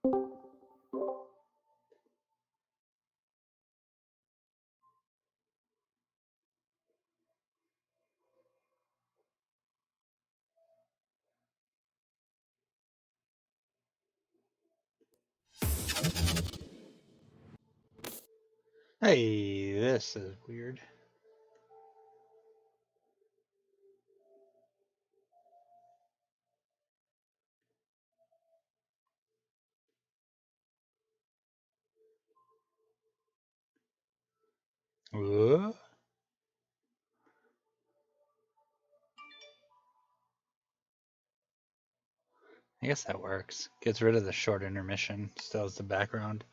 Hey, this is weird. I guess that works. Gets rid of the short intermission, still has the background.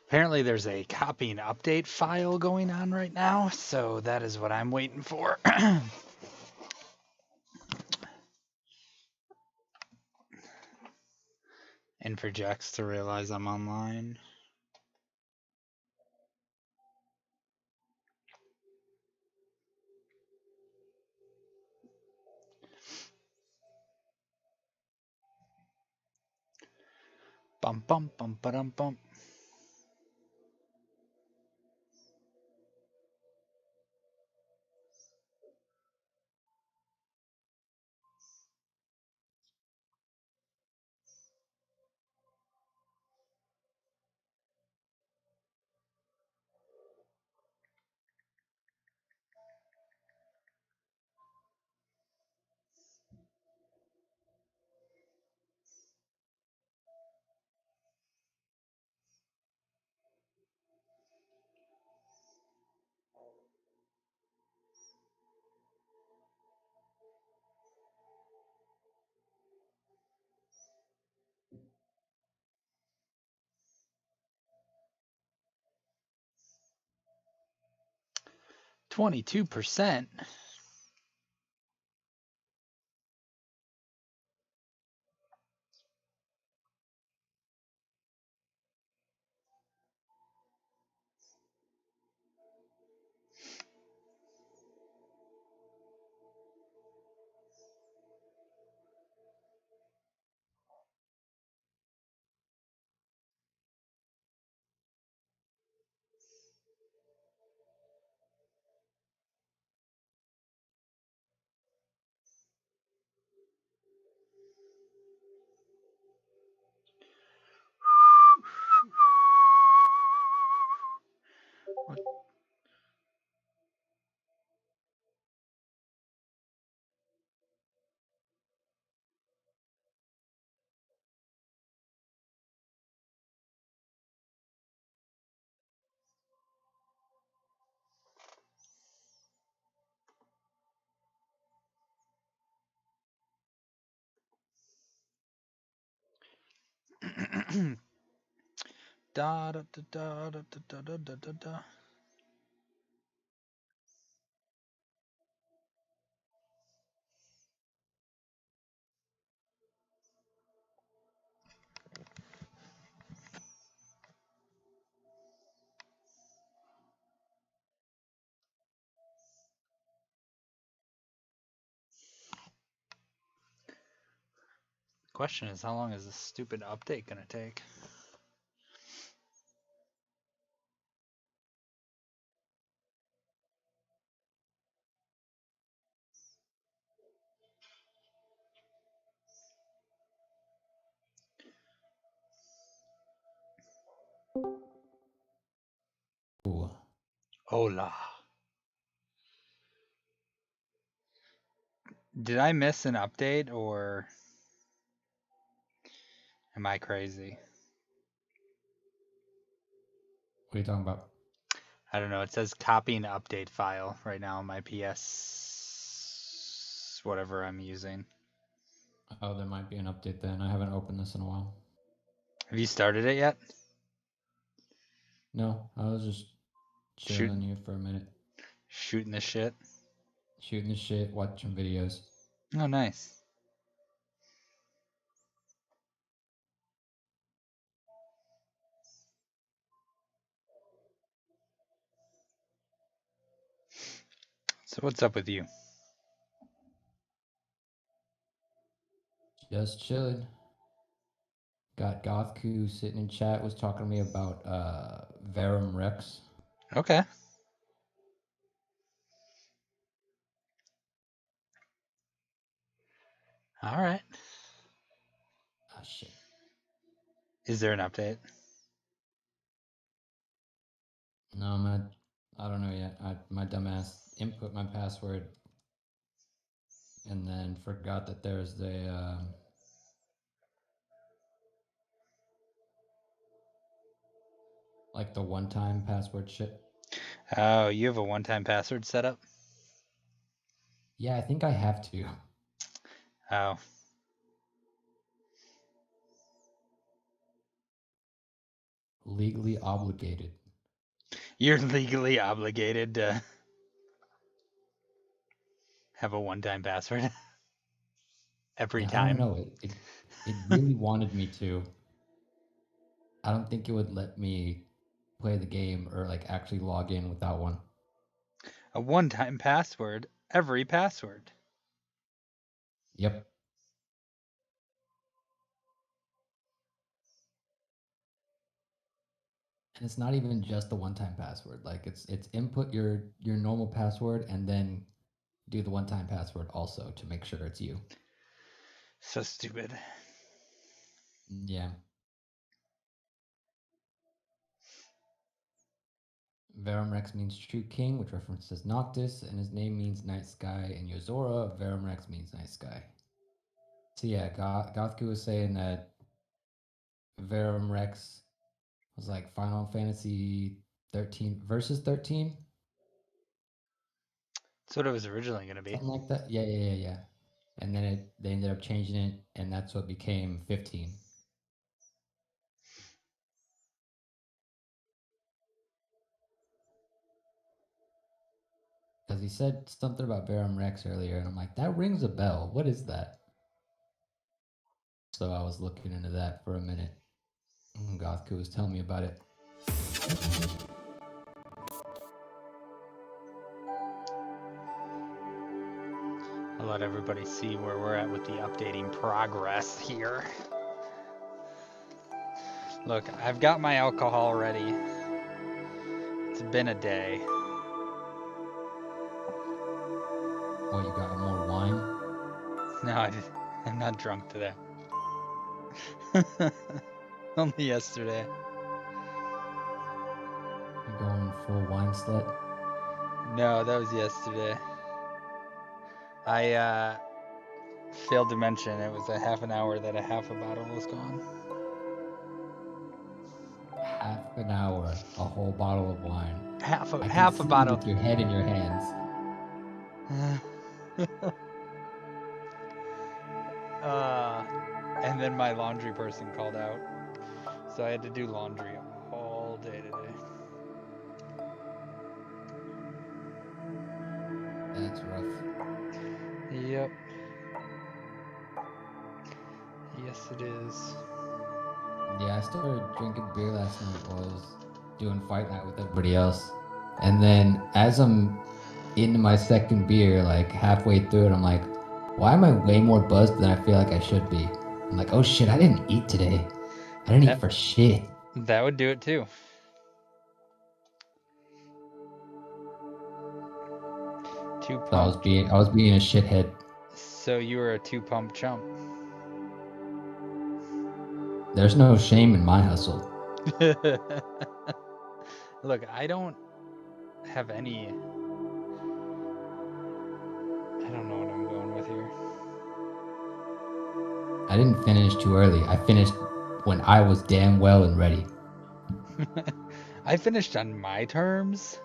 Apparently there's a copy and update file going on right now, so that is what I'm waiting for. And for Jax to realize I'm online. Bum bum bum ba-dum bum. %. What? Da da da da da da da da da da. Question is, how long is this stupid update gonna take? Ooh. Hola. Did I miss an update or am I crazy? What are you talking about? I don't know. It says copy and update file right now on my PS whatever I'm using. Oh, there might be an update then. I haven't opened this in a while. Have you started it yet? No, I was just chilling here for a minute. Shooting the shit? Shooting the shit, watching videos. Oh, nice. So what's up with you? Just chilling. got Gothku sitting in chat, was talking to me about Verum Rex. Okay. All right. Oh shit. Is there an update? No, I don't know yet. My dumbass input my password and then forgot that there's the like the one-time password shit. Oh, you have a one-time password set up? Yeah, I think I have to. Oh. Legally obligated. You're legally obligated to have a one-time password every Yeah, I don't time. know. It really wanted me to. I don't think it would let me play the game or like actually log in without one. A one-time password every password. Yep. And it's not even just the one-time password. Like it's input your normal password and then do the one-time password also to make sure it's you. So stupid. Yeah. Verum Rex means true king, which references Noctis, and his name means night sky. And Yozora, Verum Rex means night sky. So yeah, Gothku was saying that Verum Rex was like Final Fantasy 13 versus 13, That's what it was originally going to be. something like that. Yeah. And then they ended up changing it, and that's what became 15. Because he said something about Verum Rex earlier, and I'm like, that rings a bell. What is that? So I was looking into that for a minute. And Gothku was telling me about it. I'll let everybody see where we're at with the updating progress here. Look, I've got my alcohol ready. It's been a day. What, you got more wine? No, I'm not drunk today. Only yesterday. You going full wine slut? No, that was yesterday. I failed to mention it was a half an hour that a half a bottle was gone. Half an hour, a whole bottle of wine. I can Half a see you bottle. with your head in your hands. And then my laundry person called out, so I had to do laundry all day today. That's rough. Yep. Yes, it is. Yeah, I started drinking beer last night while I was doing fight night with everybody else. And then as I'm into my second beer, like halfway through it, I'm like, why am I way more buzzed than I feel like I should be? I'm like, oh shit, I didn't eat today. I didn't eat for shit. That would do it too. Two So pump. I was being a shithead. So you were a two-pump chump. There's no shame in my hustle. Look, I don't have any. I don't know what I'm going with here. I didn't finish too early. I finished when I was damn well and ready. I finished on my terms.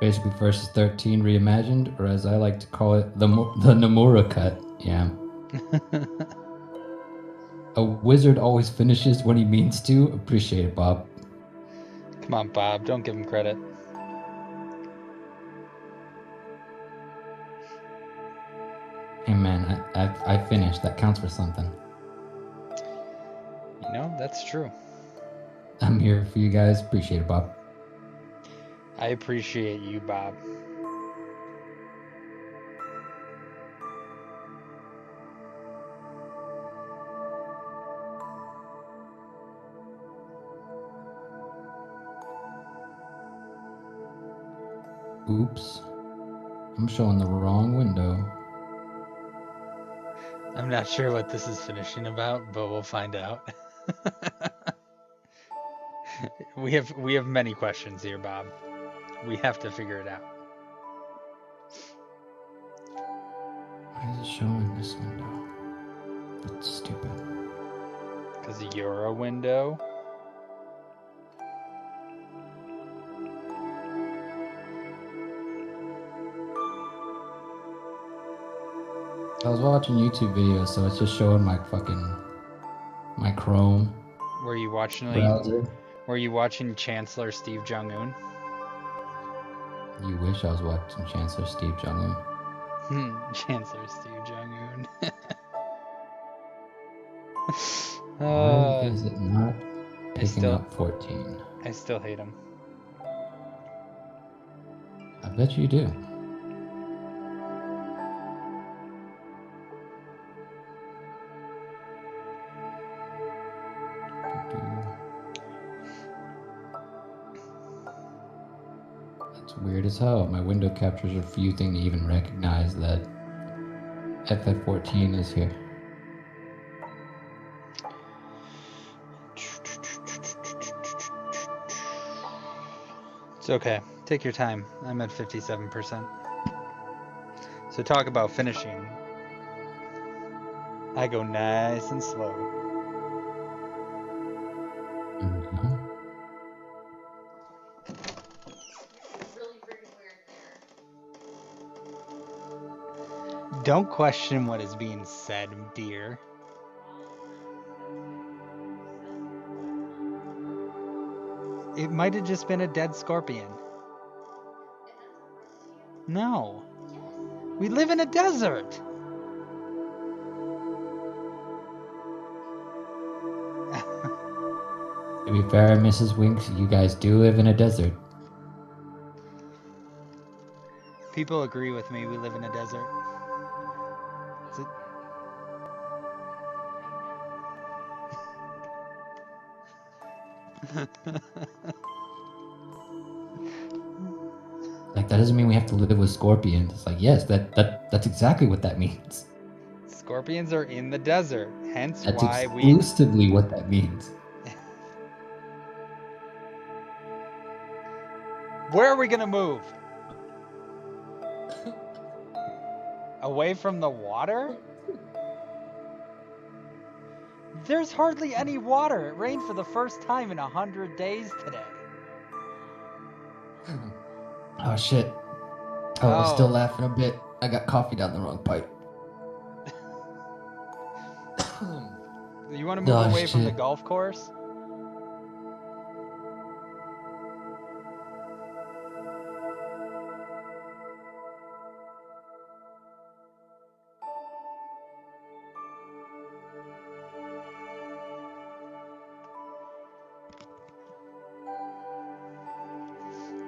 Basically, versus 13 reimagined, or as I like to call it, the Nomura cut. Yeah. A wizard always finishes when he means to. Appreciate it, Bob. Come on, Bob. Don't give him credit. Hey man, I finished. That counts for something. You know, that's true. I'm here for you guys. Appreciate it, Bob. I appreciate you, Bob. Oops. I'm showing the wrong window. I'm not sure what this is finishing about, but we'll find out. we have many questions here, Bob. We have to figure it out. Why is it showing this window? That's stupid. Because you're a window. I was watching YouTube videos, so it's just showing my Chrome Were you watching browser. Were you watching Chancellor Steve Jong-un? You wish I was watching Chancellor Steve Jong-un. Chancellor Steve Jong-un. Why is it not picking still- up 14? I still hate him. I bet you do. That's weird as hell. My window captures refusing to even recognize that FF14 is here. It's okay. Take your time. I'm at 57%. So talk about finishing. I go nice and slow. Mm-hmm. Don't question what is being said, dear. It might have just been a dead scorpion. No. We live in a desert. To be fair, Mrs. Winks, you guys do live in a desert. People agree with me. We live in a desert. Is it? Like, that doesn't mean we have to live with scorpions. It's like, yes, that's exactly what that means. Scorpions are in the desert, hence That's why we. exclusively what that means. Where are we gonna move? Away from the water? There's hardly any water. It rained for the first time in 100 days today. Oh shit. Oh, I was still laughing a bit. I got coffee down the wrong pipe. You want to move away from the golf course?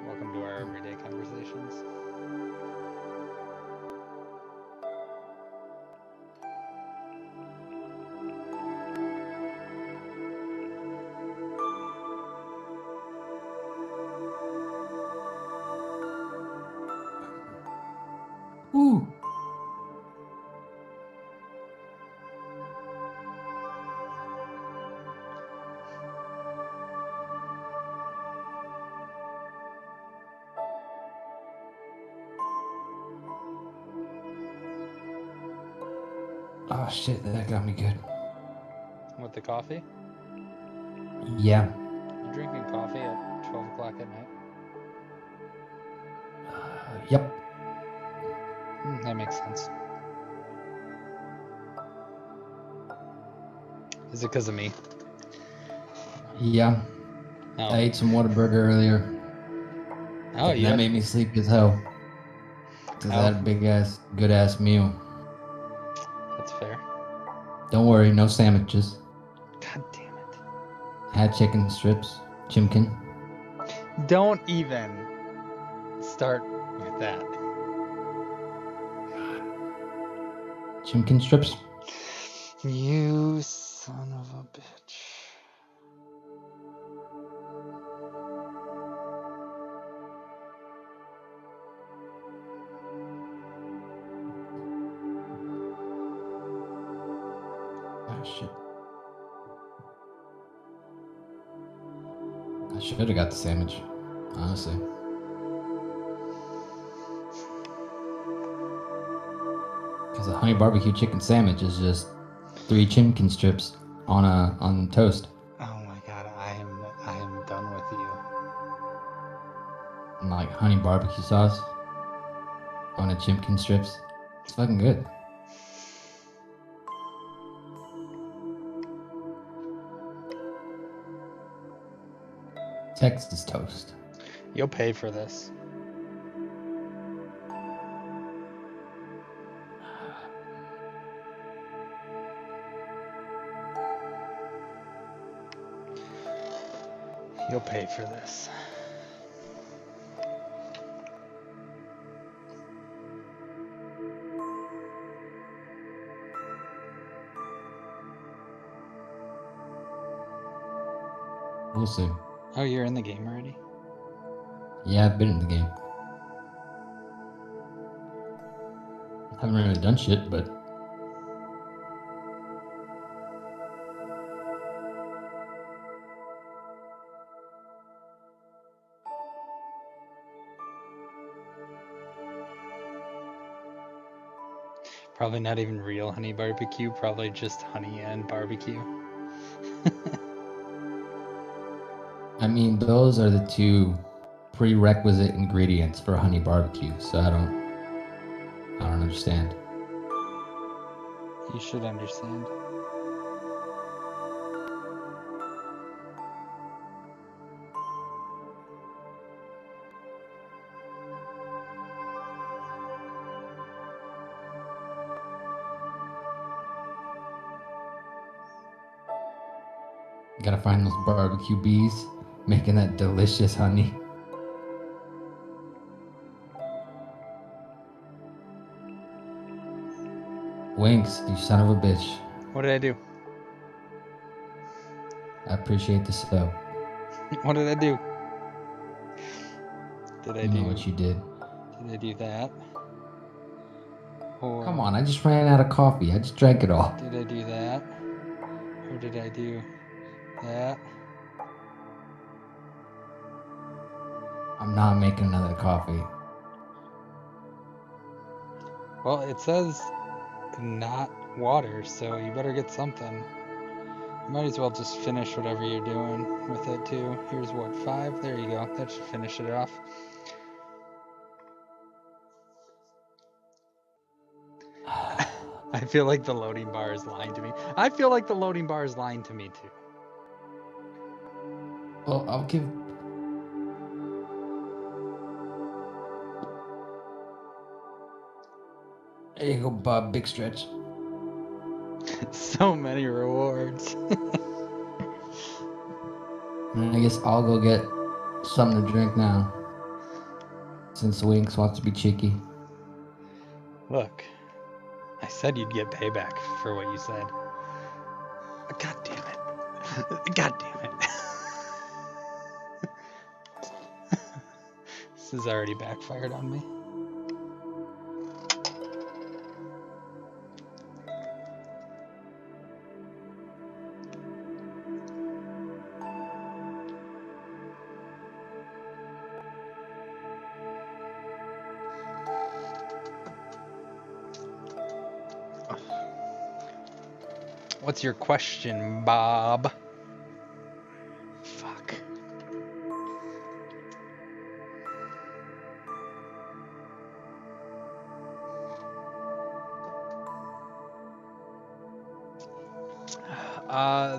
Welcome to our everyday conversations. Ooh. Oh shit, that got me good. With the coffee? Yeah. You drinking coffee at 12 o'clock at night? Yep. That makes sense. Is it because of me? Yeah. Oh. I ate some Whataburger earlier. Oh, and yeah. that made me sleepy as hell. Because I had a big ass, good ass meal. That's fair. Don't worry, no sandwiches. God damn it. Had chicken strips, chimkin. Don't even start with that. Chimkin strips? You son of a bitch. Oh, shit. I should have got the sandwich, honestly. Because a honey barbecue chicken sandwich is just 3 chicken strips on toast. Oh my god, I am done with you. And like honey barbecue sauce on a chicken strips. It's fucking good. Texas toast. You'll pay for this. You'll pay for this. We'll see. Oh, you're in the game already? Yeah, I've been in the game. Haven't really done shit, but Probably not even real honey barbecue, probably just honey and barbecue. I mean, those are the 2 prerequisite ingredients for honey barbecue. So I don't understand. You should understand. You gotta find those barbecue bees making that delicious honey. Winks, you son of a bitch. What did I do? I appreciate the sub. What did I do? Did I You know what you did. Did I do that? Or Come on, I just ran out of coffee. I just drank it all. did I do that? Or did I do that? I'm not making another coffee. Well, it says not water, so you better get something. You might as well just finish whatever you're doing with it too. Here's what, 5? There you go. That should finish it off. I feel like the loading bar is lying to me. I feel like the loading bar is lying to me too. Well, I'll give. There you go, Bob. Big stretch. So many rewards. I guess I'll go get something to drink now. Since Winks wants to be cheeky. Look, I said you'd get payback for what you said. God damn it. God damn it. This has already backfired on me. What's your question, Bob? Fuck.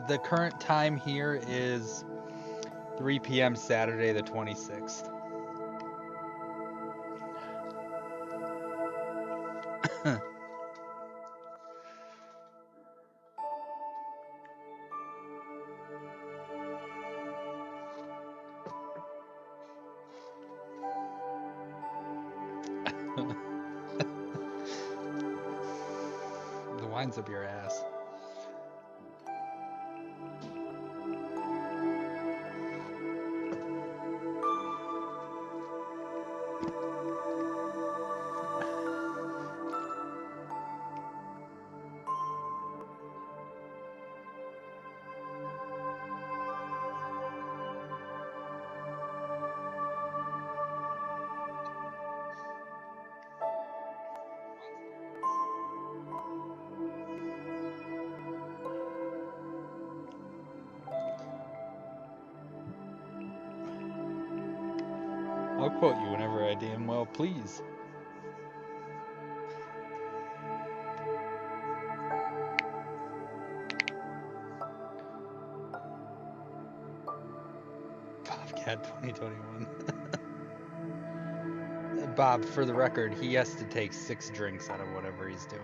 The current time here is 3 p.m. Saturday the 26th. The wine's up your ass. I'll quote you whenever I damn well please. Bobcat 2021. Bob, for the record, he has to take 6 drinks out of whatever he's doing.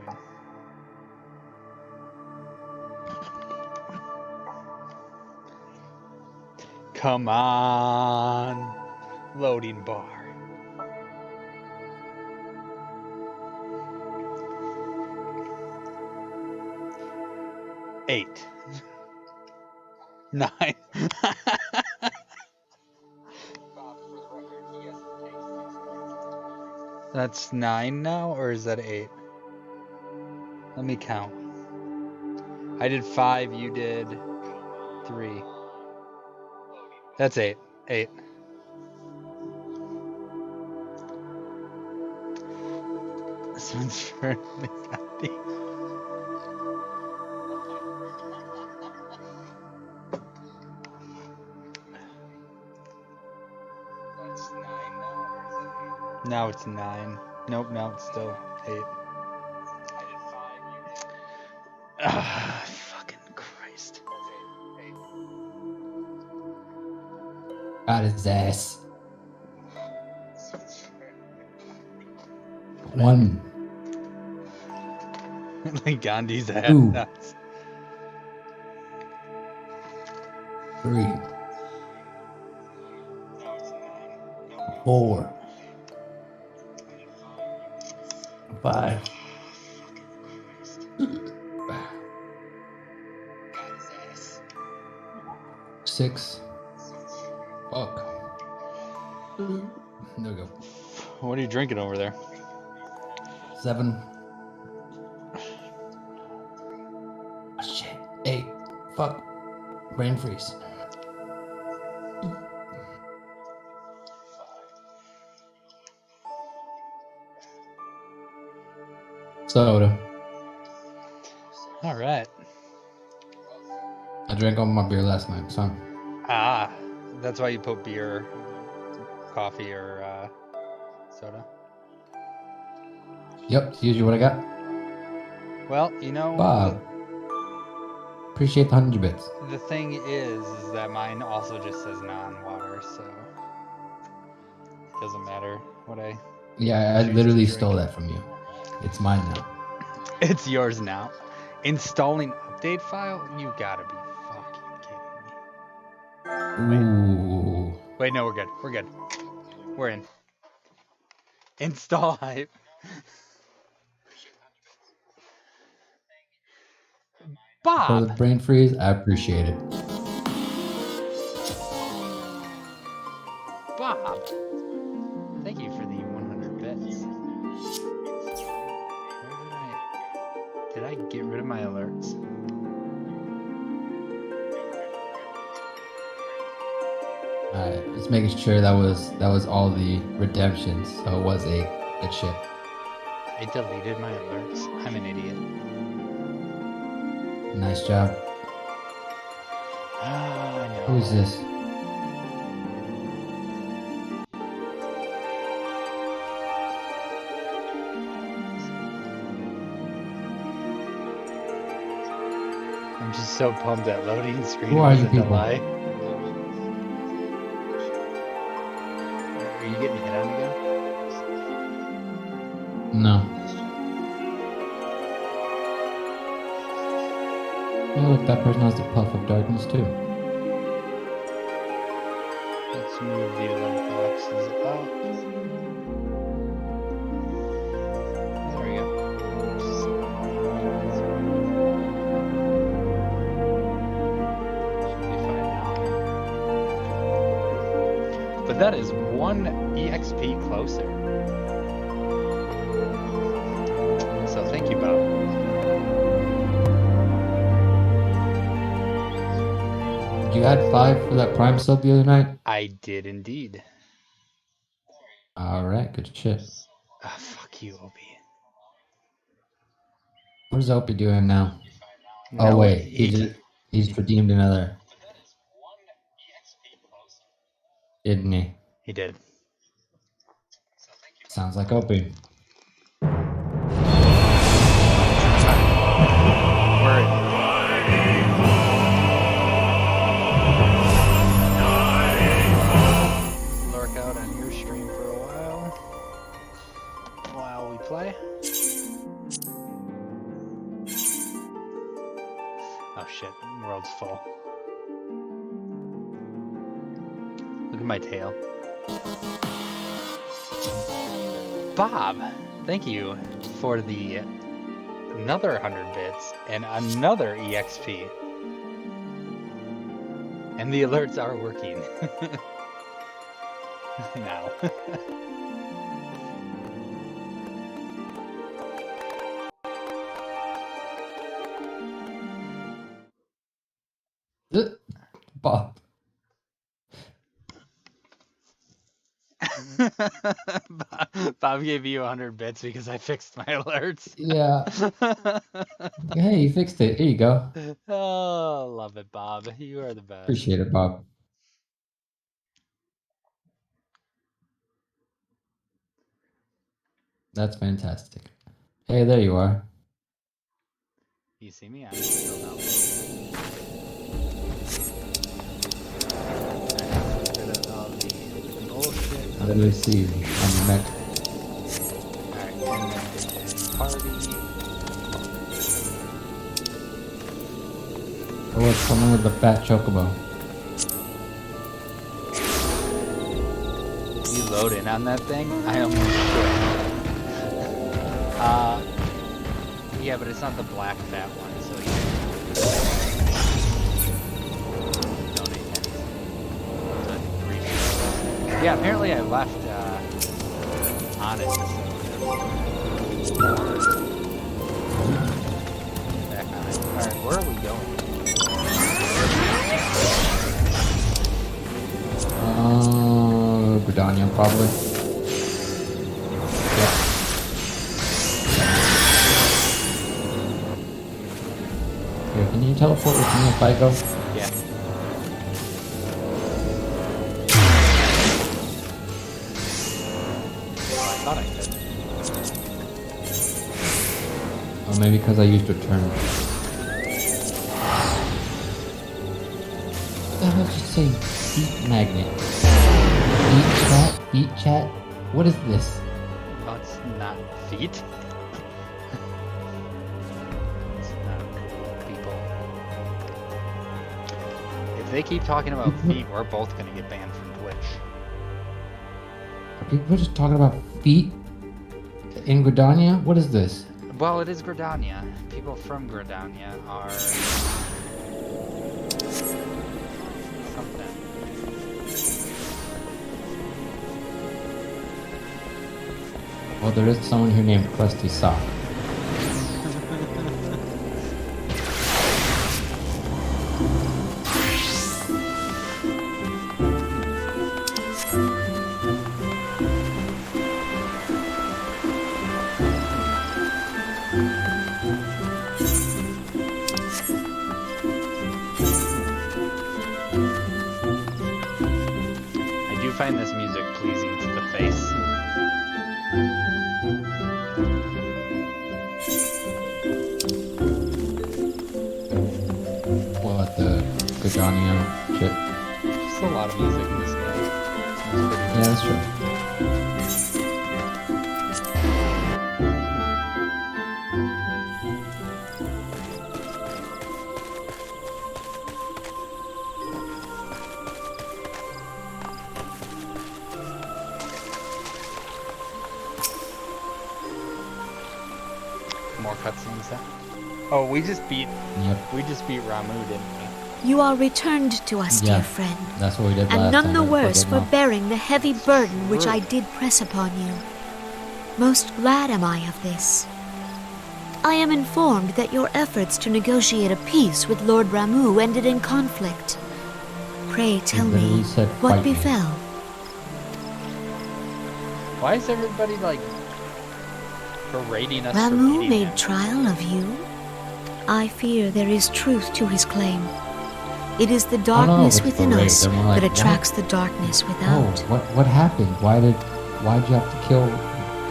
Come on. Loading bar. 8. 9. That's 9 now, or is that 8? Let me count. I did 5, you did 3. That's 8. 8. This one's for Gandhi. Now it's 9. Nope, now it's still 8. Ah, fucking Christ. Got his ass. 1. Like Gandhi's ass. 2. Nuts. 3. 4. 5. 6. Fuck. There we go. What are you drinking over there? 7. Oh, shit. 8. Fuck. Brain freeze. 5. Soda. All right. I drank all my beer last night, so. Ah, that's why you put beer, coffee, or soda. Yep, it's usually what I got. Well, you know, Bob. Appreciate the 100 bits. the thing is that mine also just says non-water, so it doesn't matter what I. Yeah, I choose to literally drink. stole that from you. It's mine now. It's yours now. Installing update file? You gotta be fucking kidding me. Ooh. Wait, no, we're good. We're good. We're in. Install hype. For the Bob! brain freeze, I appreciate it. Bob! Thank you for the 100 bits. Where did I get rid of my alerts? Alright, just making sure that was all the redemptions, so it was 8. Good shit. I deleted my alerts. I'm an idiot. Nice job. Ah, no. Who is this? I'm just so pumped that loading screen Who are you was a people? delay. Are you getting hit on again? No. Oh, look, that person has the puff of darkness too. Let's move the alert boxes up. There we go. Should be fine now. But that is 1 EXP closer. So thank you, Bob. You had 5 for that Prime sub the other night? I did indeed. Alright, good shit. Ah, fuck you, Opie. What is Opie doing now? No, Oh wait, he's redeemed another. Didn't he? He did. Sounds like open. Lurk out on your stream for a while we play. Oh shit, world's full. Look at my tail. Bob, thank you for the another 100 bits and another EXP. And the alerts are working. Now. Bob. Bob gave you 100 bits because I fixed my alerts. Yeah. Hey, you fixed it. Here you go. Oh, love it, Bob. You are the best. Appreciate it, Bob. That's fantastic. Hey, there you are. You see me? I'm still down. Bullshit. I literally see you on the mech. Alright, and then party. Oh, it's someone with the fat chocobo. You load in on that thing? I almost should. Yeah, but it's not the black fat one, so you donate pennies. Yeah, apparently I left on it. Back on it. Alright, where are we going? Gridania, probably. Yeah. Here, can you teleport with me if I go? Yeah. Well, I thought I could. Oh, maybe because I used return. What the hell did you say? Heat magnet. Eat chat? Eat chat? What is this? Oh, it's not feet. It's not cool, people. If they keep talking about feet, we're both gonna get banned from Twitch. Are people just talking about feet in Gridania? What is this? Well, it is Gridania. People from Gridania are something. Well, there is someone here named Krusty Sock. I do find this music pleasing to the face. What, the Gridania shit? Just a lot of music in this game. Yeah, that's true. More cutscenes, huh? Oh, we just beat Ramu, didn't we? You are returned to us, Yeah. dear friend, That's what we did last and time. none the we worse put for them off. bearing the heavy burden which I did press upon you. Most glad am I of this. I am informed that your efforts to negotiate a peace with Lord Ramu ended in conflict. Pray tell And then me, he said, what "Fight me." befell? Why is everybody like berating us for Ramu beating made him? trial of you? I fear there is truth to his claim. It is the no, darkness it's within berate. us They're more like, that "What?" attracts the darkness Oh, without. what happened? Why'd you have to kill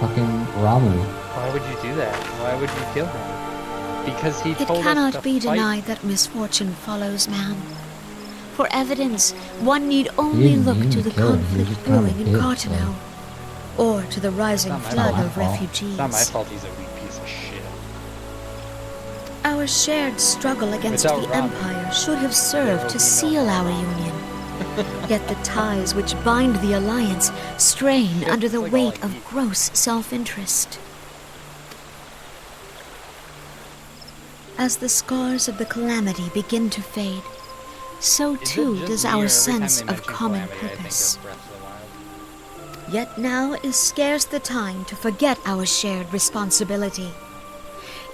fucking Ramu. Why would you do that? Why would you kill him? Because he It told us cannot to be fight. denied that misfortune follows man. For evidence, one need only didn't look mean to to the kill him, he was conflict just kind of a brewing in bitch, Cartano, or to the rising It's not my flood fault. of It's refugees. It's not my fault he's a weak piece of shit. Our shared struggle against Without the Robin, Empire should have there served will to be no seal more. our union. Yet the ties which bind the Alliance strain Shit, under the it's like all weight I of eat. gross self-interest. As the scars of the calamity begin to fade, so Is it too just does me, or our every time sense they of mention common Calamity, I think purpose. of Breath of the Wild. Yet now is scarce the time to forget our shared responsibility.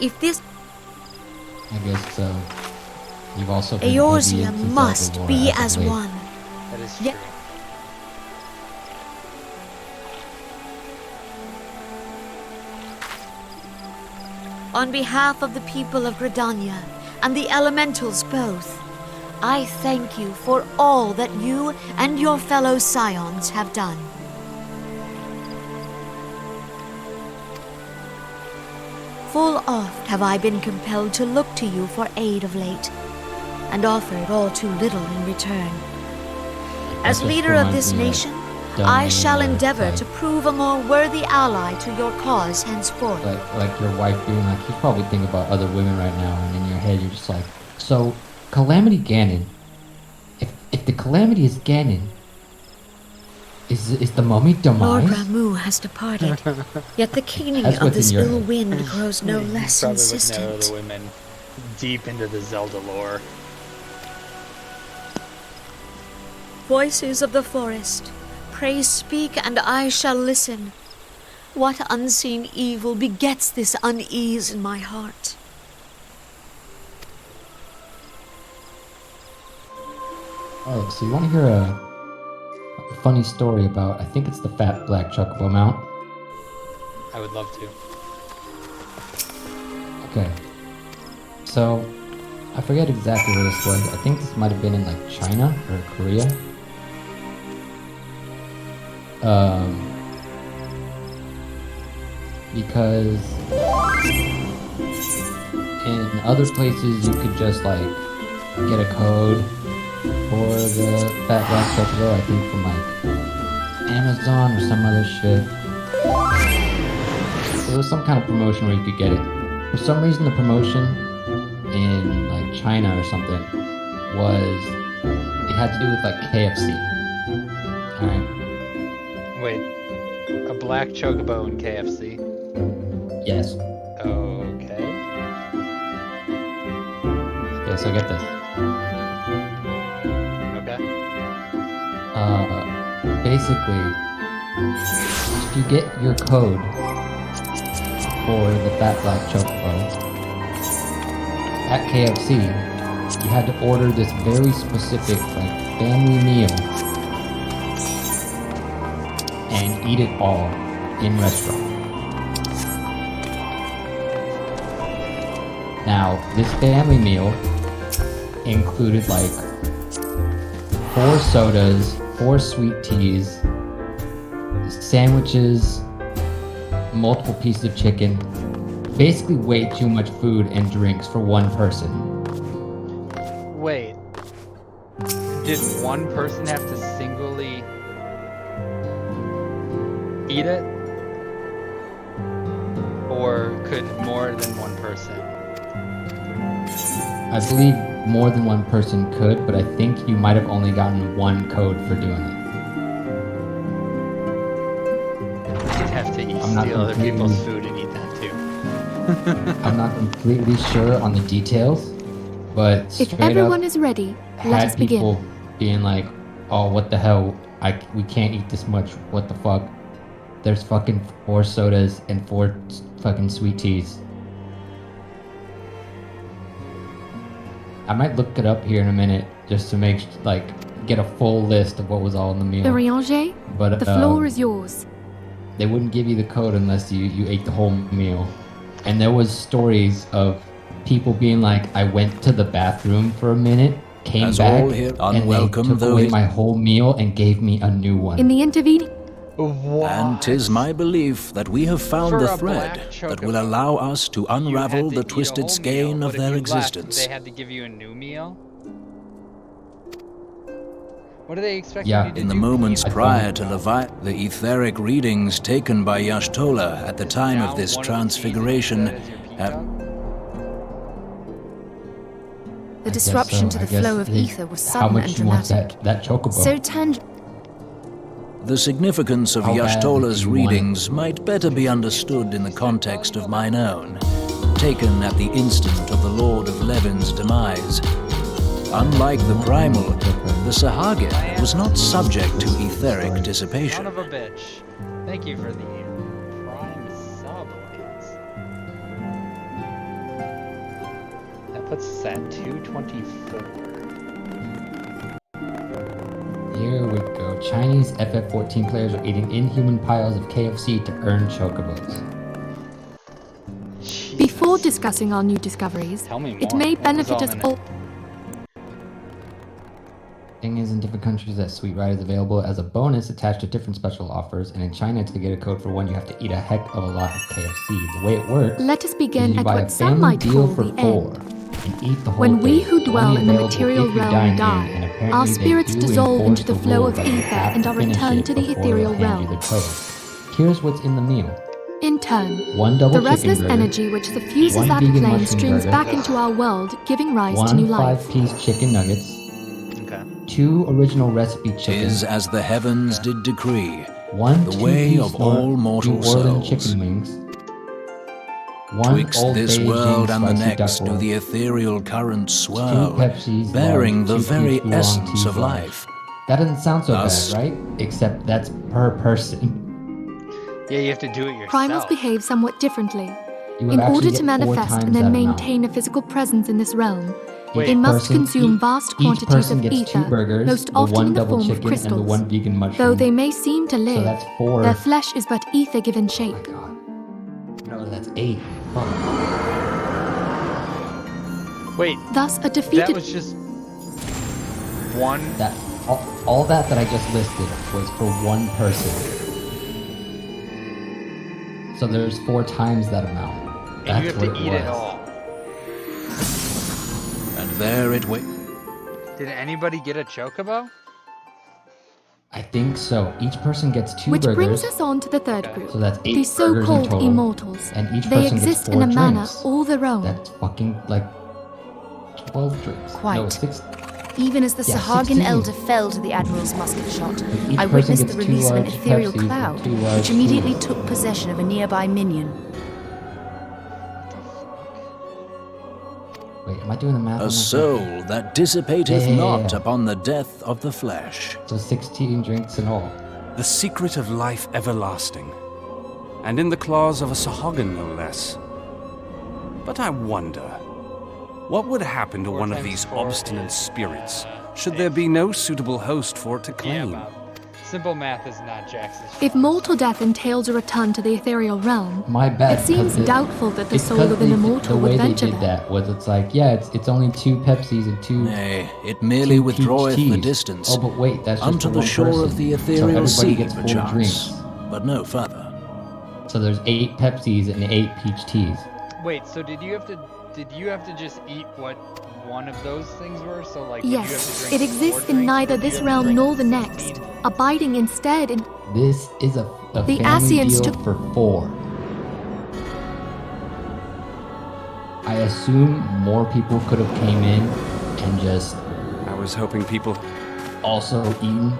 If this I guess so. You've also been heavy Eorzea into must Zelda lore be of as late. one. That is Yeah. true. On behalf of the people of Gridania and the elementals both, I thank you for all that you and your fellow scions have done. Full oft have I been compelled to look to you for aid of late, and offered all too little in return. As just leader of reminds this me of nation, dumb I meme shall where it's endeavor like- to prove a more worthy ally to your cause henceforth. like your wife being like, you probably think about other women right now, and in your head you're just like, so Calamity Ganon, if the Calamity is Ganon, is the mummy Lord demise? Ramu has departed, yet the keening That's of what's this in your ill head. wind grows no less Probably looking at other insistent. women deep into the Zelda lore. Voices of the forest, pray speak and I shall listen. What unseen evil begets this unease in my heart? Oh, so you want to hear a funny story about, I think it's the fat black chocobo mount? I would love to. Okay. So, I forget exactly where this was. I think this might have been in like China or Korea. Because in other places you could just like get a code for the fat black chocobo, I think from like Amazon or some other shit. There was some kind of promotion where you could get it. For some reason the promotion in like China or something was, it had to do with like KFC. Alright? Wait, a black chocobo in KFC? Yes. Okay. Okay, so get this. Okay. Basically, if you get your code for the fat black chocobo at KFC, you had to order this very specific like family meal and eat it all in restaurant. Now, this family meal included like 4 sodas, 4 sweet teas, sandwiches, multiple pieces of chicken, basically way too much food and drinks for one person. Wait. Did one person have to singly eat it? Or could more than one person? I believe more than one person could, but I think you might have only gotten one code for doing it. You'd have to I'm not steal other people's completely- food and eat that too. I'm not completely sure on the details, but If straight everyone up is ready, let had us begin. people being like, "Oh, what the hell? We can't eat this much. What the fuck? There's fucking 4 sodas and 4 fucking sweet teas." I might look it up here in a minute just to make get a full list of what was all in the meal. Urianger, But the floor is yours. they wouldn't give you the code unless you ate the whole meal. And there was stories of people being like, I went to the bathroom for a minute, came As back, all here and they unwelcome took though away it- my whole meal and gave me a new one. In the intervening, What? And 'tis my belief that we have found For the a thread black that will chocobo, allow us to you had unravel to the eat a twisted whole skein meal, of but if their you left, existence. they had to give you a new meal? What do they expect Yeah. you to do? In the moments I prior found- to the etheric readings taken by Yashtola at the time of this transfiguration have... The I guess disruption so. to I the guess flow of they- ether was how sudden much and you want dramatic. that chocobo? So tangible. The significance of How badly Yashtola's do you want it? readings might better be understood in the context of mine own, taken at the instant of the Lord of Levin's demise. Unlike the Primal, the Sahagin was not subject to etheric Son dissipation. of a bitch. Thank you for the prime sub, Lance. That puts us at 224. Here we go. Chinese FF14 players are eating inhuman piles of KFC to earn chocobos. Before discussing our new discoveries, Tell me it more. may What was benefit all us in it? all. Thing is, in different countries, that Sweet Ride is available as a bonus attached to different special offers, and in China, to get a code for one, you have to eat a heck of a lot of KFC. The way it works Let us is begin you at buy a what some family might deal call for the 4 end. and eat the whole When we thing. who dwell Only in the available material if you realm dine in, die, and apparently our they spirits do dissolve enforce into the the flow rule of that you ether have and to are finish returned it to the before ethereal they'll hand you realm. the code. Here's what's in the meal. In turn, 1 double the chicken restless burger, energy which suffuses 1 that vegan flame mushroom streams burger, back into our world, giving rise to 1 new life. 5-piece chicken nuggets, Okay. 2 original recipe chickens, 'Tis as the heavens did decree, 1 the way 2-piece of all mortal New Orleans souls. chicken wings, 1 Twixt Old this Beijing world and the spicy duck next do roll, the ethereal currents 2 swirl, Pepsis, bearing large, the 2-piece very oolong essence tea of large. life. That doesn't sound so Thus- bad, right? Except that's per person. Yeah, you have to do it yourself. Primals behave somewhat differently. You would In actually order get to 4 manifest times and then that amount. maintain a physical presence in this realm, Wait. they must person- consume each- vast each quantities person of gets ether, 2 burgers, most the often 1 in the double form of chicken, and the crystals. 1 vegan mushroom. Though they may seem to So live, that's 4. their flesh is but ether given Oh shape. my god. No, that's 8. Fuck. Wait, Thus, a that defeated was just one. That all that I just listed was for 1 person. So there's 4 times that amount. And That's you have what to eat it was. all. And there it went. Did anybody get a chocobo? I think so. Each person gets 2 which burgers. brings us on to the third Okay. group, So that's 8 the burgers in so-called total. immortals. And each They person gets exist 4 in a manner drinks. all their own. That's fucking like 12 drinks. Quite. No, 6. Even as the Yeah, Sahagin 16. elder fell to the Admiral's musket shot, Each I person witnessed gets the 2 release of an large ethereal Pepsis and cloud, 2 large which immediately Kool-Aid. took possession of a nearby minion. Wait, am I doing the math? on A that? soul that dissipateth Yeah. not upon the death of the flesh. So 16 drinks in all. The secret of life everlasting, and in the claws of a Sahagin no less. But I wonder, what would happen to one of these obstinate spirits, should there be no suitable host for it to Yeah, claim? Bob. Simple math is not Jackson's. If mortal death entails a return to the ethereal realm, My bad. it seems 'cause doubtful that the it's soul 'cause of an the immortal way would they venture did there. that was it's like, yeah, it's only 2 Pepsis and 2 Nay, it merely 2 withdraweth peach the teas. distance Oh, but wait, that's just unto for the 1 shore person. of the So ethereal everybody sea, gets 4 perchance, drinks. but no further. So there's 8 Pepsis and 8 peach teas. Wait, so did you have to just eat what one of those things were? So like, did you have to Yes, drink it 4 exists in drinks, neither or did you this have to realm drink nor the 16? next, abiding instead in This is a The family Asians deal took- for 4. I assume more people could have came in and just I was hoping people... also eaten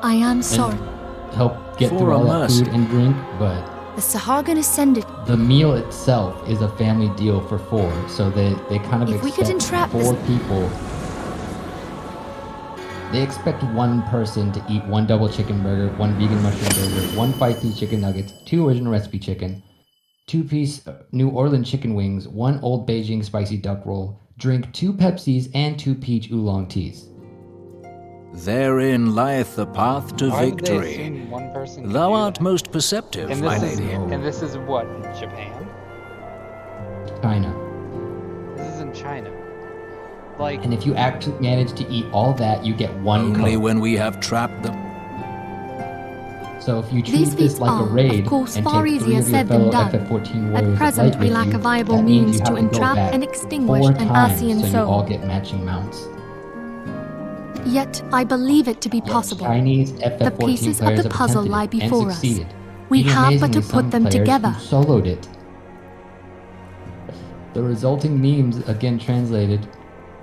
I am sorry. and help get For through a all that mercy. food and drink, but The Sahagin ascended. the meal itself is a family deal for 4, so they kind of If we could expect entrap 4 this- people. They expect 1 person to eat 1 double chicken burger, 1 vegan mushroom burger, 1 5-piece chicken nuggets, 2 original recipe chicken, 2-piece New Orleans chicken wings, 1 Old Beijing spicy duck roll, drink 2 Pepsis and 2 peach oolong teas. Therein lieth the path to Why did they victory. assume one person could Thou do art that? most perceptive, And my this is lady. and this is what, Japan? China. This is in China. Like, And if you actually manage to eat all that, you get 1 Only Coke. when we have trapped them. So if you treat These this feats like a are, raid of course, and far take 3 easier of your said than fellow done. FF14 warriors At of present, light we with lack you, a viable that means means you to have to go entrap back and extinguish 4 an times Asian so you all soul. get matching mounts. Yet I believe it to be possible. Chinese The FF14 pieces of players the have puzzle attempted lie it and before us. succeeded. We beating have but to amazingly some put them players together. who soloed it. The resulting memes, again translated,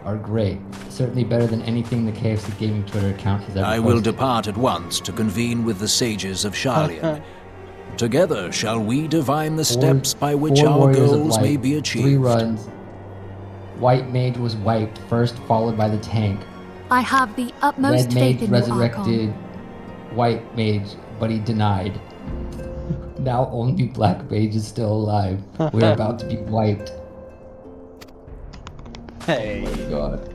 are great. Certainly better than anything the KFC Gaming Twitter account has ever I posted. will depart at once to convene with the sages of Sharlayan. Together shall we divine the steps by which Four our warriors of goals light, may be 3 achieved. runs. White Mage was wiped first, followed by the tank. I have the utmost Red Mage faith in you, resurrected Archon. White Mage, but he denied. Now only Black Mage is still alive. We're about to be wiped. Hey. Oh my god.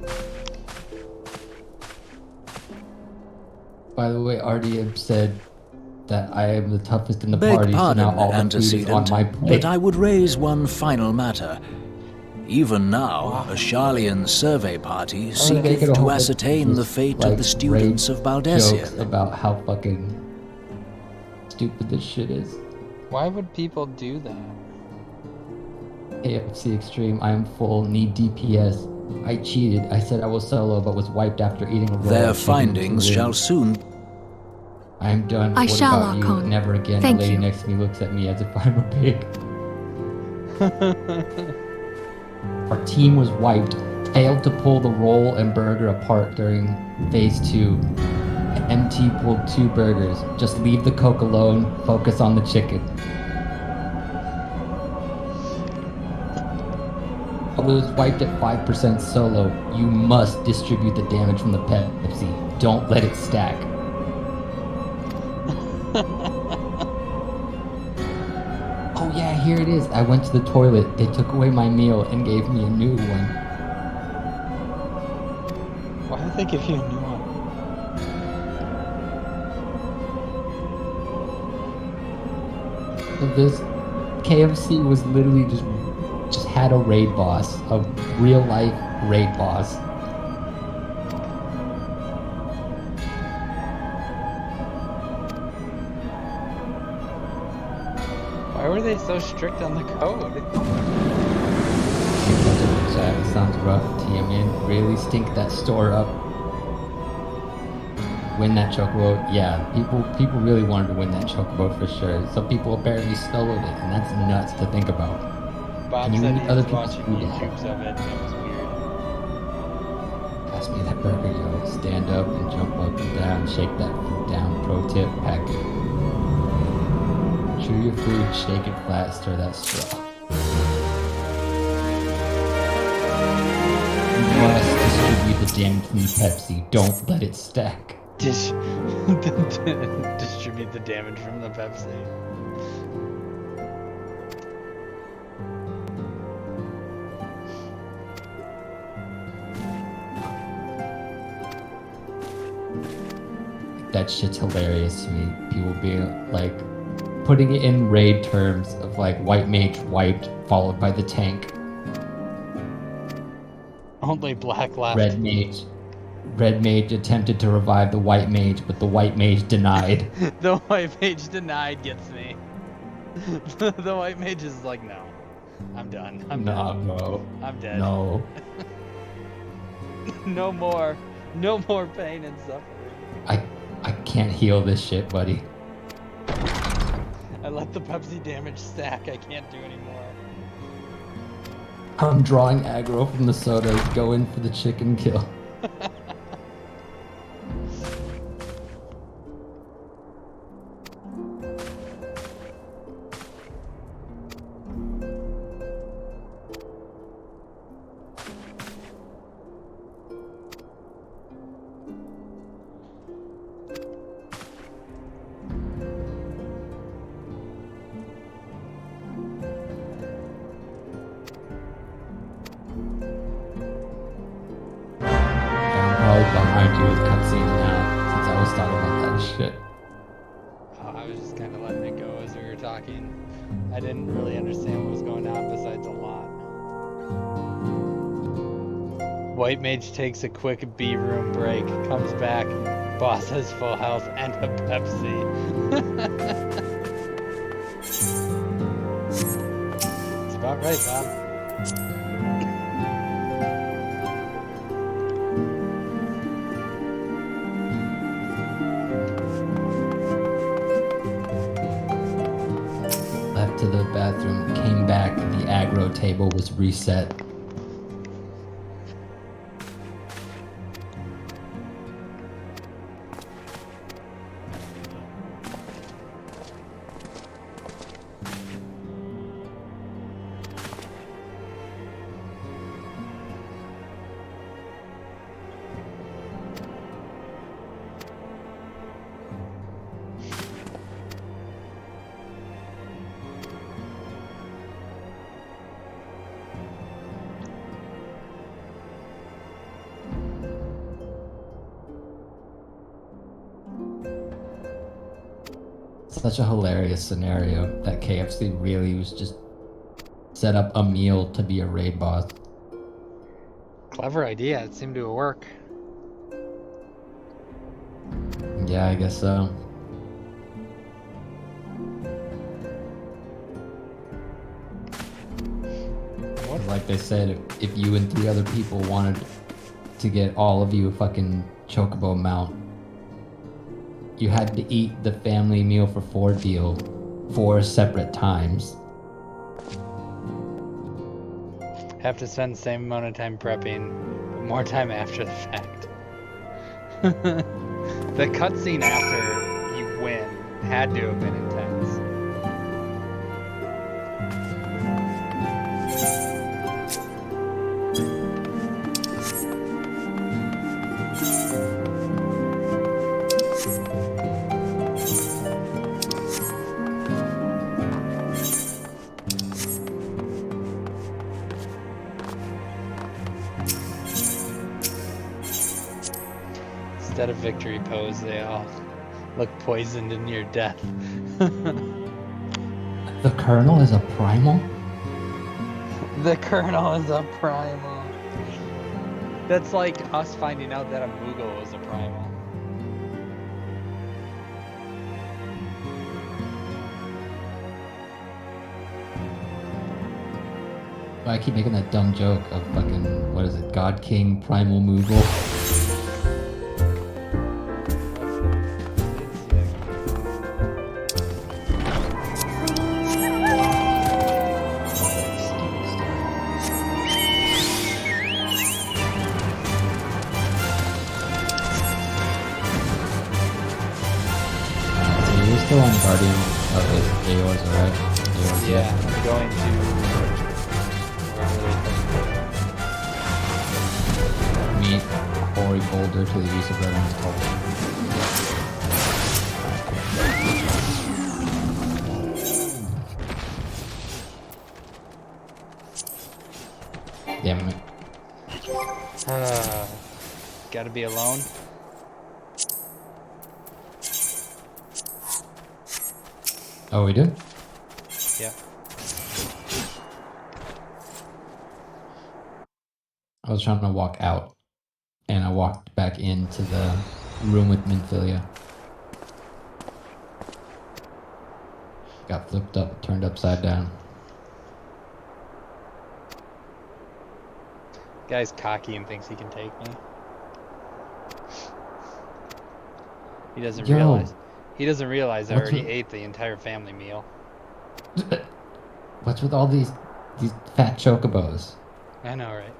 By the way, RDM said that I am the toughest in the Beg party, so now pardon, all the food is on antecedent, my plate. but I would raise one final matter. Even now, a Sharlayan survey party Making seeketh a whole to bunch ascertain of the just, fate like, of the students rape of jokes Baldessian. about how fucking stupid this shit is. Why would people do that? AFC Extreme, I am full, need DPS. I cheated. I said I was solo, but was wiped after eating a roll Their of chicken findings to shall win. soon. I am done. I What shall, about you? Archon. Never again. Thank the lady you. next to me looks at me as if I'm a pig. Our team was wiped. Failed to pull the roll and burger apart during phase 2. MT pulled 2 burgers. Just leave the Coke alone. Focus on the chicken. I was wiped at 5% solo. You must distribute the damage from the Pepsi. Don't let it stack. Oh yeah, here it is. I went to the toilet. They took away my meal and gave me a new one. Why did they give you a new one? So this KFC was literally just had a raid boss, a real life raid boss. Why were they so strict on the code? Chat, sounds rough. TMN, really stink that store up. Win that chocobo. Yeah, people really wanted to win that chocobo for sure. Some people apparently soloed it, and that's nuts to think about. Bob Can you said eat he other was people's watching food? YouTubes of it, and it was weird. Pass me that burger, yo. Stand up and jump up and down. Shake that food down. Pro tip, pack it. Chew your food, shake it flat, stir that straw. You must distribute the damage from the Pepsi. Don't let it stack. Distribute the damage from the Pepsi. That shit's hilarious to me. People being like, putting it in raid terms of like white mage wiped, followed by the tank. Only black left. Red mage attempted to revive the white mage, but the white mage denied. The white mage denied gets me. The white mage is like, no. I'm done. I'm Nah, done. bro. I'm dead. No. No more pain and suffering. I can't heal this shit, buddy. I let the Pepsi damage stack. I can't do anymore. I'm drawing aggro from the soda, going for the chicken kill. I'm probably behind you with cutscenes now, since I was talking about that shit. I was just kind of letting it go as we were talking. I didn't really understand what was going on besides a lot. White mage takes a quick B room break, comes back, boss has full health and a Pepsi. It's about right, Bob. Left to the bathroom, came back, the aggro table was reset. Such a hilarious scenario that KFC really was just set up a meal to be a raid boss. Clever idea. It seemed to work. Yeah, I guess so. What? Like they said, if you and 3 other people wanted to get all of you a fucking chocobo mount, you had to eat the family meal for 4 deal 4 separate times. Have to spend the same amount of time prepping, but more time after the fact. The cutscene after you win had to have been intense. Instead of victory pose, they all look poisoned in near death. The Colonel is a primal? The Colonel is a primal. That's like us finding out that a Moogle is a primal. I keep making that dumb joke of fucking, what is it, God King Primal Moogle? So you're still on Guardian of Aeor's, right? Aeor's, Yeah, I'm going to. Meet Cory Boulder to the use of Reverend's Cult. Damn it. Gotta be alone. Oh, we do? Yeah. I was trying to walk out, and I walked back into the room with Minfilia. Got flipped up, turned upside down. Guy's cocky and thinks he can take me. He doesn't Yo. realize. He doesn't realize I What's already with- ate the entire family meal. What's with all these fat chocobos? I know, right?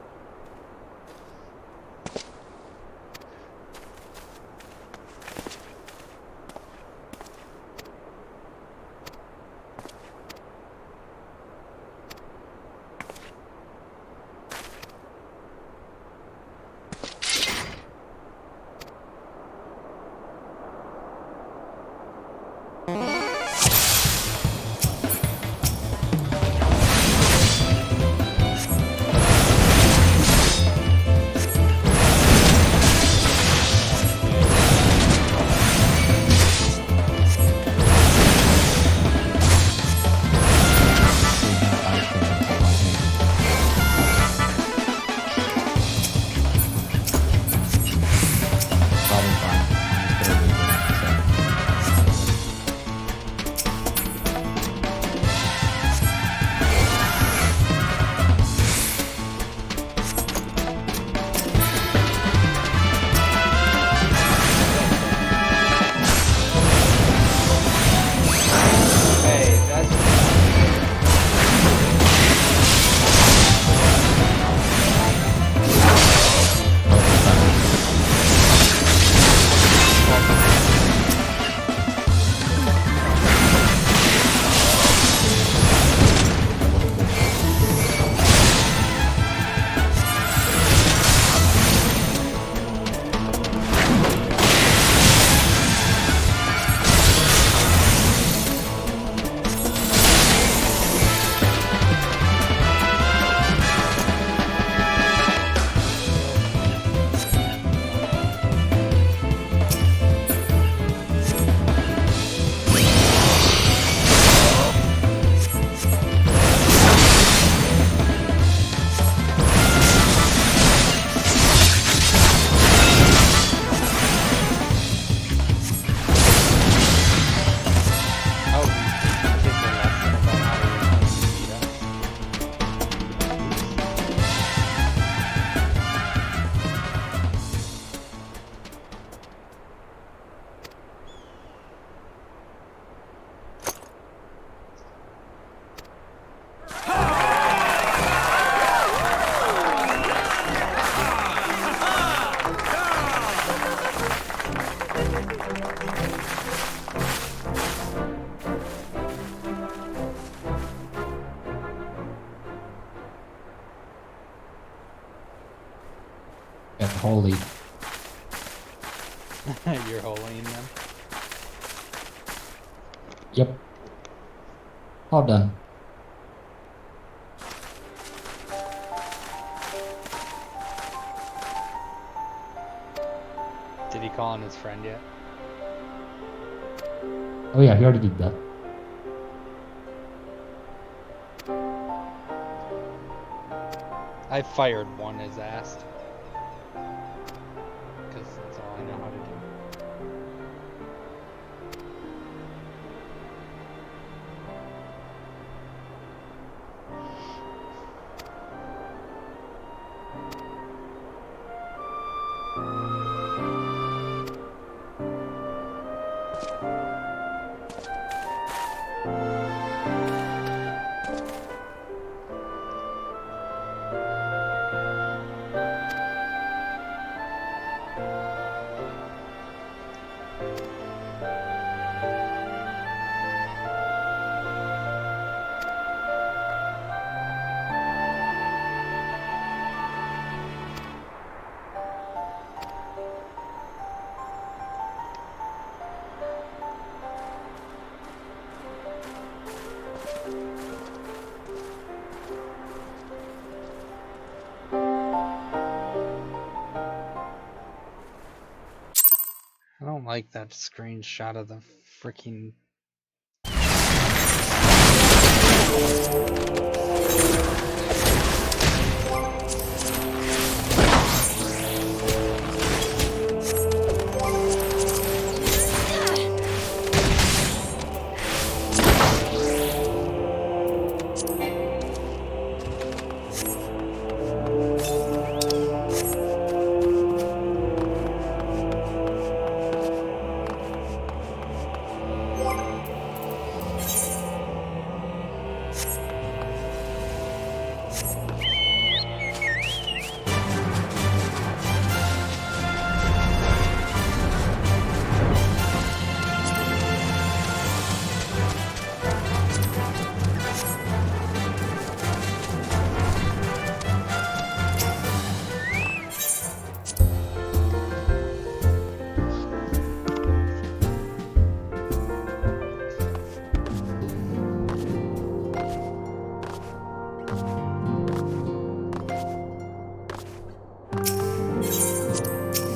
At holy. You're holding them. Yep. All done. Did he call on his friend yet? Oh yeah, he already did that. I fired one as asked. Because that's all I know how to do. I don't like that screenshot of the freaking.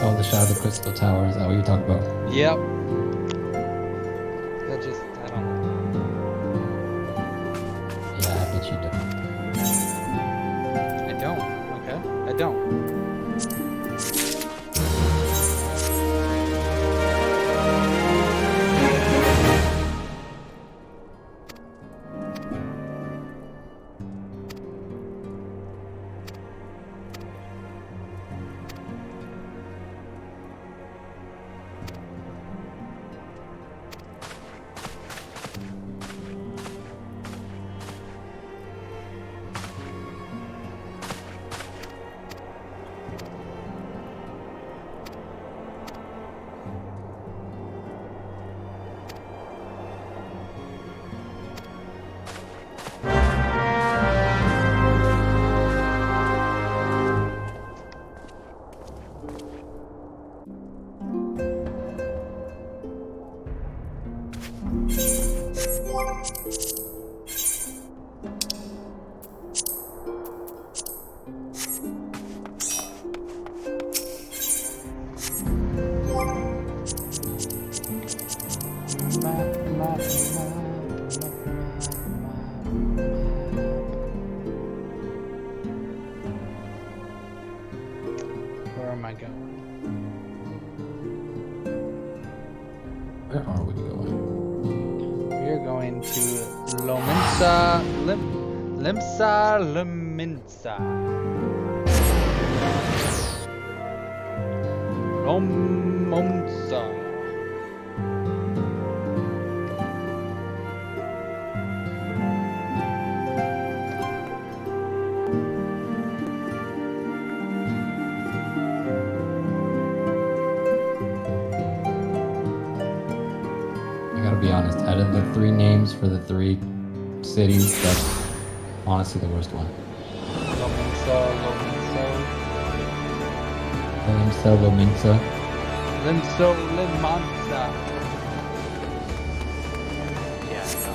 Oh, the Shadow of the Crystal Tower. Is that what you're talking about? Yep. That just, I don't know. Yeah, I bet you do. I don't. Okay. I don't. Where am I going? Where are we going? We're going to Lominsa. Limsa Lominsa. Lomonsa. I gotta be honest, out of the 3 names for the 3 cities, that's honestly the worst one. Lominsa, Lominsa. Solo Minsa. Limso Limanza. Yeah, no.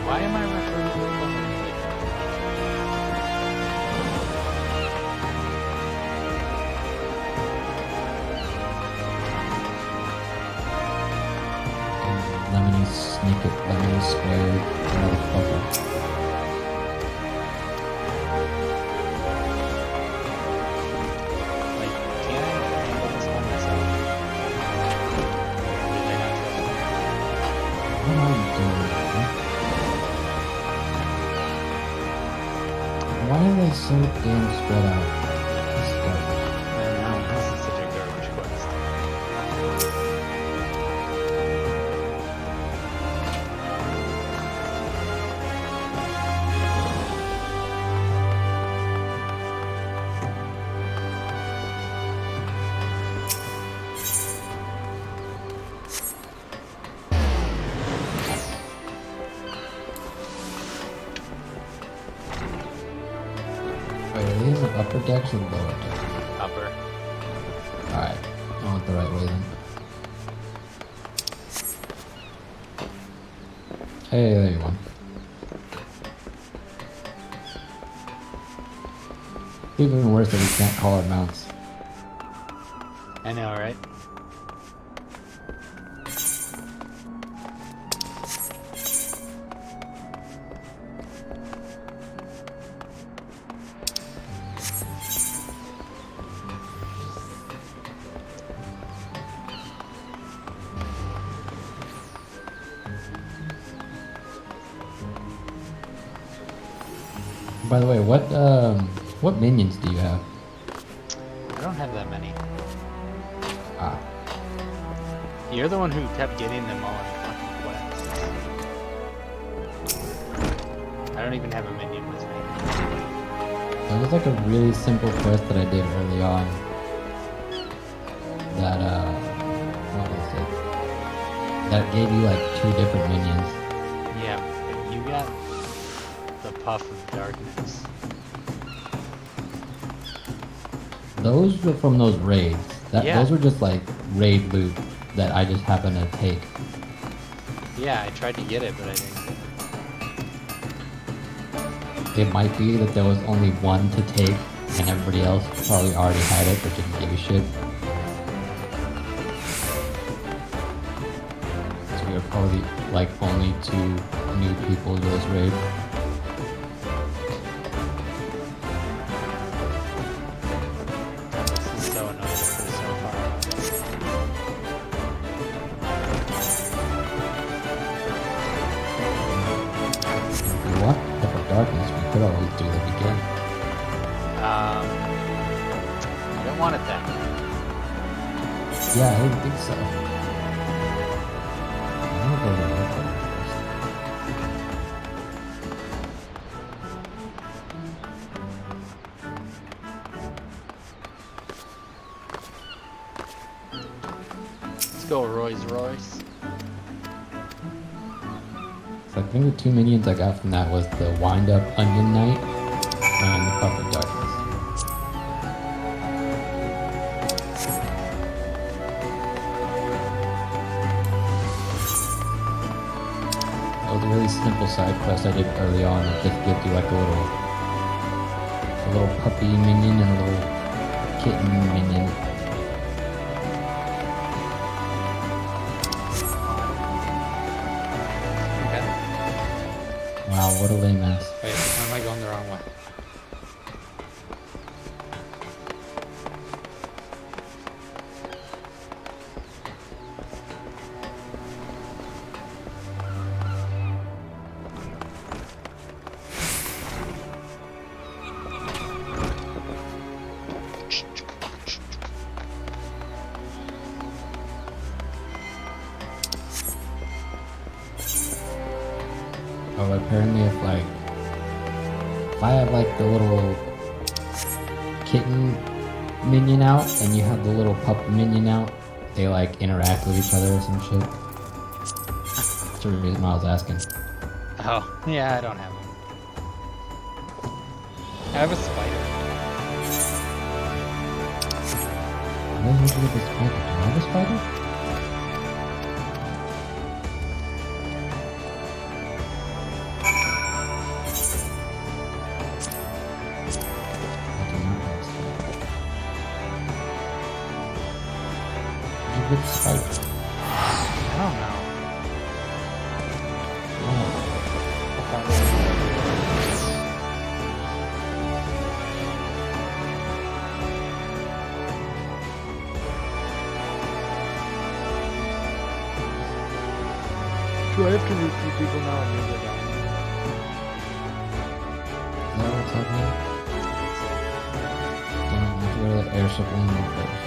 Why am I referring to it? Lemony Snicket, Lemony Squared, motherfucker. Like, can I handle this by myself? Or did I not trust you? What am I doing? Why are they so damn spread out? This is garbage. No, this is such a garbage quest. Wait, are these the upper decks or the lower decks? Upper. Alright, I went the right way then. Hey, there you go. Even worse that we can't call our mounts. I know, right? By the way, what minions do you have? I don't have that many. Ah, You're the one who kept getting them all in fucking quests. I don't even have a minion with me. there was like a really simple quest that I did early on. That what was it? That gave you like 2 different minions. Yeah, but you got the Puff of Darkness. Those were from those raids. Yeah. Those were just like raid loot that I just happened to take. Yeah, I tried to get it, but I didn't get it. It might be that there was only one to take and everybody else probably already had it but didn't give a shit. So we were probably like only 2 new people to this raid. This is so annoying because it's so far away. If we want Upper Darkness, we could always do the beginning. I don't want it that way. Yeah, I didn't think so. I'm gonna go to the Upper first. Let's go, Royce Royce. So I think the 2 minions I got from that was the Wind Up Onion Knight and the Puff of Darkness. That was a really simple side quest I did early on that just gives you like a little A little puppy minion and a little kitten minion. Okay. Wow, what a lame ass. Wait, why am I going the wrong way? Oh, apparently if I have like the little kitten minion out and you have the little pup minion out, they like interact with each other or some shit. That's the reason why I was asking. Oh, yeah, I don't have one. I have a spider. What is with this spider? Do you have a spider? With spider. I don't know. Oh. Do I have to repeat people now and use it down? Is that what's happening? Damn, I have to go to the airship only first.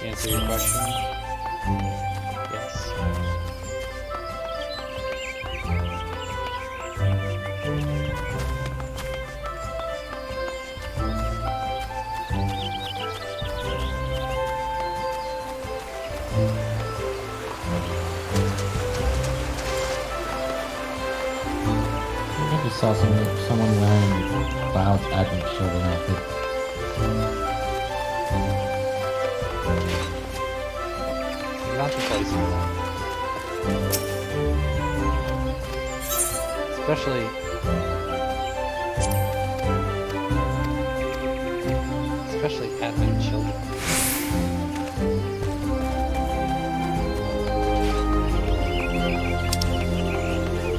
Answer your question? Yes. I just saw someone wearing Cloud's Advent Children outfit. Not the place you want. Especially Advent children.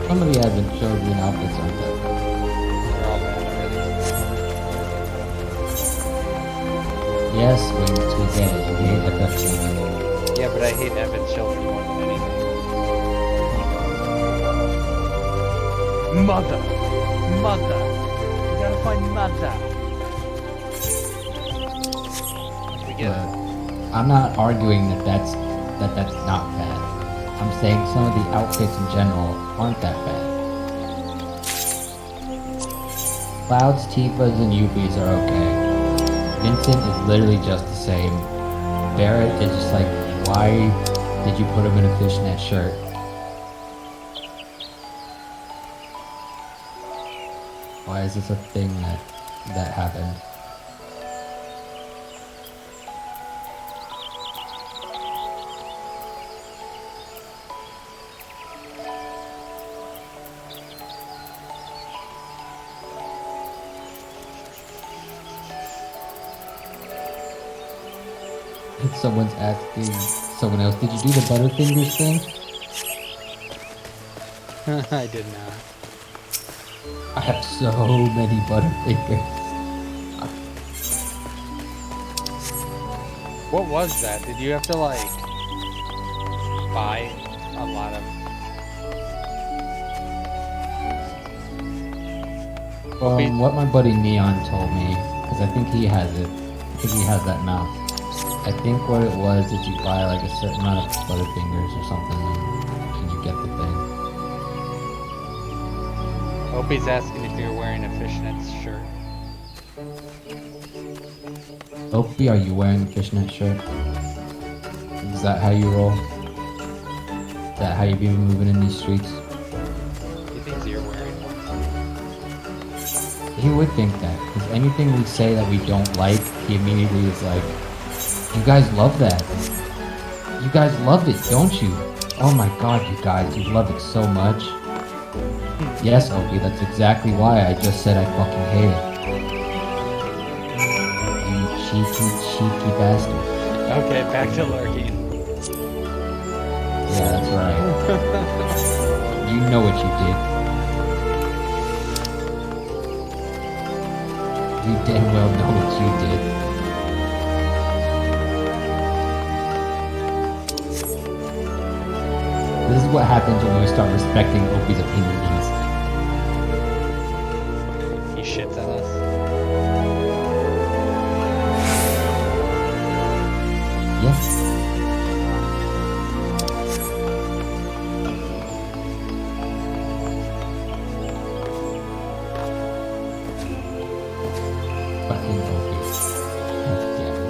Some of the Advent Children outfits aren't that bad. They're all bad already. Yes, we get it. We hate FF14. Yeah, but I hate Advent children more than anything. Mother! Mother! We gotta find Mother! We get it. I'm not arguing that that's not bad. I'm saying some of the outfits in general aren't that bad. Cloud's, Tifa's, and Yuffie's are okay. Vincent is literally just the same. Barrett is just like, why did you put him in a fishnet shirt? Why is this a thing that happened? Someone's asking someone else, did you do the Butterfingers thing? I did not. I have so many Butterfingers. What was that? Did you have to like buy a lot of From what my buddy Neon told me, because I think he has it. I think he has that mount. I think what it was is you buy like a certain amount of Butterfingers or something, and you get the thing. Opie's asking if you're wearing a fishnet's shirt. Opie, are you wearing a fishnet shirt? Is that how you roll? Is that how you be moving in these streets? He thinks you're wearing one. He would think that, because anything we say that we don't like, he immediately is like, you guys love that. You guys love it, don't you? Oh my god, you guys, you love it so much. Yes, Opie, that's exactly why I just said I fucking hate it. You cheeky bastard. Okay, back to lurking. Yeah, that's right. You know what you did. You damn well know what you did. This is what happens when we start respecting Opie's opinions. He shits on us. Yes. Fucking Opie. God damn it.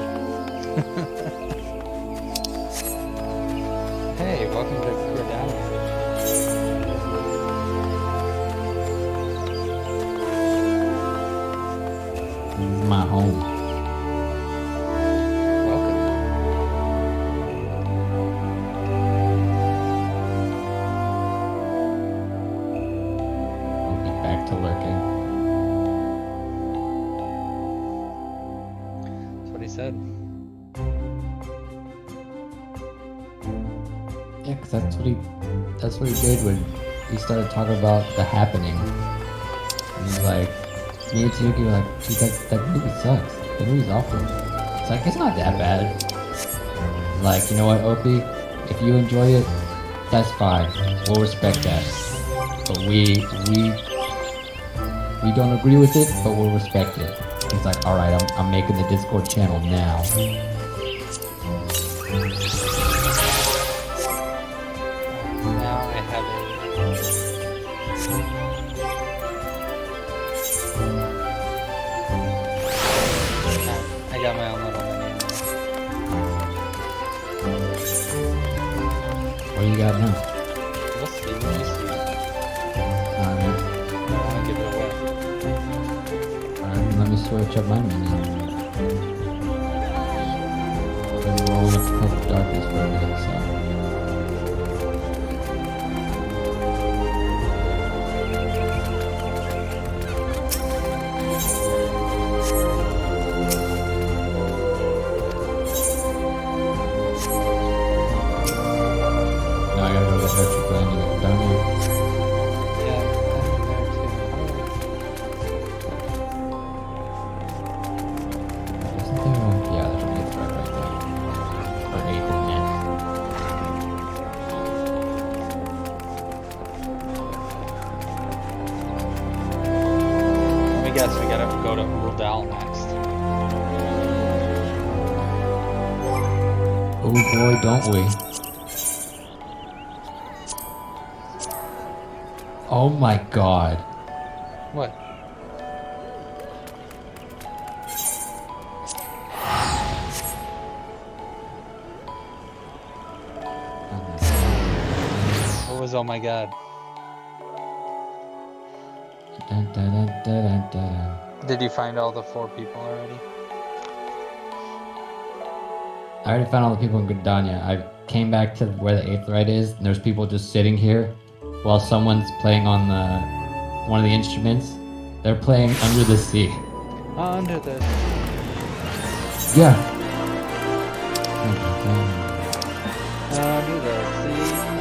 Hey, welcome to Gordania. This is my home. Welcome. Opie back to lurking. That's what he said. Yeah, because that's what he did when he started talking about The Happening. And he's like, me and Tsuki were like, dude, that movie sucks. The movie's awful. It's like, it's not that bad. Like, you know what, Opie? If you enjoy it, that's fine. We'll respect that. But we don't agree with it, but we'll respect it. He's like, alright, I'm making the Discord channel now. Now I have it. I got my own little mini. What do you got now? We'll see when you see it. Alright, I don't want to give it away. alright, let me switch up my menu. I'm rolling up the Perfect Darkness for a minute, so. Now I gotta go get her triple ending at Donna. Yeah, I'm there too. Isn't there a... Yeah, there's an 8th thread right there. Or 8th and net. Let me guess, we gotta go to Rudal next. Oh boy, don't we. Oh my god. What? What was oh my god? Dun, dun, dun, dun, dun, dun. Did you find all the 4 people already? I already found all the people in Gridania. I came back to where the 8th right is, and there's people just sitting here while someone's playing on one of the instruments. They're playing Under the Sea. Under the... Yeah. Under the sea.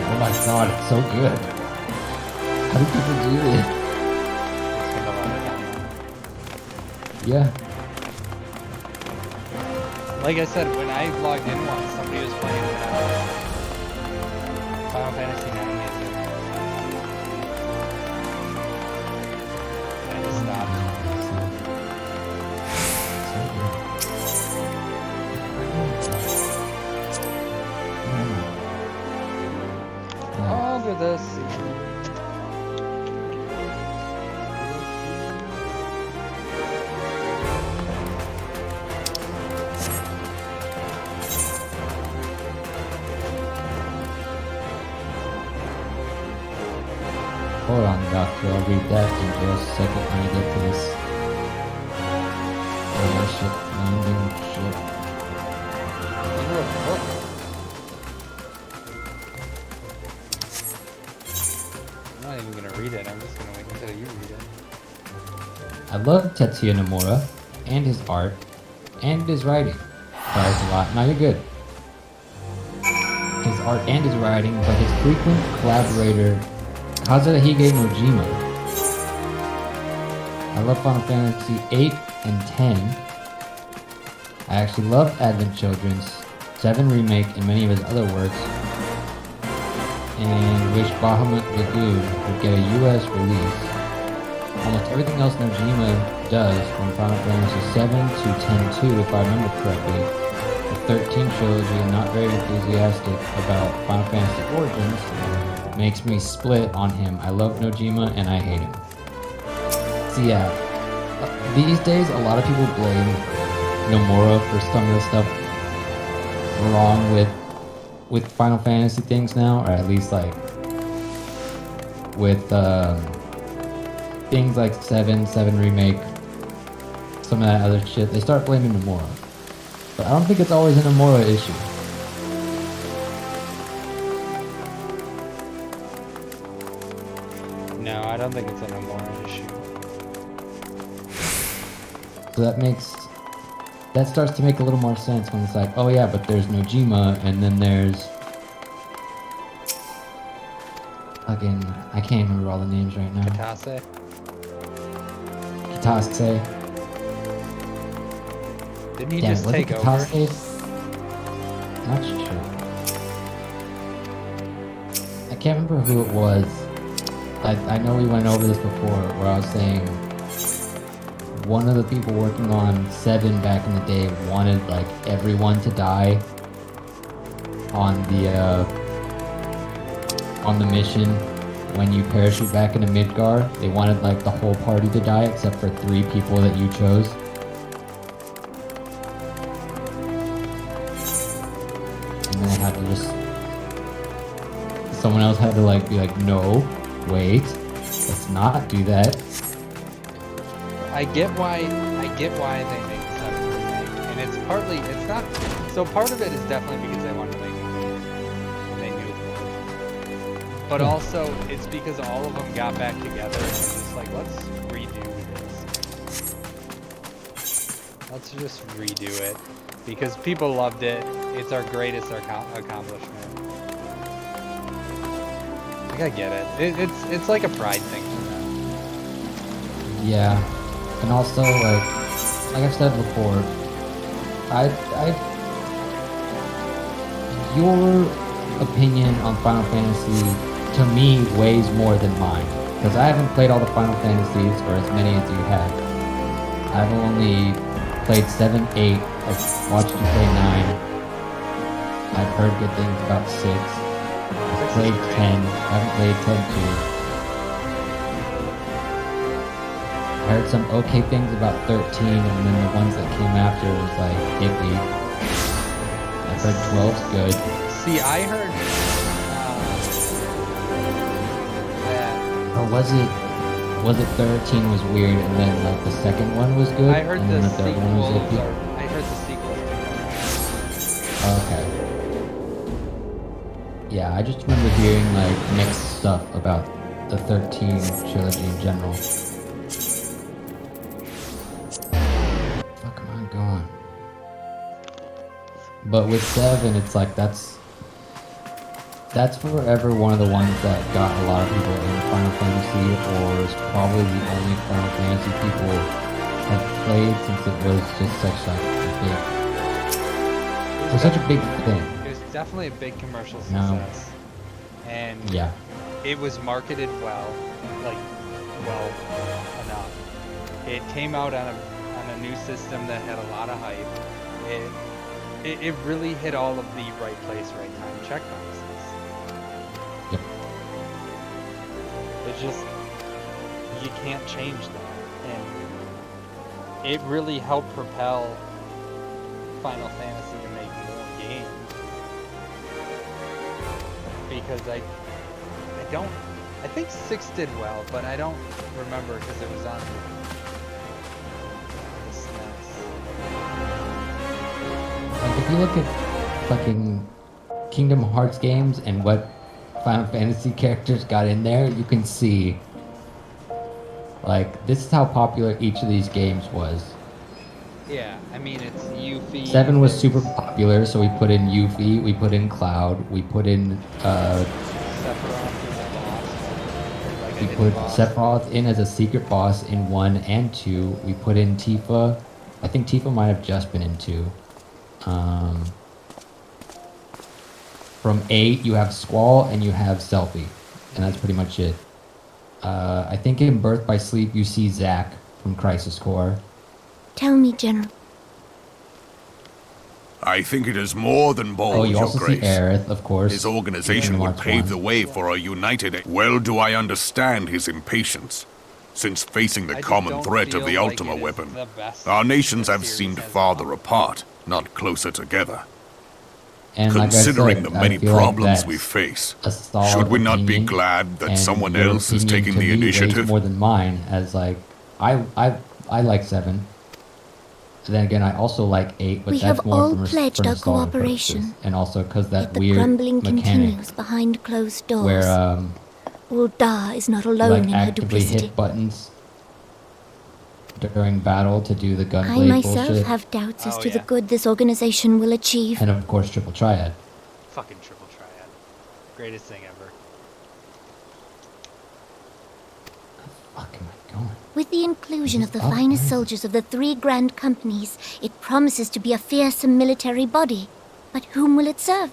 Oh my god, it's so good. How do people do this? Spend a lot of time. Yeah. Like I said, when I logged in once, somebody was playing Final Fantasy 9 music. I just stopped. Hold on, Doctor. I'll read that in just a second when I get to this. Oh, shit. Landing ship. You wrote a book. I'm not even gonna read it. I'm just gonna wait until you read it. I love Tetsuya Nomura, and his art, and his writing. Sorry, it's a lot. No, you're good. His art and his writing, but his frequent collaborator, Kazuhige Nojima. I love Final Fantasy 8 and 10. I actually love Advent Children's 7 Remake and many of his other works, and wish Bahamut Lagoon would get a US release. Almost everything else Nojima does, from Final Fantasy 7 to 10-2, if I remember correctly, the 13 trilogy, and not very enthusiastic about Final Fantasy Origins, makes me split on him. I love Nojima and I hate him. So yeah, these days a lot of people blame Nomura for some of the stuff wrong with Final Fantasy things now, or at least like with things like 7 Remake, some of that other shit. They start blaming Nomura, but I don't think it's always a Nomura issue. No, I don't think it's a Nomura issue. So that starts to make a little more sense when it's like, oh yeah, but there's Nojima, and then there's fucking, I can't remember all the names right now. Kitase? Kitase. Didn't he Damn, just was take it over? Kitase? Not sure. I can't remember who it was. I know we went over this before, where I was saying one of the people working on 7 back in the day wanted like everyone to die on the mission when you parachute back into Midgar. They wanted like the whole party to die except for 3 people that you chose. And then they had to just, someone else had to like be like, no, wait, let's not do that. I get why they make the 7 remake, and it's not. So part of it is definitely because they want to make a game, and they knew it would. But also, it's because all of them got back together and just like, let's redo this. Let's just redo it because people loved it. It's our greatest accomplishment. Like, I get it. It's like a pride thing for them. Yeah. And also, like I've said before, your opinion on Final Fantasy, to me, weighs more than mine. Because I haven't played all the Final Fantasies, or as many as you have. I've only played 7, 8, I've watched you play 9. I've heard good things about 6. I've played 10, I haven't played 10-2. I heard some okay things about 13, and then the ones that came after was like iffy. I've heard 12's good. See, I heard that. Or was it 13 was weird, and then like the second one was good? I heard and the then the third one was sequels. iffy? I heard the sequels. Okay. Yeah, I just remember hearing like mixed stuff about the 13 trilogy in general. Gone. But with 7, it's like that's forever one of the ones that got a lot of people in Final Fantasy, or is probably the only Final Fantasy people have played, since it was just such a big thing. It was definitely a big commercial success, and yeah, it was marketed well enough. It came out on a new system that had a lot of hype. It really hit all of the right place, right time checkboxes. Yep. It's just, you can't change that, and it really helped propel Final Fantasy to make more games. Because I I think 6 did well, but I don't remember because it was on the SNES. Like, if you look at fucking Kingdom Hearts games and what Final Fantasy characters got in there, you can see, like, this is how popular each of these games was. Yeah, I mean, it's Yuffie. 7 was super popular, so we put in Yuffie, we put in Cloud, we put in, we put Sephiroth in as a secret boss in 1 and 2. We put in Tifa. I think Tifa might have just been in 2. From 8, you have Squall and you have Selphie. And that's pretty much it. I think in Birth by Sleep, you see Zack from Crisis Core. Tell me, General. I think it is more than bold, you Your also Grace. see Aerith, of course. His organization would pave the way for a united... Well do I understand his impatience, since facing the common threat of the Ultima weapon, our nations have seemed farther apart, not closer together. And Considering like I said, the many I feel like problems that's we face, a solid should we not be opinion, glad that and someone your else is opinion taking to the me weighs initiative? more than mine, as like I like 7. Then again, I also like 8, but We that's have more all for pledged our nostalgia cooperation. purposes, and also because that Yet the weird grumbling mechanic continues behind closed doors. where Ulda is not you, alone like in her actively duplicity. hit buttons during battle to do the I gunblade myself bullshit, have doubts as Oh, to the yeah. good this organization will achieve. and of course Triple Triad. Fucking triple triad. Greatest thing ever. Fuck am I going? With the inclusion of the Oh, finest nice. soldiers of the 3 grand companies, it promises to be a fearsome military body. But whom will it serve?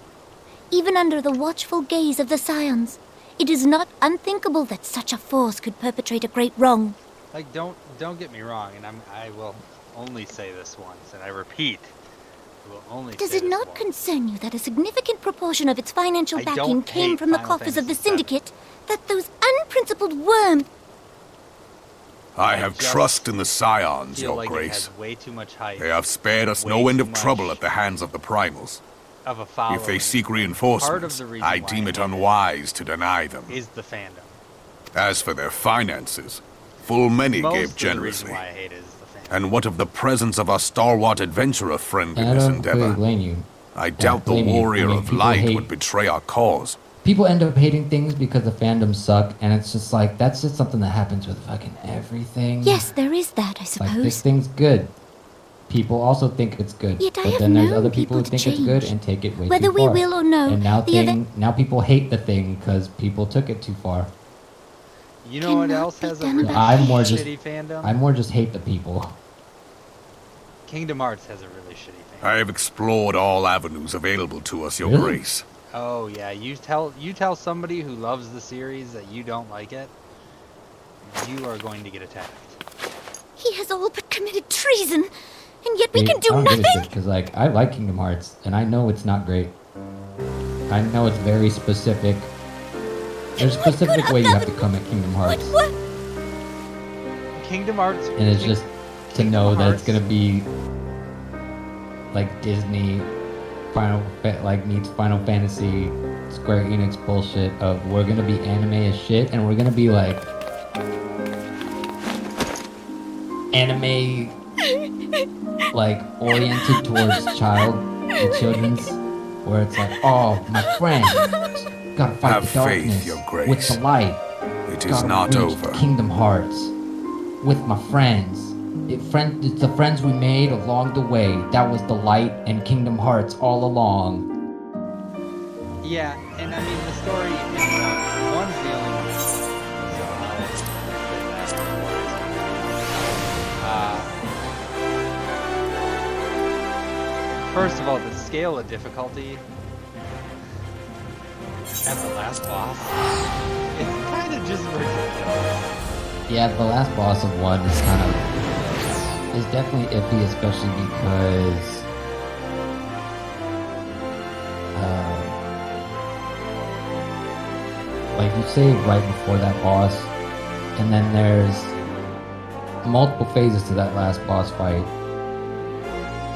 Even under the watchful gaze of the Scions, it is not unthinkable that such a force could perpetrate a great wrong. Like, don't get me wrong, and I will only say this once, and I repeat, I will only Does say it this not once. concern you that a significant proportion of its financial I backing don't came hate from the Final coffers of the Fantasy VII. Syndicate? That those unprincipled worms... I have just trust in the Scions, feel Your like Grace. it has way too much hype They have spared us way no end too of trouble much at the hands of the Primals. of a following. If they seek Part of reinforcements, the reason I why deem I it hate unwise to deny them. is the fandom. As for their finances, full many Most gave of the reason generously. why I hate it is the fandom. And what of the presence of our stalwart adventurer friend in And I this don't completely endeavor? blame you. I doubt the blame you. I warrior mean, of people light hate- would betray our cause. People end up hating things because the fandoms suck, and it's just like, that's just something that happens with fucking everything. Yes, there is that, I Like, this suppose. thing's good. People also think it's good. Yet I but have then there's known other people who people to think it's good change. and take it way Whether too we far. will or no, And now, the now people hate the thing because people took it too far. You know what cannot else be has a done really about I'm more just, shitty fandom? I more just hate the people. Kingdom Hearts has a really shitty fandom. I have explored all avenues available to us, Your Really? Grace. Oh yeah, you tell somebody who loves the series that you don't like it, you are going to get attacked. He has all but committed treason, and yet we See, can do I don't give a shit nothing. because like I like Kingdom Hearts and I know it's not great. I know it's very specific. There's a What specific good way of you have to that? come at Kingdom Hearts, What? Kingdom Hearts. and it's just to Kingdom know that it's Hearts- gonna be like Disney, meets Final Fantasy, Square Enix bullshit of we're gonna be anime as shit and we're gonna be like anime like oriented towards children's, where it's like, oh my friend, gotta fight Have the darkness faith, Your with Grace. the light. It is Gotta not reach over. Kingdom Hearts with my friends. It's the friends we made along the way. That was the light and Kingdom Hearts all along. Yeah, and I mean the story in one's the only one. So I'll say that. First of all, the scale of difficulty at the last boss, it's kind of just ridiculous. Yeah, the last boss of 1 is definitely iffy, especially because like you save right before that boss, and then there's multiple phases to that last boss fight.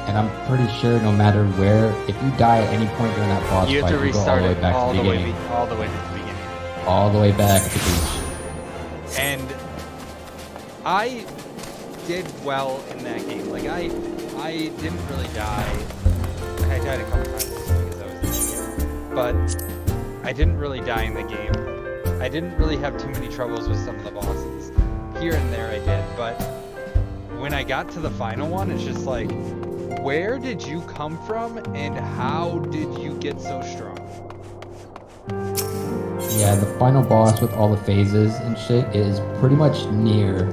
And I'm pretty sure no matter where, if you die at any point during that boss You have fight, to you go all restart the way it back to the beginning. all the way to the beginning. all the way back at the beach. And I did well in that game. Like, I didn't really die. I died a couple times because I was an idiot. But I didn't really die in the game. I didn't really have too many troubles with some of the bosses. Here and there I did, but when I got to the final one, it's just like, where did you come from and how did you get so strong? Yeah, the final boss with all the phases and shit is pretty much near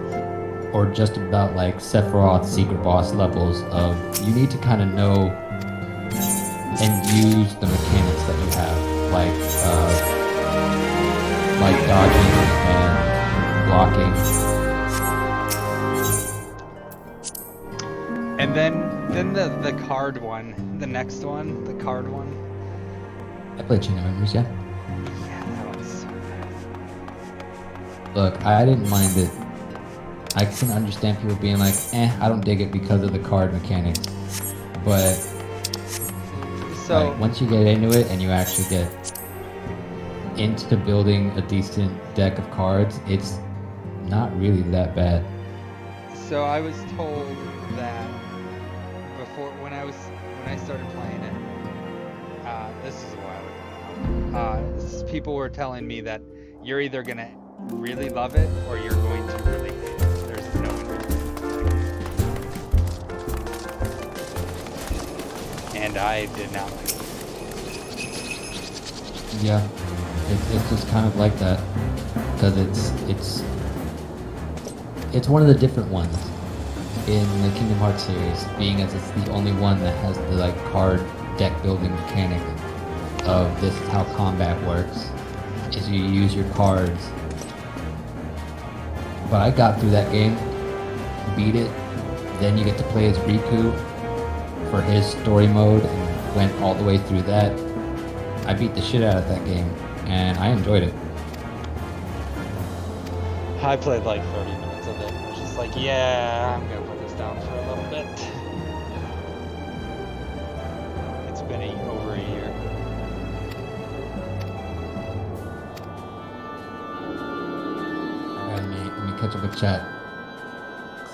or just about like Sephiroth's secret boss levels of you need to kind of know and use the mechanics that you have, like dodging and blocking. And then the card one, the next one, the card one. I played Chain of Memories, yeah. Yeah, that was so good. Look, I didn't mind it. I can understand people being like, I don't dig it because of the card mechanics. But so like, once you get into it and you actually get into building a decent deck of cards, it's not really that bad. So I was told that before when I started playing it, this is a while ago. People were telling me that you're either gonna really love it or you're going to really hate it. There's no in between. And I did not like it. Yeah, it's just kind of like that because it's one of the different ones in the Kingdom Hearts series, being as it's the only one that has the like card deck building mechanic of this is how combat works, is you use your cards. But I got through that game, beat it, then you get to play as Riku for his story mode and went all the way through that. I beat the shit out of that game and I enjoyed it. I played like 30 minutes of it. I was just like, yeah, I'm gonna put this down for a little bit. It's been over a year. Let me catch up with chat.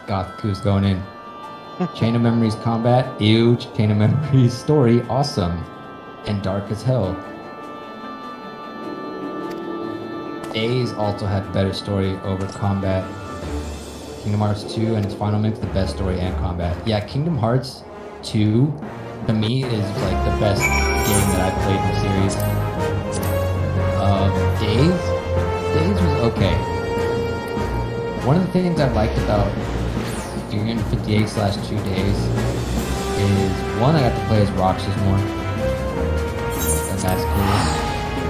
Gothku's going in. Chain of Memories combat, ew. Chain of Memories story, awesome. And dark as hell. Days also had better story over combat. Kingdom Hearts 2 and its final mix, the best story and combat. Yeah, Kingdom Hearts 2 to me is like the best game that I've played in the series. Days was okay. One of the things I liked about 358/2 Days is one, I got to play as Roxas more. That's cool.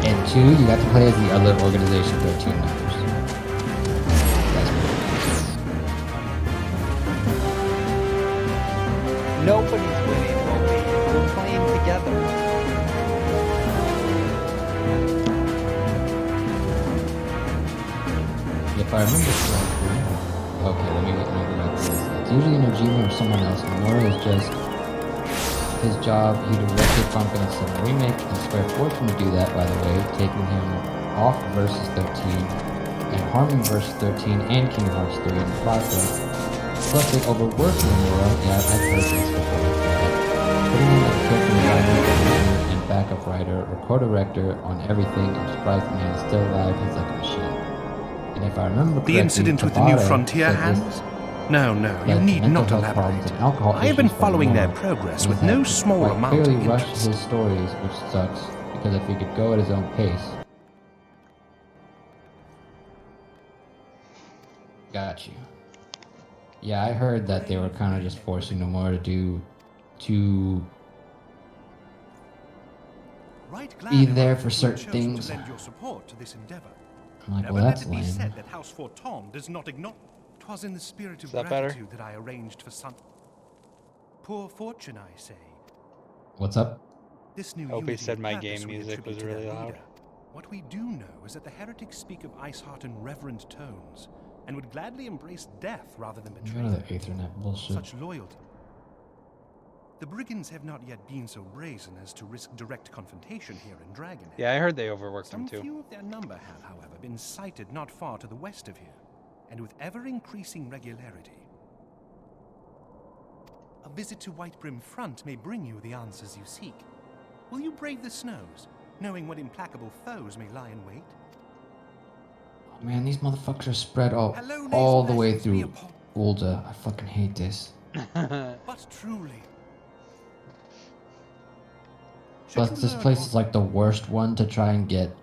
And two, you got to play as the other Organization 13 members. That's cool. Nobody's winning, Opie. We're playing together. If I remember correctly, okay, let me go back to this. It's usually Najima or someone else. Nomura is just his job. He directed Final Fantasy VII Remake and Square Fortune to do that, by the way, taking him off Versus 13 and harming Versus 13 and Kingdom Hearts 3 in the process. Plus, they overworked Nomura. Yeah, I've heard this before. Putting him as a character designer and backup writer or co-director on everything, and surprised the man is still alive. He's like a machine. And if I remember correctly, The incident with the New Frontier hands? No, you need not elaborate. I have been following their progress with no small amount of clearly rushed interest. his stories, which sucks, because if he could go at his own pace. Got you. Yeah, I heard that they were kind of just forcing Nomura to be there for certain things. I'm like, well, that's lame. That House Forton does not ignore. 'Twas in the spirit of Is that better? gratitude that I arranged for some poor fortune, I say. What's up? This new Opie unity said of my purpose game we music attribute was to their really loud. leader. What we do know is that the heretics speak of Iceheart in reverent tones, and would gladly embrace death rather than betray Another them. Ethernet bullshit. Such loyalty. The brigands have not yet been so brazen as to risk direct confrontation here in Dragonhead. Yeah, I heard they overworked them Some too. few of their number have, however, been sighted not far to the west of here, and with ever-increasing regularity. A visit to Whitebrim Front may bring you the answers you seek. Will you brave the snows, knowing what implacable foes may lie in wait? Oh, man, these motherfuckers are spread all Hello, the way nations, through Ulda. I fucking hate this. But truly. Plus, this place is like the worst one to try and get,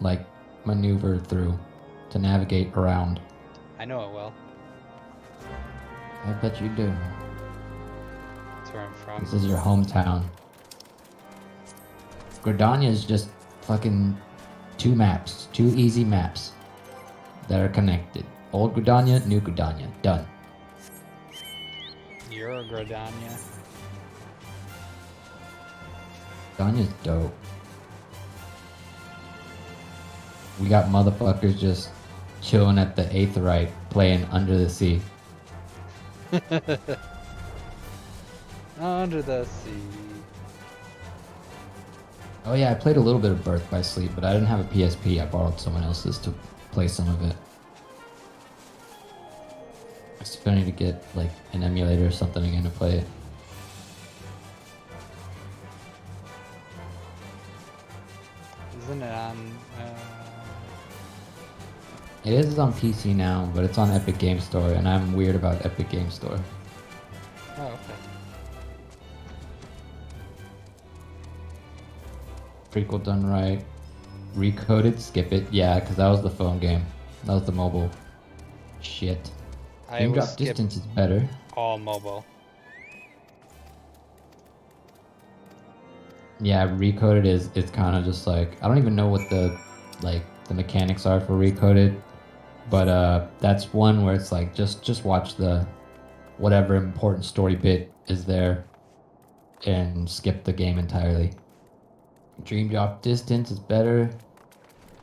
like, maneuver through, to navigate around. I know it well. I bet you do. That's where I'm from. This is your hometown. Gridania is just fucking two easy maps that are connected. Old Gridania, New Gridania, done. You're a Gridania. Gridania's dope. We got motherfuckers just chilling at the Aetheryte, playing Under the Sea. Under the sea. Oh yeah, I played a little bit of Birth by Sleep, but I didn't have a PSP. I borrowed someone else's to play some of it. I still need to get like an emulator or something again to play it. Isn't it on... It is on PC now, but it's on Epic Game Store, and I'm weird about Epic Game Store. Oh, okay. Prequel done right. Recoded, skip it. Yeah, because that was the phone game. That was the mobile shit. Game drop distance is better. All mobile. Yeah, Recoded is kind of just like, I don't even know what the mechanics are for Recoded, but that's one where it's like just watch the whatever important story bit is there and skip the game entirely. Dream drop distance is better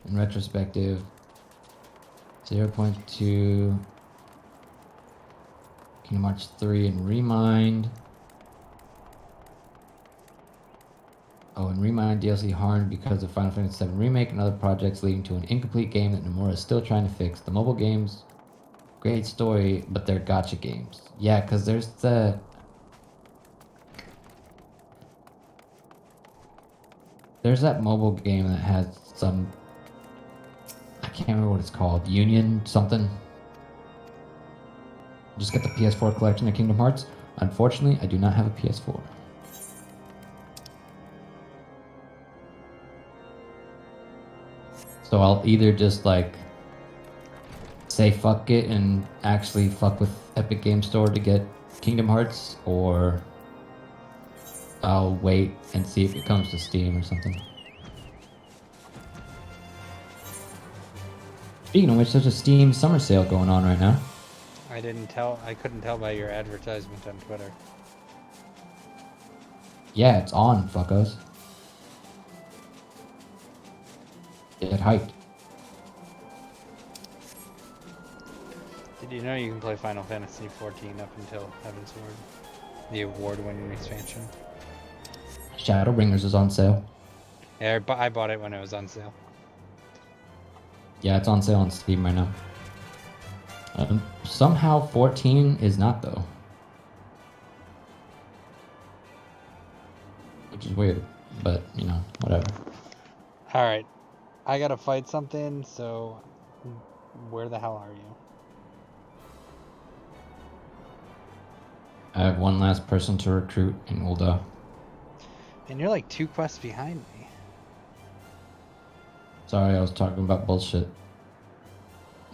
in retrospective. 0.2. Kingdom Hearts 3 and Remind. Oh, and Remind DLC harmed because of Final Fantasy VII Remake and other projects, leading to an incomplete game that Nomura is still trying to fix. The mobile games, great story, but they're gacha games. Yeah, because there's that mobile game that has some, I can't remember what it's called, Union something. Just got the PS4 collection of Kingdom Hearts. Unfortunately, I do not have a PS4. So I'll either just like say fuck it and actually fuck with Epic Game Store to get Kingdom Hearts, or I'll wait and see if it comes to Steam or something. Speaking of which, there's a Steam summer sale going on right now. I couldn't tell by your advertisement on Twitter. Yeah, it's on, fuckos. Get hyped. Did you know you can play Final Fantasy 14 up until Heaven's Word? The award-winning expansion. Shadowbringers is on sale. Yeah, I bought it when it was on sale. Yeah, it's on sale on Steam right now. Somehow 14 is not, though. Which is weird, but, you know, whatever. Alright. I gotta fight something, so where the hell are you? I have one last person to recruit in Ulda. And you're like 2 quests behind me. Sorry, I was talking about bullshit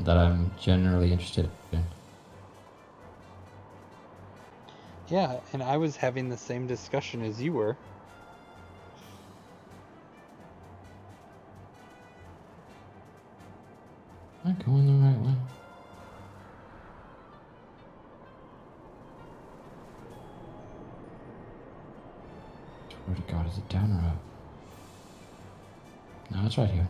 that I'm generally interested in. Yeah, and I was having the same discussion as you were. Am I going the right way? Swear to God, is it down or up? No, it's right here.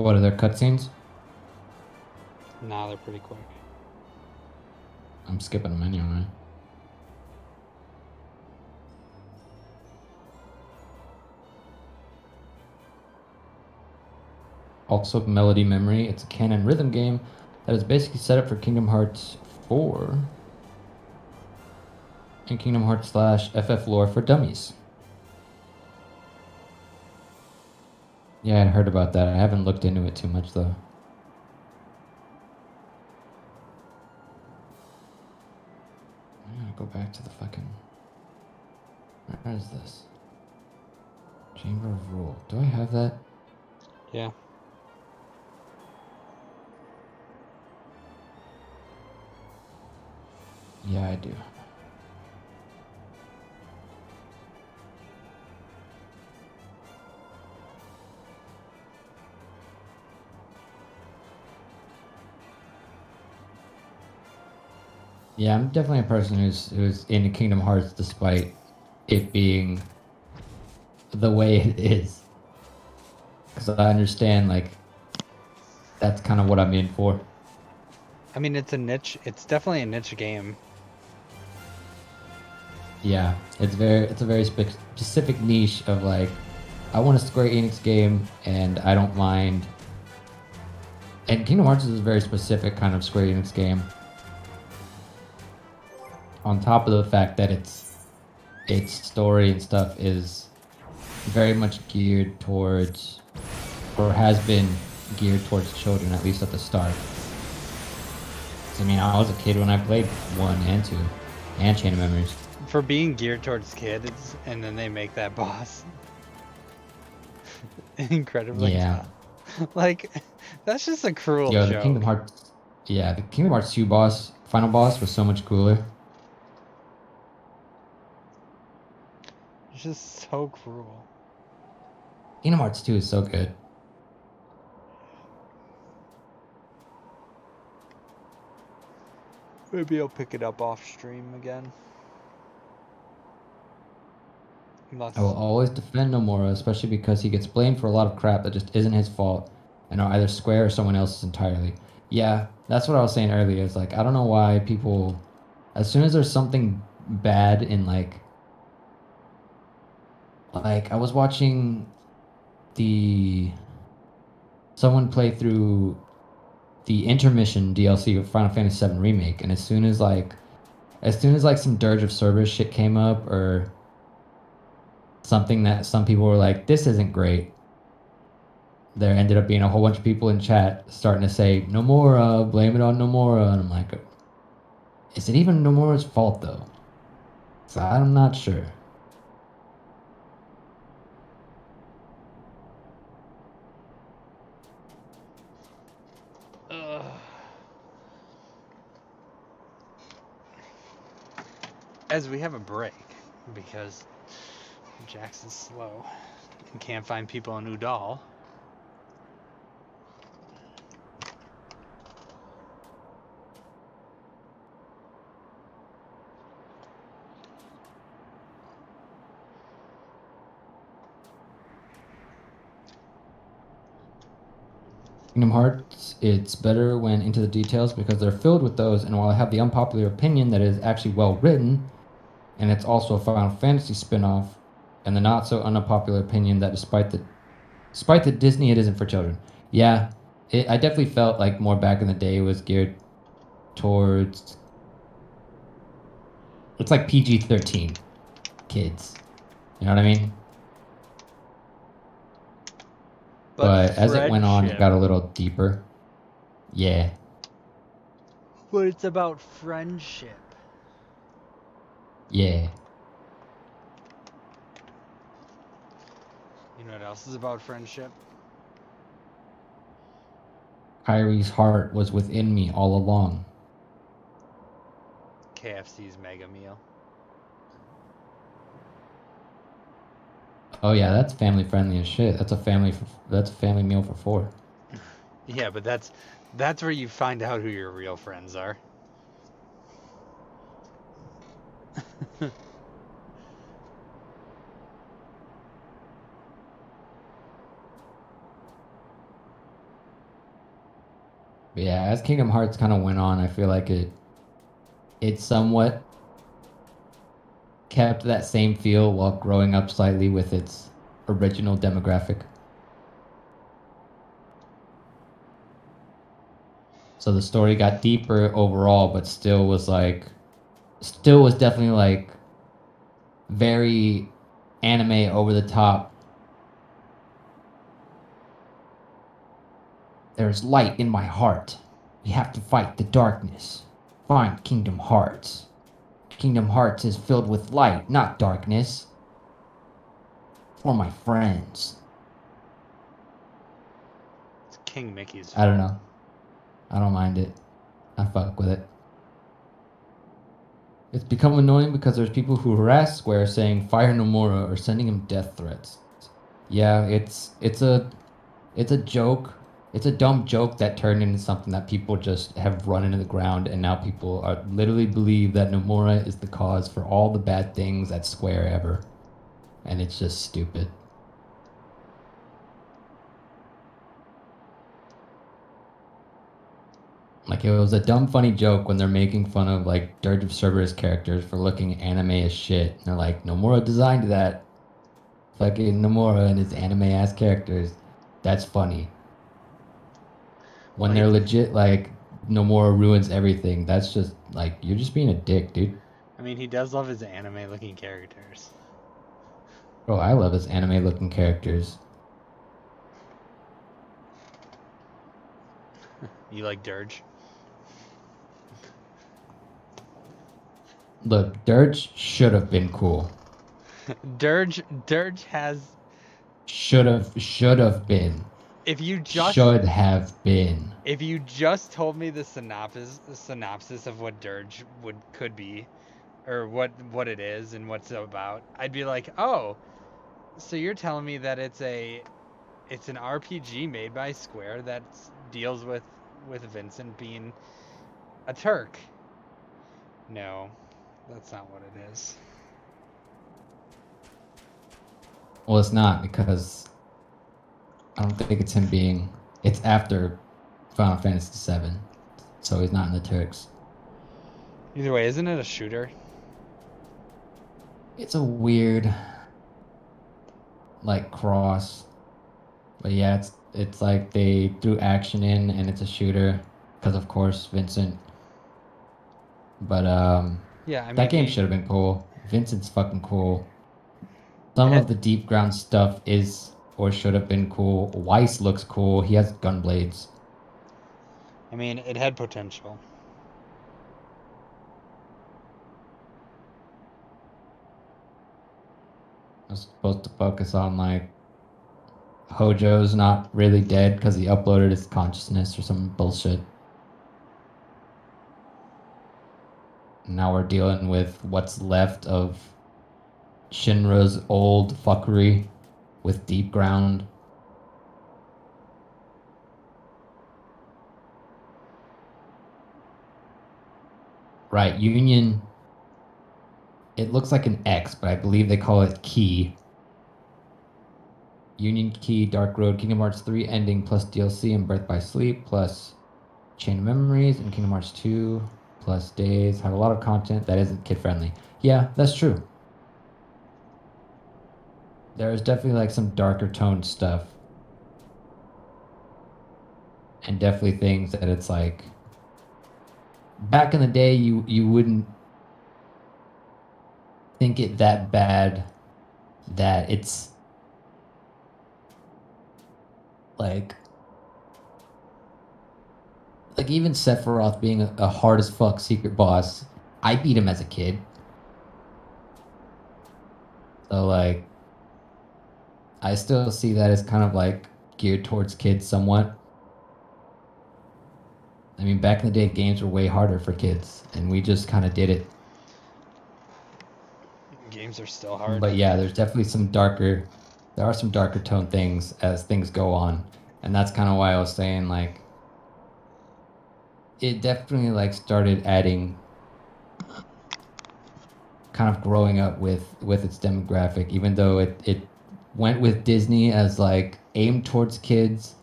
What are their cutscenes? Nah, they're pretty quick. I'm skipping them anyway. Also, Melody Memory. It's a canon rhythm game that is basically set up for Kingdom Hearts 4 and Kingdom Hearts / FF lore for dummies. Yeah, I heard about that. I haven't looked into it too much though. I'm gonna go back to the fucking... Where is this? Chamber of Rule. Do I have that? Yeah. Yeah, I do. Yeah, I'm definitely a person who's into Kingdom Hearts despite it being the way it is. Because I understand, like, that's kind of what I'm in for. I mean, it's a niche. It's definitely a niche game. Yeah, it's a very specific niche of like, I want a Square Enix game, and I don't mind. And Kingdom Hearts is a very specific kind of Square Enix game. On top of the fact that its story and stuff is very much geared towards, or has been geared towards children, at least at the start. I mean, I was a kid when I played 1 and 2, and Chain of Memories. For being geared towards kids, and then they make that boss incredibly tough. Like, that's just a cruel joke. The Kingdom Hearts, the Kingdom Hearts 2 boss, final boss, was so much cooler. It's just so cruel. Kingdom Hearts 2 is so good. Maybe I'll pick it up off stream again. I will always defend Nomura, especially because he gets blamed for a lot of crap that just isn't his fault, and are either Square or someone else's entirely. Yeah, that's what I was saying earlier. Is like, I don't know why people, as soon as there's something bad in like I was watching someone play through the intermission DLC of Final Fantasy VII Remake, and as soon as some Dirge of Cerberus shit came up, or something that some people were like, this isn't great, there ended up being a whole bunch of people in chat starting to say, Nomura, blame it on Nomura. And I'm like, is it even Nomura's fault though? So I'm not sure. As we have a break, because Jax is slow and can't find people in Udall. Kingdom Hearts, it's better when into the details because they're filled with those, and while I have the unpopular opinion that it is actually well written, and it's also a Final Fantasy spin-off, and the not so unpopular opinion that despite the Disney, it isn't for children. Yeah, I definitely felt like more back in the day it was geared towards, it's like PG-13 kids. You know what I mean? But as it went on, it got a little deeper. Yeah. But it's about friendship. Yeah. You know what else is about friendship? Kyrie's heart was within me all along. KFC's mega meal. Oh yeah, that's family friendly as shit. That's a family meal for 4. Yeah, but that's where you find out who your real friends are. But yeah, as Kingdom Hearts kind of went on, I feel like it somewhat kept that same feel while growing up slightly with its original demographic. So the story got deeper overall, but still was definitely like very anime over the top. There's light in my heart. We have to fight the darkness. Find Kingdom Hearts. Kingdom Hearts is filled with light, not darkness. For my friends. It's King Mickey's fault. I don't know. I don't mind it. I fuck with it. It's become annoying because there's people who harass Square saying fire Nomura or sending him death threats. Yeah, it's a joke. It's a dumb joke that turned into something that people just have run into the ground, and now people are literally believe that Nomura is the cause for all the bad things at Square ever. And it's just stupid. Like, it was a dumb, funny joke when they're making fun of, like, Dirge of Cerberus characters for looking anime as shit. And they're like, Nomura designed that. Fucking Nomura and his anime-ass characters. That's funny. When they're legit, like, Nomura ruins everything, that's just, like, you're just being a dick, dude. I mean, he does love his anime-looking characters. Bro, I love his anime-looking characters. You like Dirge? Look, Dirge should have been cool. Dirge has... Should have been. If you just... Should have been. If you just told me the synopsis of what Dirge could be, or what it is and what's it about, I'd be like, oh, so you're telling me that it's an RPG made by Square that deals with Vincent being a Turk. No, that's not what it is. Well, it's not, because I don't think it's him being... It's after Final Fantasy VII, so he's not in the Turks. Either way, isn't it a shooter? It's a weird, like, cross. But yeah, it's like they threw action in, and it's a shooter, because of course Vincent. But yeah, I mean, that game should have been cool. Vincent's fucking cool. Some of the deep ground stuff is or should have been cool. Weiss looks cool. He has gun blades. I mean, it had potential. I was supposed to focus on, like, Hojo's not really dead because he uploaded his consciousness or some bullshit. Now we're dealing with what's left of Shinra's old fuckery with Deep Ground. Right, Union. It looks like an X, but I believe they call it Key. Union Key, Dark Road, Kingdom Hearts 3 ending plus DLC and Birth by Sleep plus Chain of Memories and Kingdom Hearts 2 plus Days have a lot of content that isn't kid friendly. Yeah, that's true. There's definitely like some darker toned stuff. And definitely things that it's like back in the day you wouldn't think it that bad that it's like even Sephiroth being a hard as fuck secret boss, I beat him as a kid. So like I still see that as kind of like geared towards kids somewhat. I mean, back in the day, games were way harder for kids, and we just kind of did it. Games are still hard. But yeah, there's definitely there are some darker tone things as things go on. And that's kind of why I was saying, like, it definitely, like, started adding, kind of growing up with its demographic, even though it went with Disney as, like, aimed towards kids.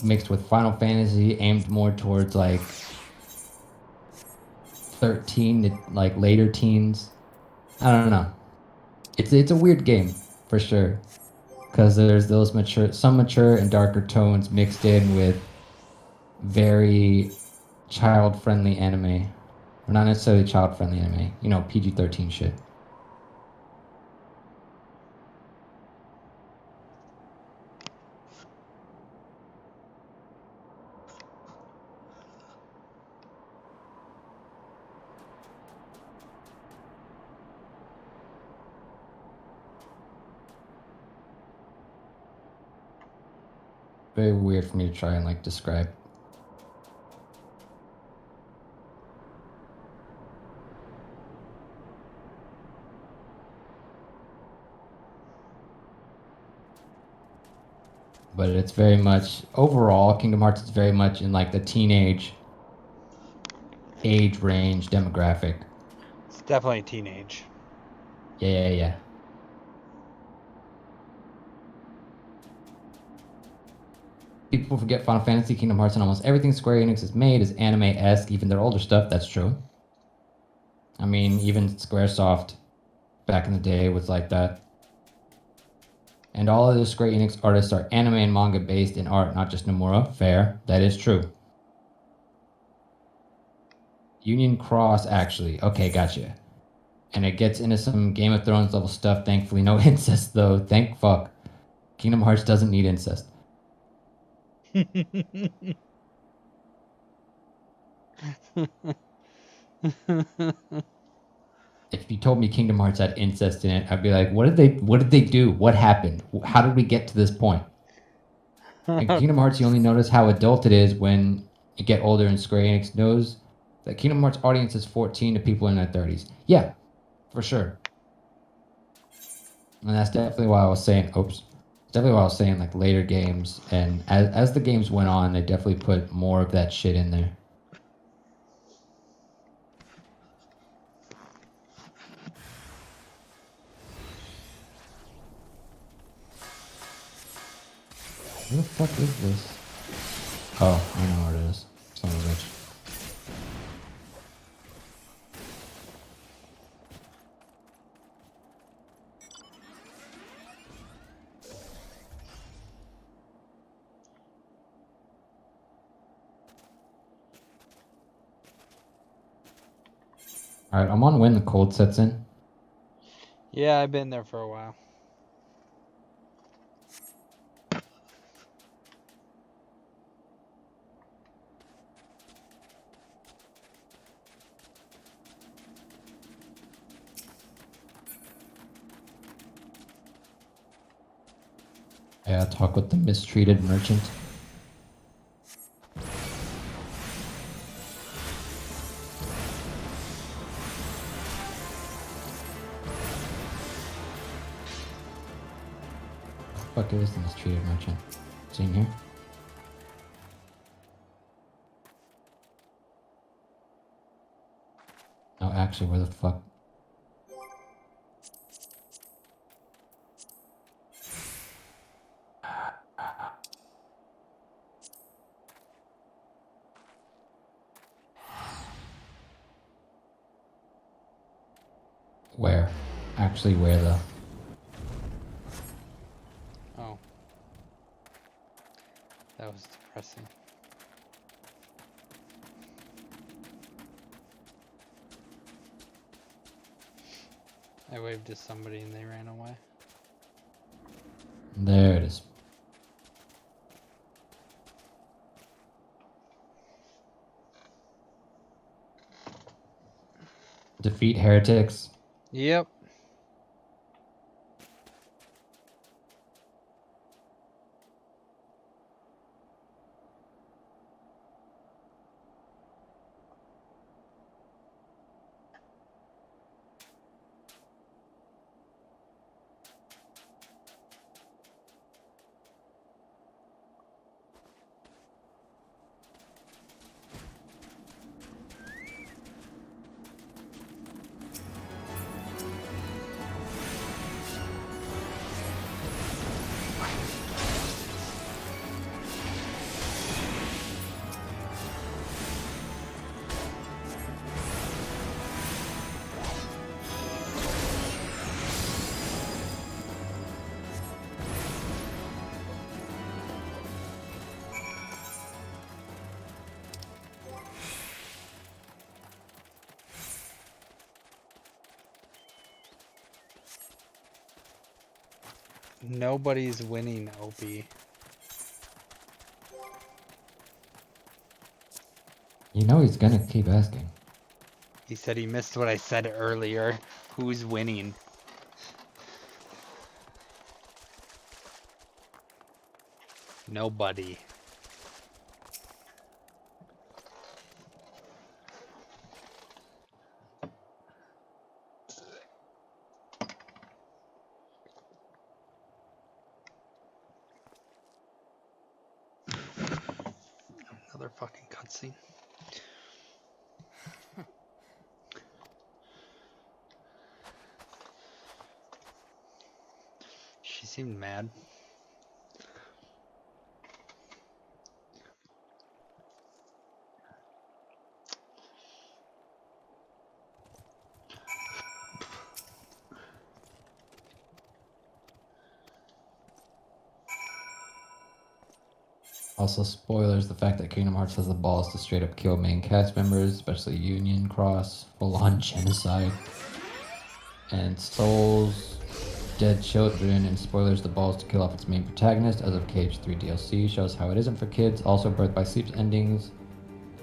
mixed with Final Fantasy, aimed more towards like 13 to like later teens. I don't know. It's a weird game for sure, because there's those some mature and darker tones mixed in with very child-friendly anime, or not necessarily child-friendly anime. You know, PG-13 shit. Very weird for me to try and like describe. But it's very much, overall, Kingdom Hearts is very much in like the teenage age range demographic. It's definitely teenage. Yeah. People forget Final Fantasy, Kingdom Hearts, and almost everything Square Enix has made is anime-esque, even their older stuff. That's true. I mean, even Squaresoft back in the day was like that. And all of the Square Enix artists are anime and manga based in art, not just Nomura. Fair. That is true. Union Cross, actually. Okay, gotcha. And it gets into some Game of Thrones level stuff. Thankfully, no incest, though. Thank fuck. Kingdom Hearts doesn't need incest. If you told me Kingdom Hearts had incest in it, I'd be like, what did they do? What happened? How did we get to this point? In Kingdom Hearts, you only notice how adult it is when you get older, and Square Enix knows that Kingdom Hearts audience is 14 to people in their 30s. Yeah, for sure. And that's definitely why I was saying, like later games, and as the games went on, they definitely put more of that shit in there. Where the fuck is this? Oh, I know where it is. Son of a bitch. Alright, I'm on when the cold sets in. Yeah, I've been there for a while. Yeah, talk with the mistreated merchant. What the fuck is the mistreated merchant? Is he in here? No, actually, where the fuck? Where? Actually, where though? Oh. That was depressing. I waved to somebody and they ran away. There it is. Defeat heretics. Yep. Nobody's winning, Opie. You know he's gonna keep asking. He said he missed what I said earlier. Who's winning? Nobody. Another fucking cutscene. She seemed mad. Also, spoilers, the fact that Kingdom Hearts has the balls to straight up kill main cast members, especially Union Cross, full-on genocide. And Souls, dead children, and spoilers, the balls to kill off its main protagonist as of KH3 DLC shows how it isn't for kids. Also, Birth by Sleep's endings.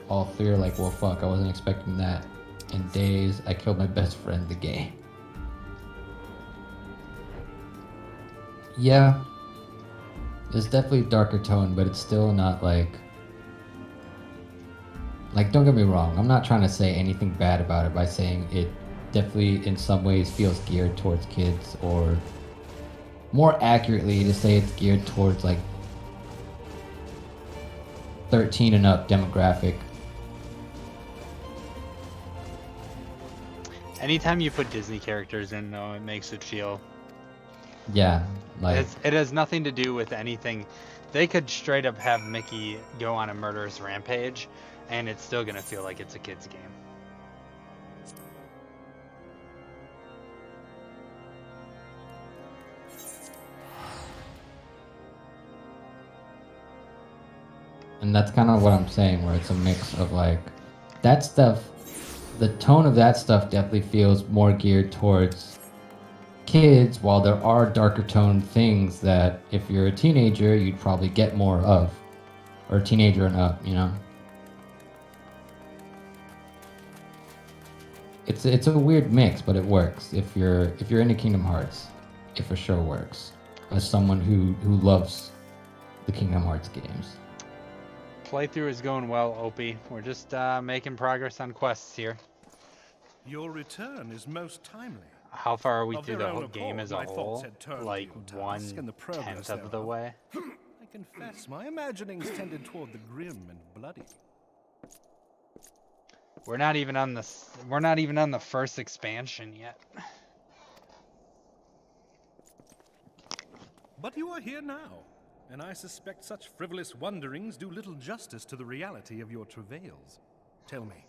All three are like, well, fuck, I wasn't expecting that. In days, I killed my best friend, the game. Yeah. It's definitely a darker tone, but it's still not like, don't get me wrong, I'm not trying to say anything bad about it by saying it definitely in some ways feels geared towards kids, or more accurately to say it's geared towards like 13 and up demographic. Anytime you put Disney characters in, though, it makes it feel... Yeah, like... It has nothing to do with anything. They could straight up have Mickey go on a murderous rampage, and it's still gonna feel like it's a kid's game. And that's kind of what I'm saying, where it's a mix of like... That stuff... The tone of that stuff definitely feels more geared towards kids, while there are darker toned things that if you're a teenager you'd probably get more of, or a teenager and up, you know. It's a weird mix, but it works. If you're into Kingdom Hearts, it for sure works. As someone who loves the Kingdom Hearts games. Playthrough is going well, Opie. We're just making progress on quests here. Your return is most timely. How far are we Of through their the own whole game accord, as a my whole? thoughts had turned to Like your task and the 1/10 progress of the thereof. way? I confess, my imaginings tended toward the grim and bloody. We're not even on the first expansion yet. But you are here now, and I suspect such frivolous wonderings do little justice to the reality of your travails. Tell me,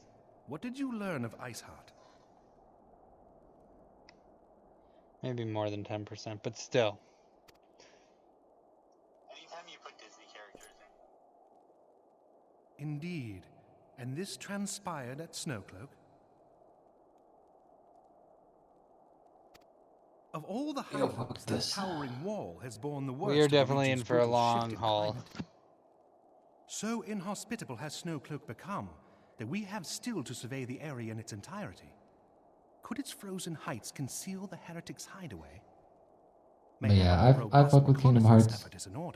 what did you learn of Iceheart? Maybe more than 10%, but still. Anytime you put Disney characters in. Indeed. And this transpired at Snowcloak? Of all the highlands, the towering wall has borne the worst. We are of the definitely in region's for a brutal long shift in haul. climate. So inhospitable has Snowcloak become that we have still to survey the area in its entirety. Could its frozen heights conceal the heretics' hideaway? But yeah, I fuck with Kingdom Hearts.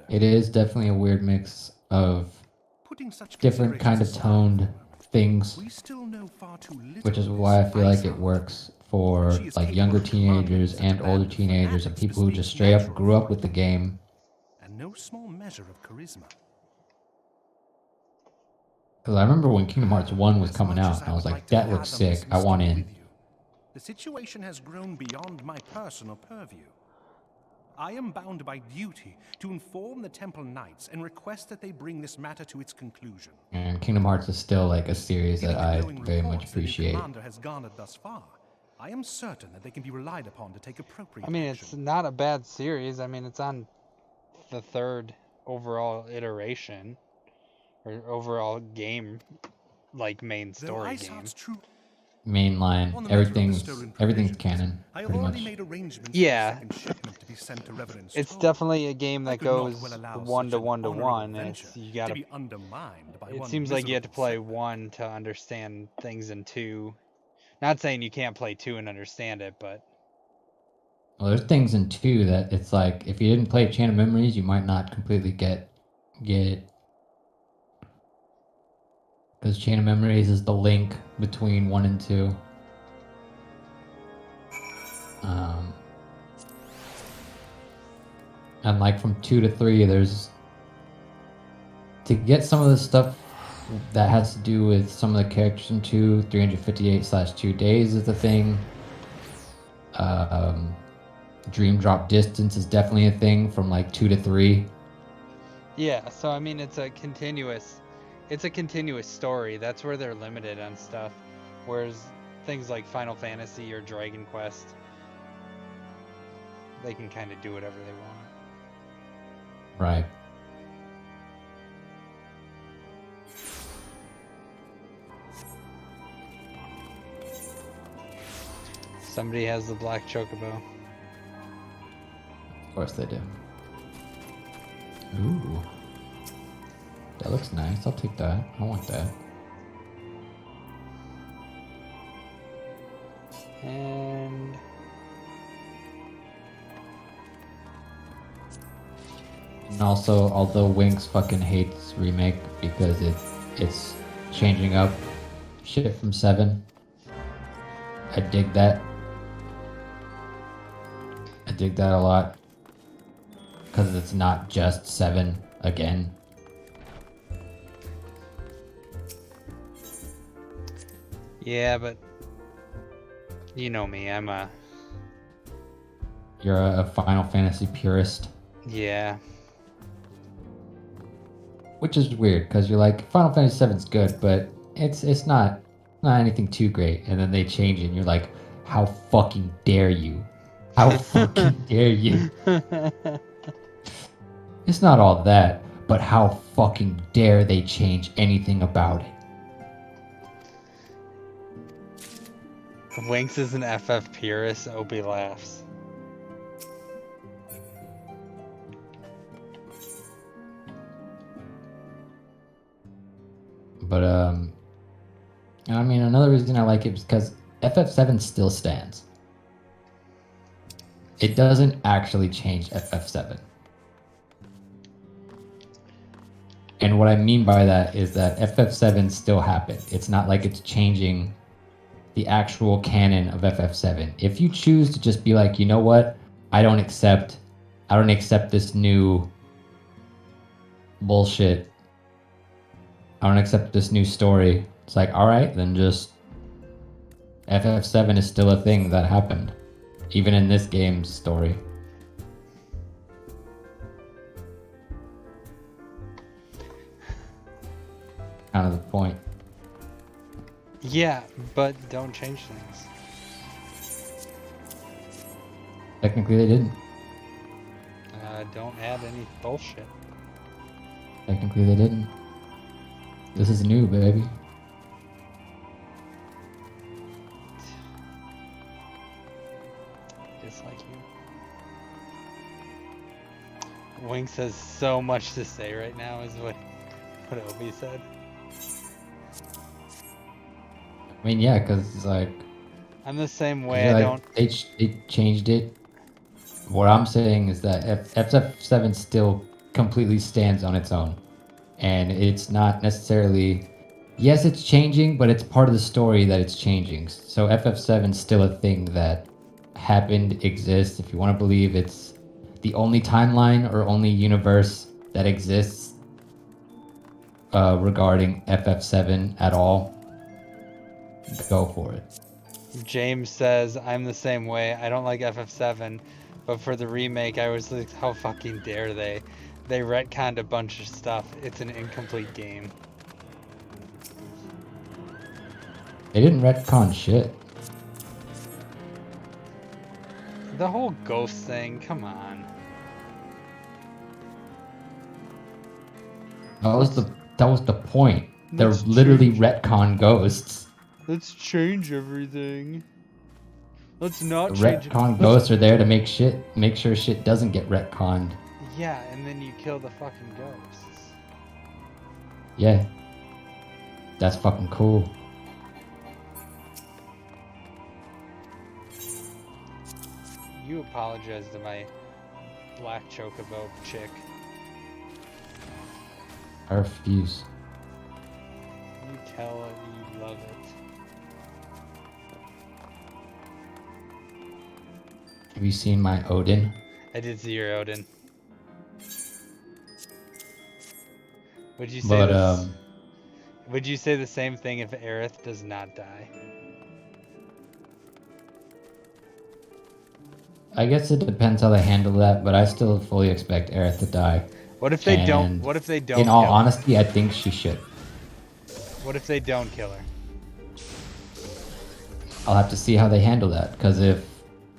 It is definitely a weird mix of different kind of toned things, which is why I feel like it works for like younger teenagers and older teenagers and people who just straight up grew up with the game. And no small measure of charisma. Because I remember when Kingdom Hearts 1 was coming out, and I was like, that looks sick, I want in. The situation has grown beyond my personal purview. I am bound by duty to inform the Temple Knights and request that they bring this matter to its conclusion. And Kingdom Hearts is still like a series that I very much appreciate. Commander has garnered thus far. I am certain that they can be relied upon to take appropriate I mean, action. it's not a bad series. I mean, it's on the 3rd overall iteration, or overall game, like main story game. Mainline, everything's canon, pretty much. Yeah, be sent to Reverend's It's Toll. definitely a game I that could not goes well allow 1 such to an 1 to honorable 1. venture It's you to gotta. be undermined by It one seems like you have to play miserable 1 to understand things in 2. Not saying you can't play 2 and understand it, but Well, there's things in 2 that it's like if you didn't play Chain of Memories, you might not completely get it. Because Chain of Memories is the link between 1 and 2. And like from 2 to 3, there's to get some of the stuff that has to do with some of the characters in 2, 358/2 days is the thing. Dream drop distance is definitely a thing from like 2 to 3. yeah. So I mean, it's a continuous story. That's where they're limited on stuff. Whereas things like Final Fantasy or Dragon Quest, they can kind of do whatever they want. Right. Somebody has the black chocobo. Of course they do. Ooh. That looks nice. I'll take that. I want that. And also, although Winx fucking hates Remake because it's changing up shit from 7, I dig that. I dig that a lot. Because it's not just 7 again. yeah, but you know me, You're a Final Fantasy purist. yeah. Which is weird, because you're like, Final Fantasy 7's good, but it's not anything too great. And then they change it, and you're like, how fucking dare you? How fucking dare you? It's not all that, but how fucking dare they change anything about it? Winx is an FF purist. Opie laughs. But I mean, another reason I like it is because FF7 still stands. It doesn't actually change FF7. And what I mean by that is that FF7 still happened. It's not like it's changing the actual canon of FF7. If you choose to just be like, you know what, I don't accept this new bullshit. I don't accept this new story. It's like, all right, then just FF7 is still a thing that happened, even in this game's story. Kind of the point. Yeah, but don't change things. Technically, they didn't. Don't add any bullshit. Technically, they didn't. This is new, baby. Just like you. Winx has so much to say right now, is what Obi said. I mean, yeah, because it's like... I'm the same way. They changed it. What I'm saying is that FF7 still completely stands on its own. And it's not necessarily... Yes, it's changing, but it's part of the story that it's changing. So FF7 is still a thing that happened, exists. If you want to believe it's the only timeline or only universe that exists regarding FF7 at all, go for it. James says, I'm the same way. I don't like FF7, but for the remake, I was like, how fucking dare they? They retconned a bunch of stuff. It's an incomplete game. They didn't retcon shit. The whole ghost thing, come on. That was the point. They're literally retcon ghosts. Let's change everything. Let's not change it. Retcon ghosts are there to make sure shit doesn't get retconned. Yeah, and then you kill the fucking ghosts. Yeah. That's fucking cool. You apologize to my black chocobo chick. I refuse. You tell her you love it. Have you seen my Odin? I did see your Odin. Would you say But would you say the same thing if Aerith does not die? I guess it depends how they handle that, but I still fully expect Aerith to die. What if they don't? What if they don't? In all kill honesty, I think she should. her? What if they don't kill her? I'll have to see how they handle that, because if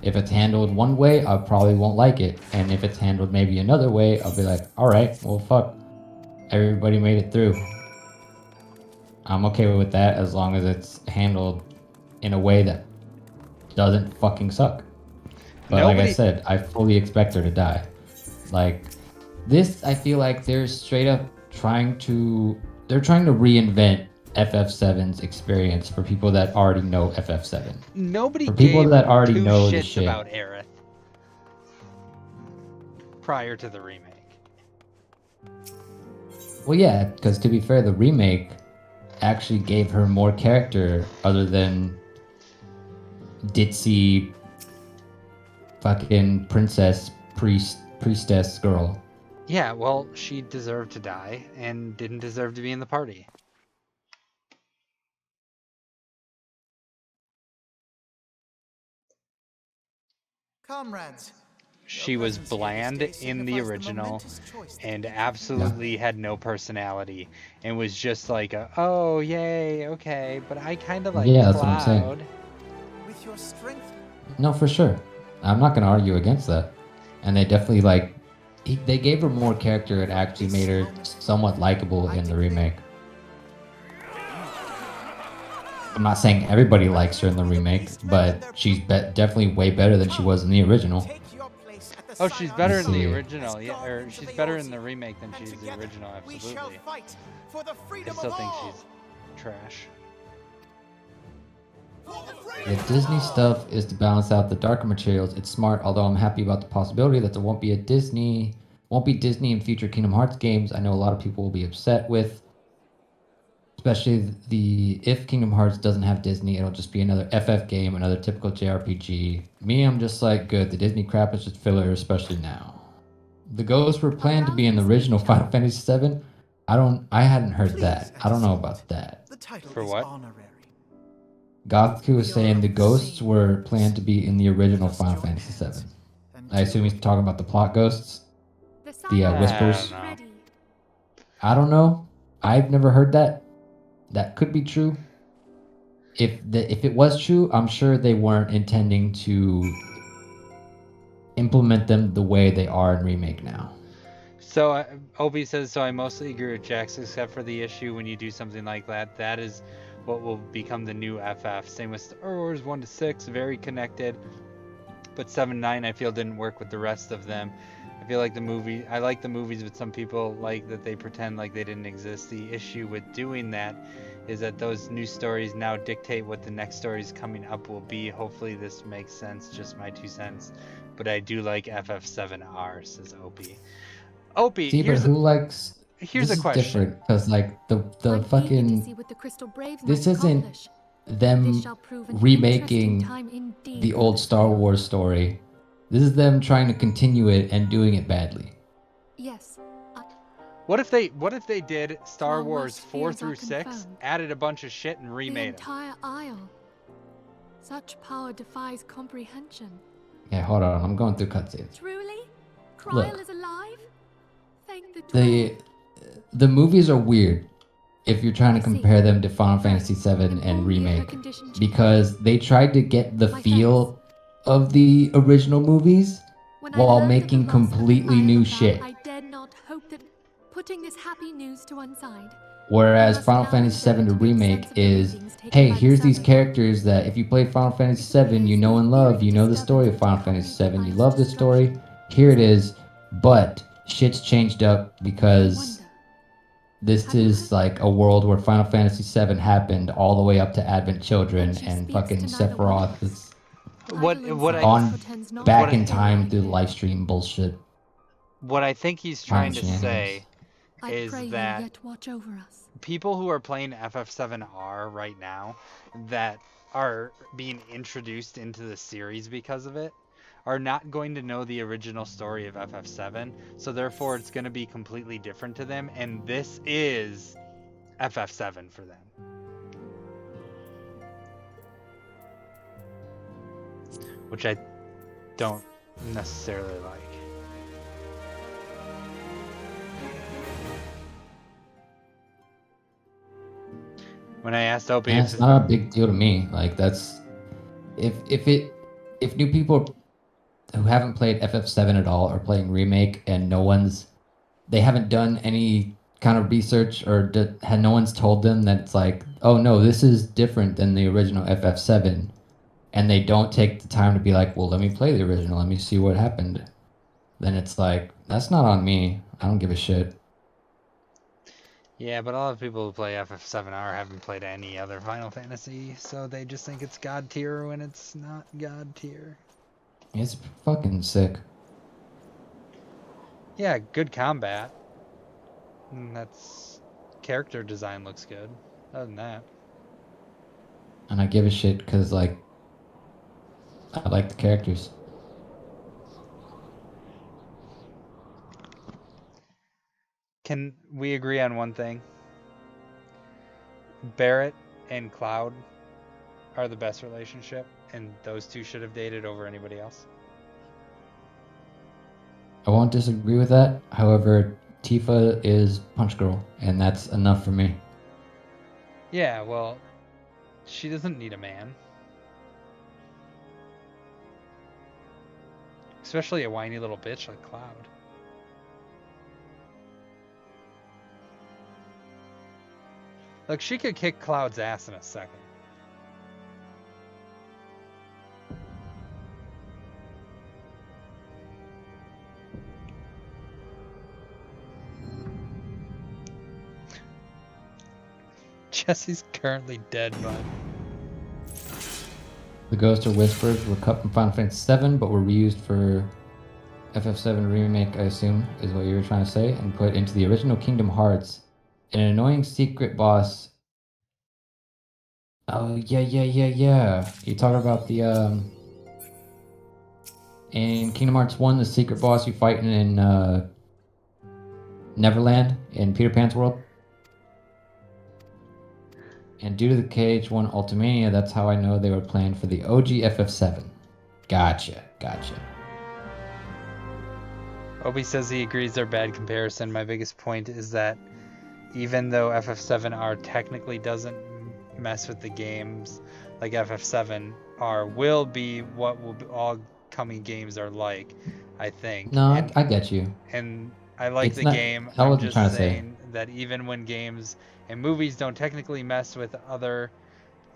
it's handled one way, I probably won't like it, and if it's handled maybe another way, I'll be like, all right, well, fuck, everybody made it through. I'm okay with that as long as it's handled in a way that doesn't fucking suck. But like I said, I fully expect her to die. Like, this, I feel like they're straight up trying to reinvent FF7's experience for people that already know FF7. Nobody for people gave that already two know the shits shit about Aerith prior to the remake. Well, yeah, because to be fair, the remake actually gave her more character other than ditzy fucking priestess girl. Yeah, well, she deserved to die and didn't deserve to be in the party. Comrades, she was bland in the original and absolutely had no personality and was just like a, oh yay, okay, but I kind of like Yeah, Cloud. that's what I'm saying. with your strength, No, for sure. I'm not gonna argue against that. And they definitely they gave her more character and actually made her somewhat likable in the remake. I'm not saying everybody likes her in the remake, but she's definitely way better than she was in the original. Oh, she's better in the original, yeah, or she's better in the remake than she's the original, absolutely. I still think she's trash. The Disney stuff is to balance out the darker materials. It's smart, although I'm happy about the possibility that there won't be Disney in future Kingdom Hearts games. I know a lot of people will be upset with, especially if Kingdom Hearts doesn't have Disney, it'll just be another FF game, another typical JRPG. Me, I'm just like, good, the Disney crap is just filler, especially now. The ghosts were planned to be in the original Final Fantasy VII. I hadn't heard that. I don't know about that. For what? Gothku was saying the ghosts were planned to be in the original Final Fantasy VII. I assume he's talking about the plot ghosts? The whispers? I don't know. I've never heard that. That could be true. If it was true, I'm sure they weren't intending to implement them the way they are in Remake now. So, Obi says, so I mostly agree with Jax, except for the issue when you do something like that. That is what will become the new FF. Same with Star Wars 1 to 6, very connected. But 7, 9, I feel didn't work with the rest of them. I feel like I like the movies, but some people like that they pretend like they didn't exist. The issue with doing that is that those new stories now dictate what the next stories coming up will be. Hopefully this makes sense, just my 2 cents. But I do like FF7R, says Opie. Opie, see, but who likes... Here's this a question. Is different, because like the fucking... This isn't them remaking the old Star Wars story. This is them trying to continue it and doing it badly. Yes. What if they did Star Wars 4 through 6, added a bunch of shit and remade it? The entire Isle. Such power defies comprehension. Yeah, hold on. I'm going through cutscenes. Truly? Look. Kryl is alive? Thank the The movies are weird if you're trying to compare them to Final Fantasy VII and Remake, because they tried to get the feel of the original movies while making completely new shit. I dared not hope that Putting this happy news to one side. Whereas Final Fantasy VII, the remake, is, hey, here's these characters that if you play Final Fantasy VII, you know and love, you know the story of Final Fantasy VII, you love the story, here it is, but shit's changed up because this is like a world where Final Fantasy VII happened all the way up to Advent Children, and fucking Sephiroth is gone back in time through live stream bullshit. What I think he's trying to say is that people who are playing FF7R right now that are being introduced into the series because of it are not going to know the original story of FF7, so therefore it's going to be completely different to them, and this is FF7 for them. Which I don't necessarily like. When I asked Opie, it's not a big deal to me. Like, that's if new people who haven't played FF7 at all are playing remake and they haven't done any kind of research or no one's told them that it's like, oh no, this is different than the original FF7, and they don't take the time to be like, well, let me play the original, let me see what happened, then it's like, that's not on me. I don't give a shit. Yeah, but a lot of people who play FF7R haven't played any other Final Fantasy, so they just think it's God tier when it's not God tier. It's fucking sick. Yeah, good combat. And that's character design looks good. Other than that. And I give a shit because, like, I like the characters. Can we agree on one thing? Barrett and Cloud are the best relationship, and those two should have dated over anybody else. I won't disagree with that. However, Tifa is Punch Girl, and that's enough for me. Yeah, well, she doesn't need a man. Especially a whiny little bitch like Cloud. Look, she could kick Cloud's ass in a second. Jesse's currently dead, bud. The Ghost of Whispers were cut from Final Fantasy VII, but were reused for FF7 Remake, I assume, is what you were trying to say, and put into the original Kingdom Hearts. An annoying secret boss. Oh, yeah. You talking about the, in Kingdom Hearts 1, the secret boss you fight in Neverland, in Peter Pan's world? And due to the KH1 Ultimania, that's how I know they were planned for the OG FF7. Gotcha. Obi says he agrees they're bad comparison. My biggest point is that even though FF7R technically doesn't mess with the games like FF7R will be what all coming games are like, I think. No, I get you. And I like it's the not, game. I I'm wasn't just saying that even when games and movies don't technically mess with other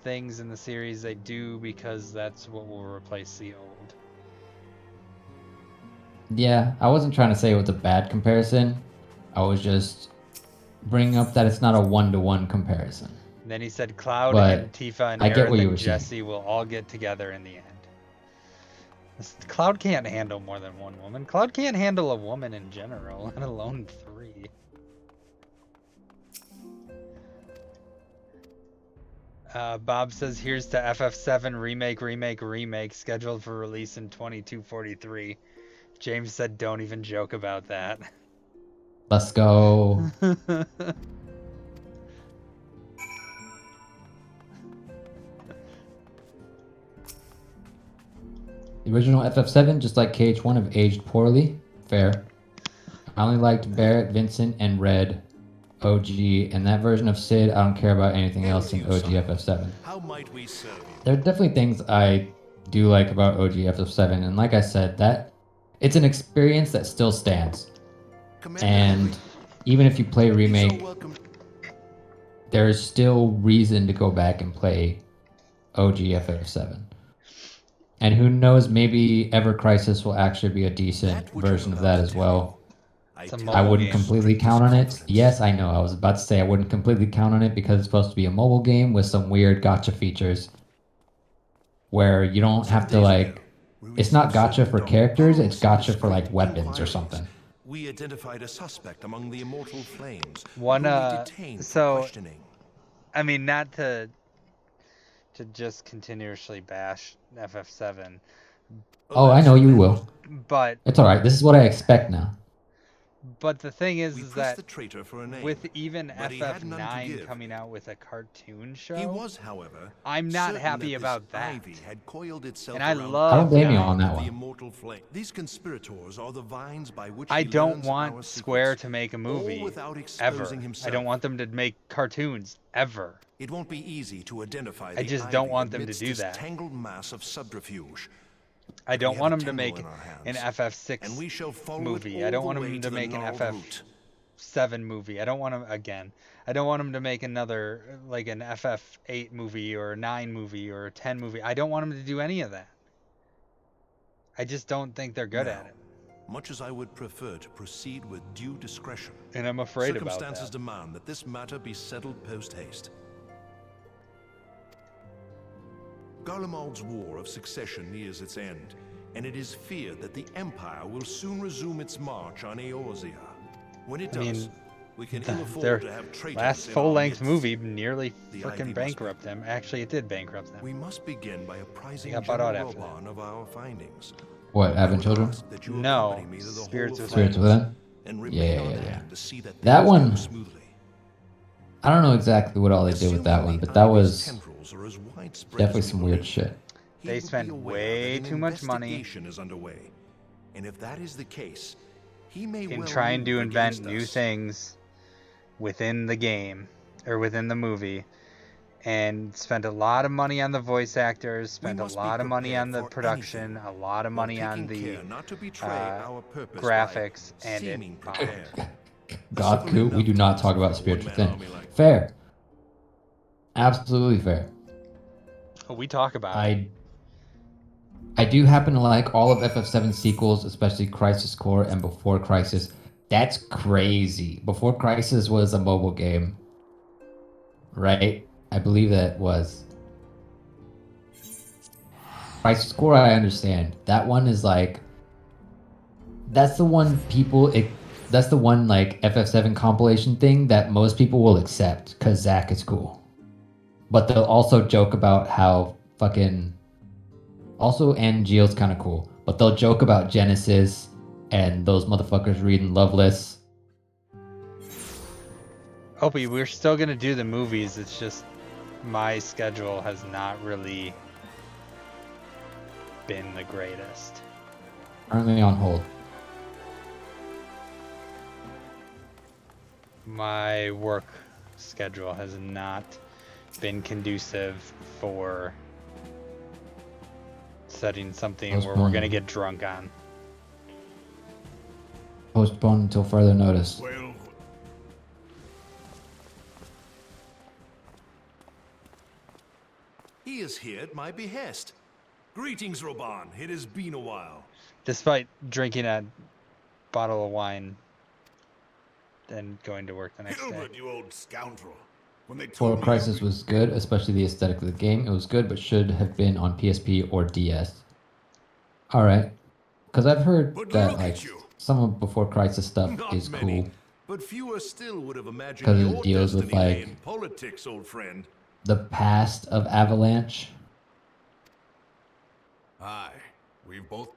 things in the series, they do because that's what will replace the old. Yeah, I wasn't trying to say it was a bad comparison. I was just bringing up that it's not a one-to-one comparison. And then he said Cloud and Tifa and Aerith and Jessie will all get together in the end. Cloud can't handle more than one woman. Cloud can't handle a woman in general, let alone 3. Bob says, here's to FF7 remake scheduled for release in 2243. James said, don't even joke about that. Let's go. The original FF7, just like KH1, have aged poorly. Fair. I only liked Barrett, Vincent, and Red OG, and that version of Sid, I don't care about anything else in OG FF7. How might we serve you? There are definitely things I do like about OG FF7, and like I said, that it's an experience that still stands. And even if you play Remake, there's still reason to go back and play OG FF7. And who knows, maybe Ever Crisis will actually be a decent version of that as well. I wouldn't completely count on it. Yes, I know. I was about to say I wouldn't completely count on it because it's supposed to be a mobile game with some weird gacha features where you don't have to like. It's not gacha for characters. It's gacha for like weapons or something. We identified a suspect among the immortal flames. So, I mean, not to just continuously bash FF7. Oh, I know you will. But it's all right. This is what I expect now. But the thing is that with even FF9 coming out with a cartoon show, I'm not happy about that. And I love. I don't blame you on that one. These conspirators are the vines by which I don't want Square to make a movie ever. I don't want them to make cartoons ever. It won't be easy to identify. I just don't want them to do that. Tangled mass of subterfuge. I don't want them to make an FF6 movie. I don't want them to make an FF7 movie. I don't want them again. I don't want them to make another like an FF8 movie or a 9 movie or a 10 movie. I don't want them to do any of that. I just don't think they're good at it. Much as I would prefer to proceed with due discretion, and I'm afraid about that. Circumstances demand that this matter be settled post-haste. Garlemald's War of Succession nears its end, and it is feared that the Empire will soon resume its march on Eorzea. When it does, we can ill afford to have traitors. Last full-length movie nearly freaking bankrupted them. Actually, it did bankrupt them. We must begin by apprising General Roban of our findings. What, Advent Children? No, Spirits Within. Yeah. That one, I don't know exactly what all they did with that one, but that was definitely some weird shit. They spent way too much money and if that is the case, he may in trying to invent new things within the game or within the movie, and spent a lot of money on the voice actors, spent a lot of money on the production, a lot of money on the graphics, and it bombed. Godku, we do not talk about Spirits Within. Fair. Absolutely fair. Oh, we talk about it. I do happen to like all of FF7 sequels, especially Crisis Core and Before Crisis. That's crazy. Before Crisis was a mobile game, right? I believe that was. Crisis Core, I understand. That one is like, that's the one that's the one like FF7 compilation thing that most people will accept because Zack is cool. But they'll also joke about how fucking, also Angeal's kind of cool, but they'll joke about Genesis and those motherfuckers reading Loveless. Opie, we're still gonna do the movies. It's just my schedule has not really been the greatest. Currently on hold. My work schedule has not been conducive for setting something where we're gonna get drunk on. Postponed until further notice. Well, he is here at my behest. Greetings, Roban. It has been a while. Despite drinking a bottle of wine and going to work the next day. You old scoundrel. Before Crisis was good, especially the aesthetic of the game. It was good, but should have been on PSP or DS. Alright. Because I've heard that like some of Before Crisis stuff is cool. But fewer still would have imagined because it deals with like politics, old friend. The past of Avalanche. Aye, we've both.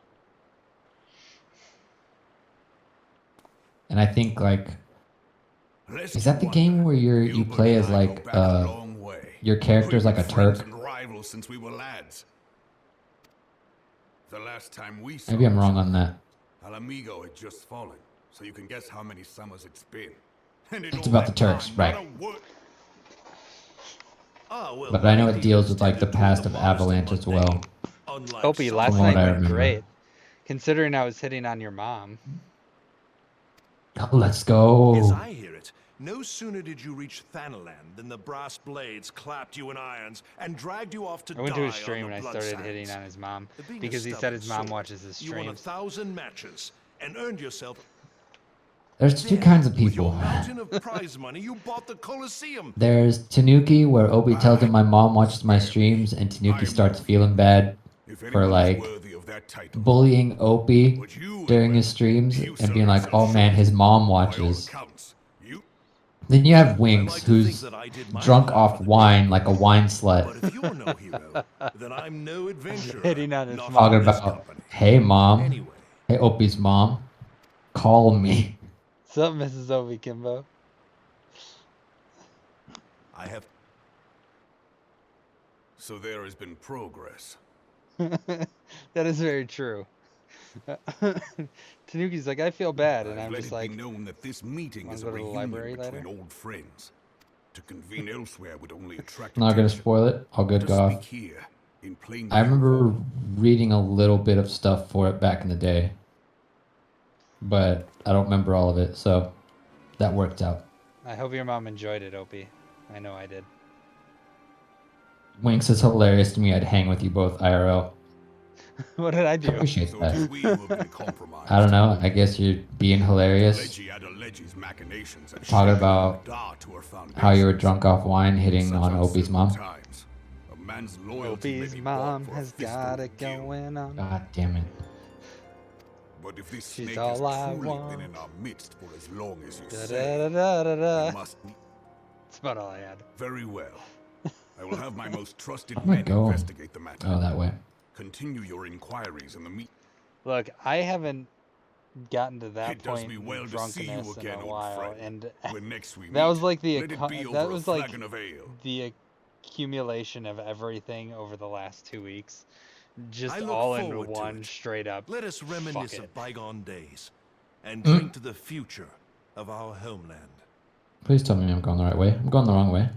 And I think like, is that the game where you play as like your character's like a Turk? Since we were lads. The last time we saw Maybe I'm wrong on that. Alamigo had just fallen, so you can guess how many summers it's been. It's about the Turks, right? But I know it deals with like the past of Avalanche as well. Opie, last night went great. Considering I was hitting on your mom. Oh, let's go. As I hear it, no sooner did you reach Thanaland than the brass blades clapped you in irons and dragged you off to die I went to his on stream the and I blood started hitting sands. on his mom Being a because he said stubborn his mom sword, watches his you won streams. 1,000 matches and earned yourself. There's two Then, kinds of with your people. mountain of prize money, you bought the Colosseum. There's Tanuki, where Obi tells him my mom watches my streams, and Tanuki starts feeling bad for like bullying Opie during his streams and being like, "Oh man, his mom watches." Then you have Winks, who's drunk off wine like a wine slut. But if you're no hero, then I'm no adventurer. Hitting on his not mom. Talking in this about, company. "Hey mom, Anyway, hey Opie's mom, call me." What's up, Mrs. Obi Kimbo? I have. So there has been progress. That is very true. Tanuki's like, I feel bad, and I'm just like, Let it be known that this meeting is a go to the reunion library between later? old friends. To convene elsewhere would only attract I'm not gonna attention. spoil it. All good, To Goth. speak here, in plain I view of remember all, reading a little bit of stuff for it back in the day, but I don't remember all of it, so that worked out. I hope your mom enjoyed it, Opie. I know I did. Winks is hilarious to me. I'd hang with you both IRL. What did I do? I appreciate so that. it is we who have been compromised. I don't know. I guess you're being hilarious. Machinations and Talking shaking about the dart to her how you were foundations. drunk off wine hitting Such on Opie's uncertain mom. times, a man's loyalty may Opie's be bought mom for a has fistful got of it gil. going on. God damn it. But if this She's snake all has I truly want. been in our midst for as long as you Da, say, da, da, da, da. we must... That's about all I had. Very well. I will have my most trusted I'm gonna men go. investigate the matter. Oh, that way. Continue your inquiries in the meet. Look, I haven't gotten to that It does point me well in to see you drunkenness again, in a old while, friend. and When next we that was meet, like the let it be that over was a like flagon of ale. the accumulation of everything over the last 2 weeks, just I look all into forward to one it. straight up. Let us reminisce Fuck of it. bygone days and drink to the future of our homeland. Please tell me I'm going the right way. I'm going the wrong way.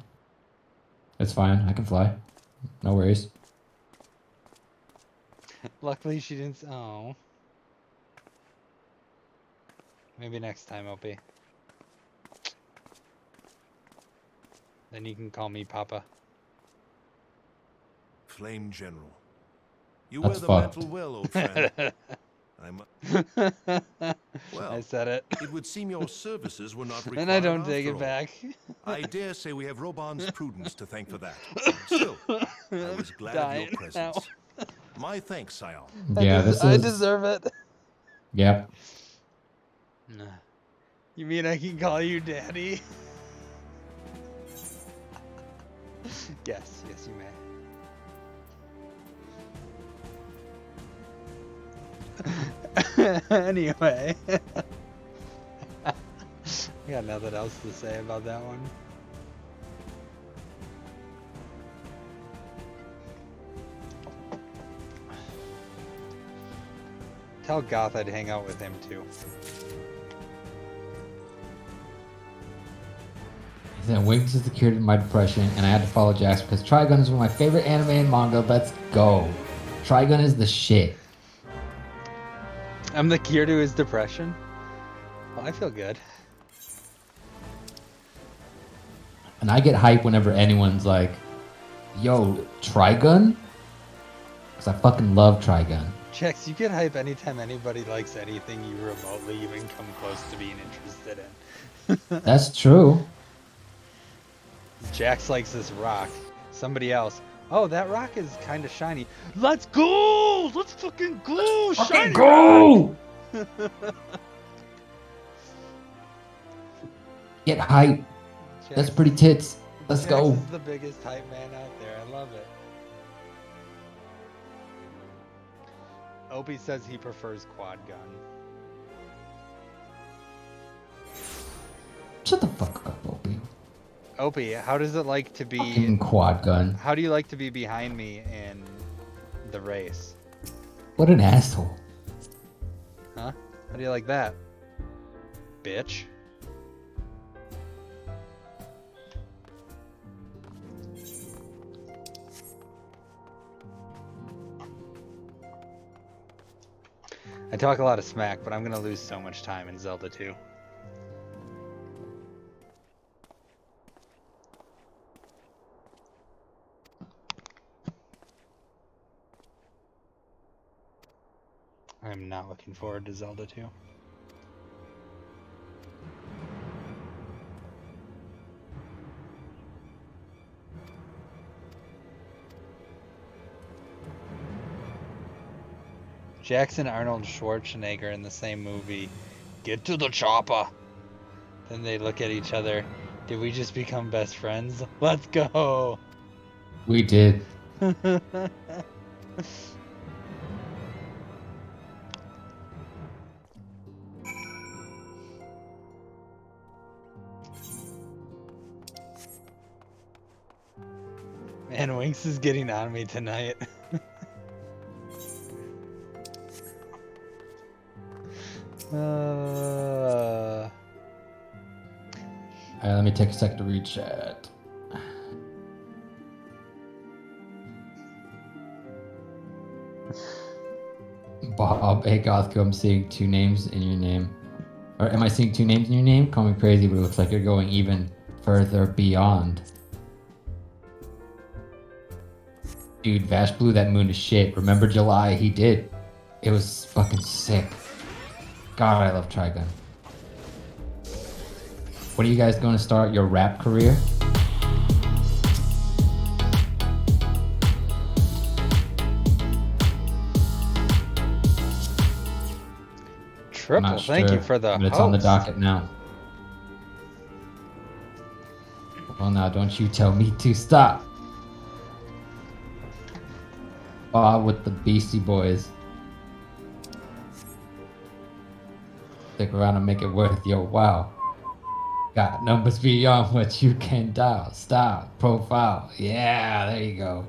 It's fine. I can fly. No worries. Luckily, she didn't. Oh, maybe next time, Opie. Then you can call me Papa. Flame General. You That's wear the fucked. mantle well, old friend. Well, I said it. It would seem your services were not required. And I don't after take it all. back. I dare say we have Roban's prudence to thank for that. Still, I was glad of Dying your presence. My thanks, Scion. Yeah, this is... I deserve it. Yep. You mean I can call you Daddy? Yes, you may. Anyway. I got nothing else to say about that one. Tell Goth I'd hang out with him too. He said, Winks is the cure to my depression, and I had to follow Jax because Trigun is one of my favorite anime and manga. Let's go. Trigun is the shit. I'm the cure to his depression? Well, I feel good. And I get hype whenever anyone's like, yo, Trigun? Because I fucking love Trigun. Jax, you get hype anytime anybody likes anything you remotely even come close to being interested in. That's true. Jax likes this rock. Somebody else. Oh, that rock is kind of shiny. Let's go! Let's fucking go! Shiny go! rock! Get hype. Jax, That's pretty tits. Let's Jax go. is the biggest hype man out there. I love it. Opie says he prefers quad gun. Shut the fuck up, Opie. Opie, how does it like to be... Fucking quad gun. How do you like to be behind me in the race? What an asshole. Huh? How do you like that? Bitch. I talk a lot of smack, but I'm gonna lose so much time in Zelda 2. I'm not looking forward to Zelda 2. Jackson Arnold Schwarzenegger in the same movie. Get to the chopper. Then they look at each other. Did we just become best friends? Let's go. We did. Man, Winx is getting on me tonight. Let me take a sec to read chat. Bob, hey Gothco, I'm seeing 2 names in your name. Or am I seeing 2 names in your name? Call me crazy, but it looks like you're going even further beyond. Dude, Vash blew that moon to shit. Remember July? He did. It was fucking sick. God, I love Trigun. When are you guys going to start your rap career? Triple, thank you for the but it's on the docket now. Well, now don't you tell me to stop. Bob with the Beastie Boys. Stick around and make it worth your while. Got numbers beyond what you can dial. Style, profile. Yeah, there you go.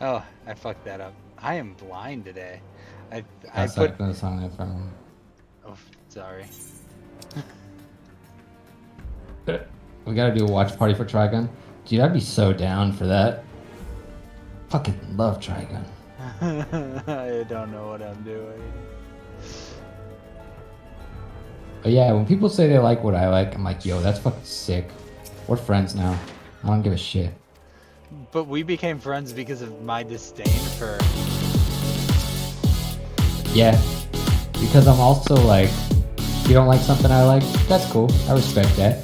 Oh, I fucked that up. I am blind today. I put the song in front of him. Oh, sorry. We gotta do a watch party for Trigun. Dude, I'd be so down for that. Fucking love Trigun. I don't know what I'm doing. But yeah, when people say they like what I like, I'm like, yo, that's fucking sick. We're friends now. I don't give a shit. But we became friends because of my disdain for... Yeah. Because I'm also like, if you don't like something I like, that's cool. I respect that.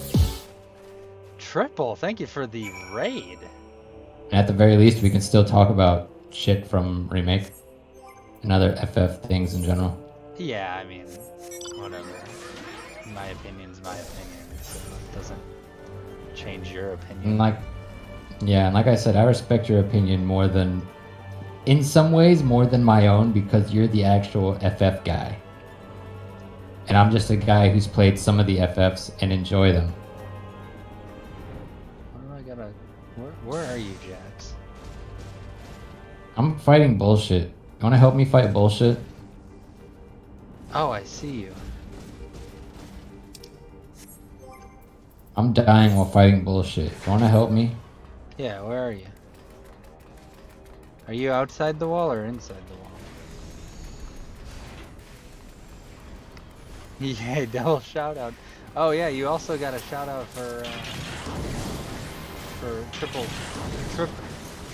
Triple, thank you for the raid. At the very least, we can still talk about shit from Remake and other FF things in general. Yeah, I mean, whatever. My opinion's my opinion, so it doesn't change your opinion. And like I said, I respect your opinion more than, in some ways, more than my own, because you're the actual FF guy. And I'm just a guy who's played some of the FFs and enjoy them. Where are you, Jax? I'm fighting bullshit. You wanna help me fight bullshit? Oh, I see you. I'm dying while fighting bullshit. You wanna help me? Yeah, where are you? Are you outside the wall or inside the wall? Yeah, double shout out. Oh yeah, you also got a shout out for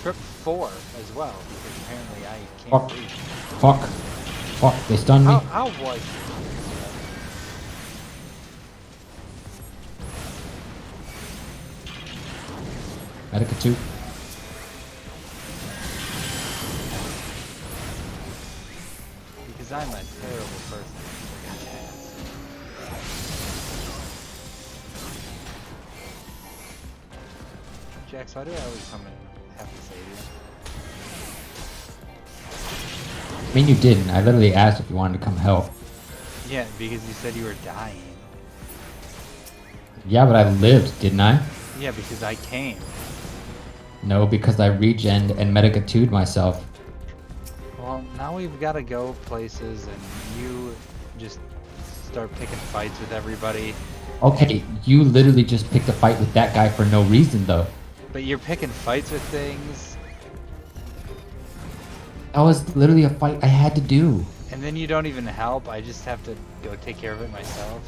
trip 4 as well, because apparently I can't reach. Fuck, they stunned me. How was it? Medica 2. Because I'm a terrible person. Jax, why do I always come and have to save you? I mean, you didn't. I literally asked if you wanted to come help. Yeah, because you said you were dying. Yeah, but I lived, didn't I? Yeah, because I came. No, because I regened and Medica 2'd myself. Well, now we've got to go places and you just start picking fights with everybody. Okay, you literally just picked a fight with that guy for no reason, though. But you're picking fights with things. That was literally a fight I had to do. And then you don't even help. I just have to go take care of it myself.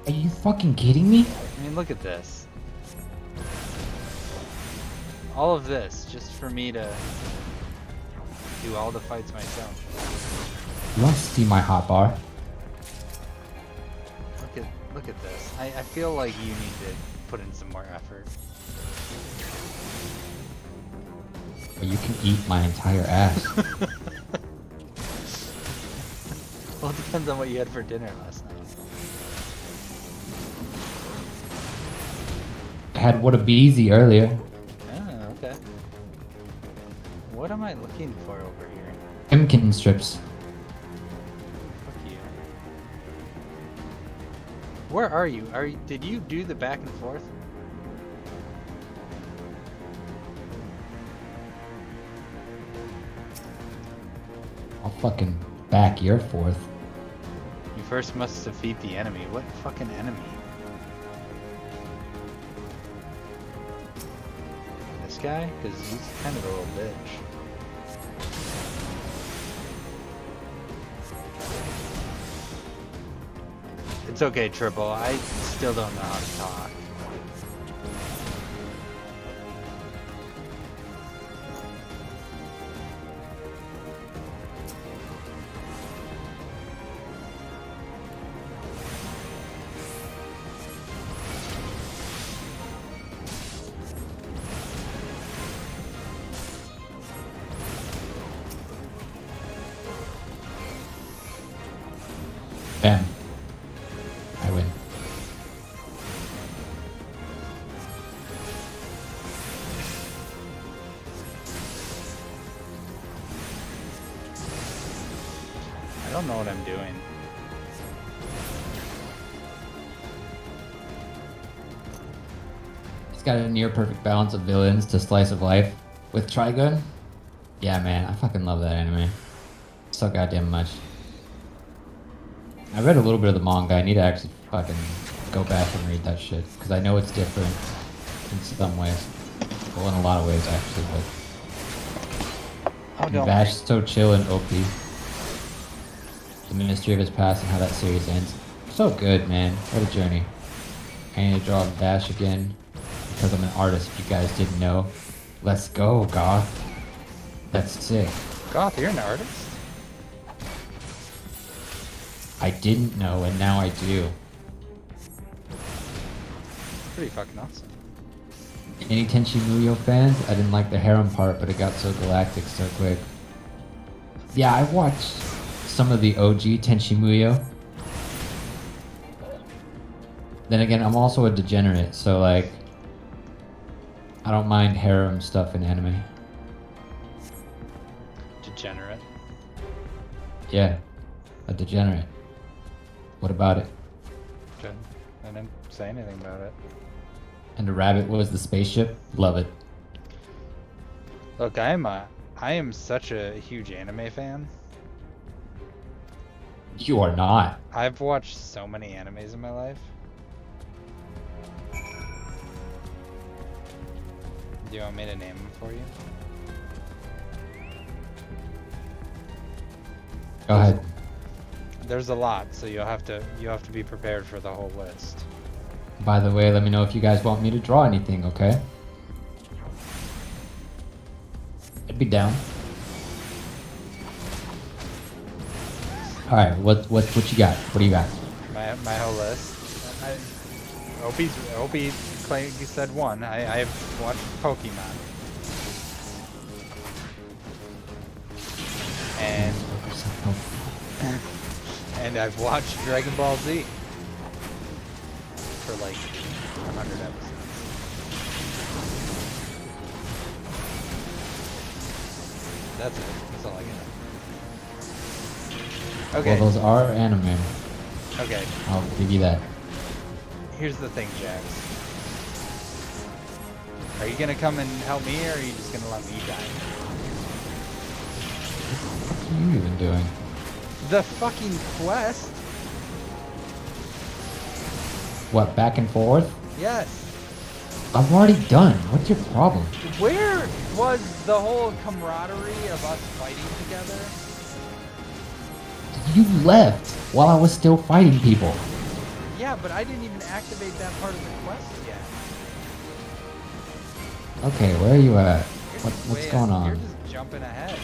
Are you fucking kidding me? I mean, look at this. All of this just for me to do all the fights myself. You want to see my hotbar? Look at this. I feel like you need to put in some more effort. Or you can eat my entire ass. Well, it depends on what you had for dinner last night. I had what a beezy earlier. Ah, okay. What am I looking for over here? Pimkin strips. Fuck you. Where are you? Did you do the back and forth? I'll fucking back your fourth. You first must defeat the enemy. What fucking enemy? This guy? Because he's kind of a little bitch. It's okay, Triple. I still don't know how to talk. Bam. I win. I don't know what I'm doing. He's got a near perfect balance of villains to slice of life with Trigun. Yeah, man, I fucking love that anime. So goddamn much. I read a little bit of the manga. I need to actually fucking go back and read that shit because I know it's different in some ways. Well, in a lot of ways actually, but Vash is so chill and OP. The Ministry of His Past and how that series ends. So good, man. What a journey. I need to draw Vash again because I'm an artist. If you guys didn't know, let's go, Goth. That's sick. Goth, you're an artist? I didn't know, and now I do. Pretty fucking awesome. Any Tenchi Muyo fans? I didn't like the harem part, but it got so galactic so quick. Yeah, I watched some of the OG Tenchi Muyo. Then again, I'm also a degenerate, so like, I don't mind harem stuff in anime. Degenerate? Yeah, a degenerate. What about it? Good. I didn't say anything about it. And the rabbit was the spaceship? Love it. Look, I am such a huge anime fan. You are not. I've watched so many animes in my life. Do you want me to name them for you? Go ahead. There's a lot, so you have to be prepared for the whole list. By the way, let me know if you guys want me to draw anything, okay? I'd be down. All right, what you got? What do you got? My whole list. Opie claimed you said one. I've watched Pokemon. And I've watched Dragon Ball Z for like 100 episodes. That's it. That's all I got. Okay. Well, those are anime. Okay. I'll give you that. Here's the thing, Jax. Are you gonna come and help me, or are you just gonna let me die? What are you even doing? The fucking quest? What, back and forth? Yes. I'm already done. What's your problem? Where was the whole camaraderie of us fighting together? You left while I was still fighting people. Yeah, but I didn't even activate that part of the quest yet. Okay, where are you at? You're What's going on? You're just jumping ahead. No,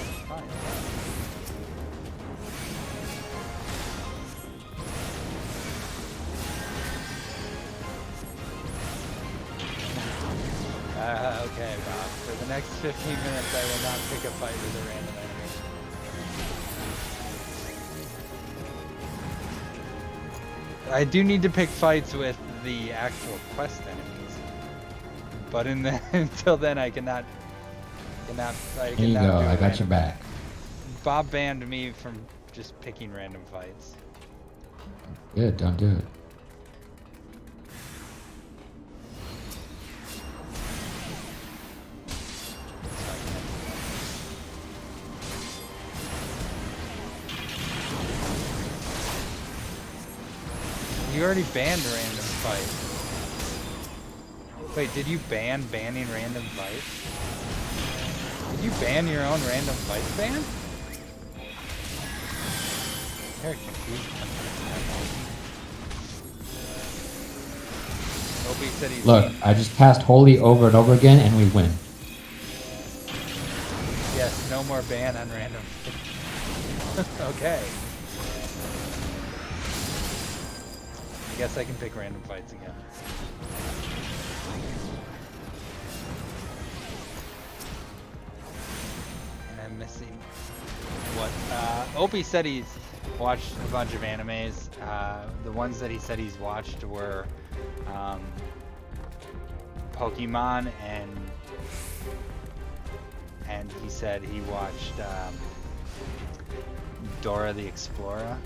it's fine. Okay, Bob. For the next 15 minutes, I will not pick a fight with a random enemy. I do need to pick fights with the actual quest enemies, but until then, I cannot. Here you go. I got your back. Bob banned me from just picking random fights. Good, don't do it. You already banned random fights. Wait, did you banning random fights? Did you ban your own random fights ban? Very confused. Opie said he's Look, I just passed Holy over and over again, and we win. Yes, no more ban on random. Okay. I guess I can pick random fights again. And I'm missing what Opie said he's watched a bunch of animes. The ones that he said he's watched were Pokemon and he said he watched Dora the Explorer.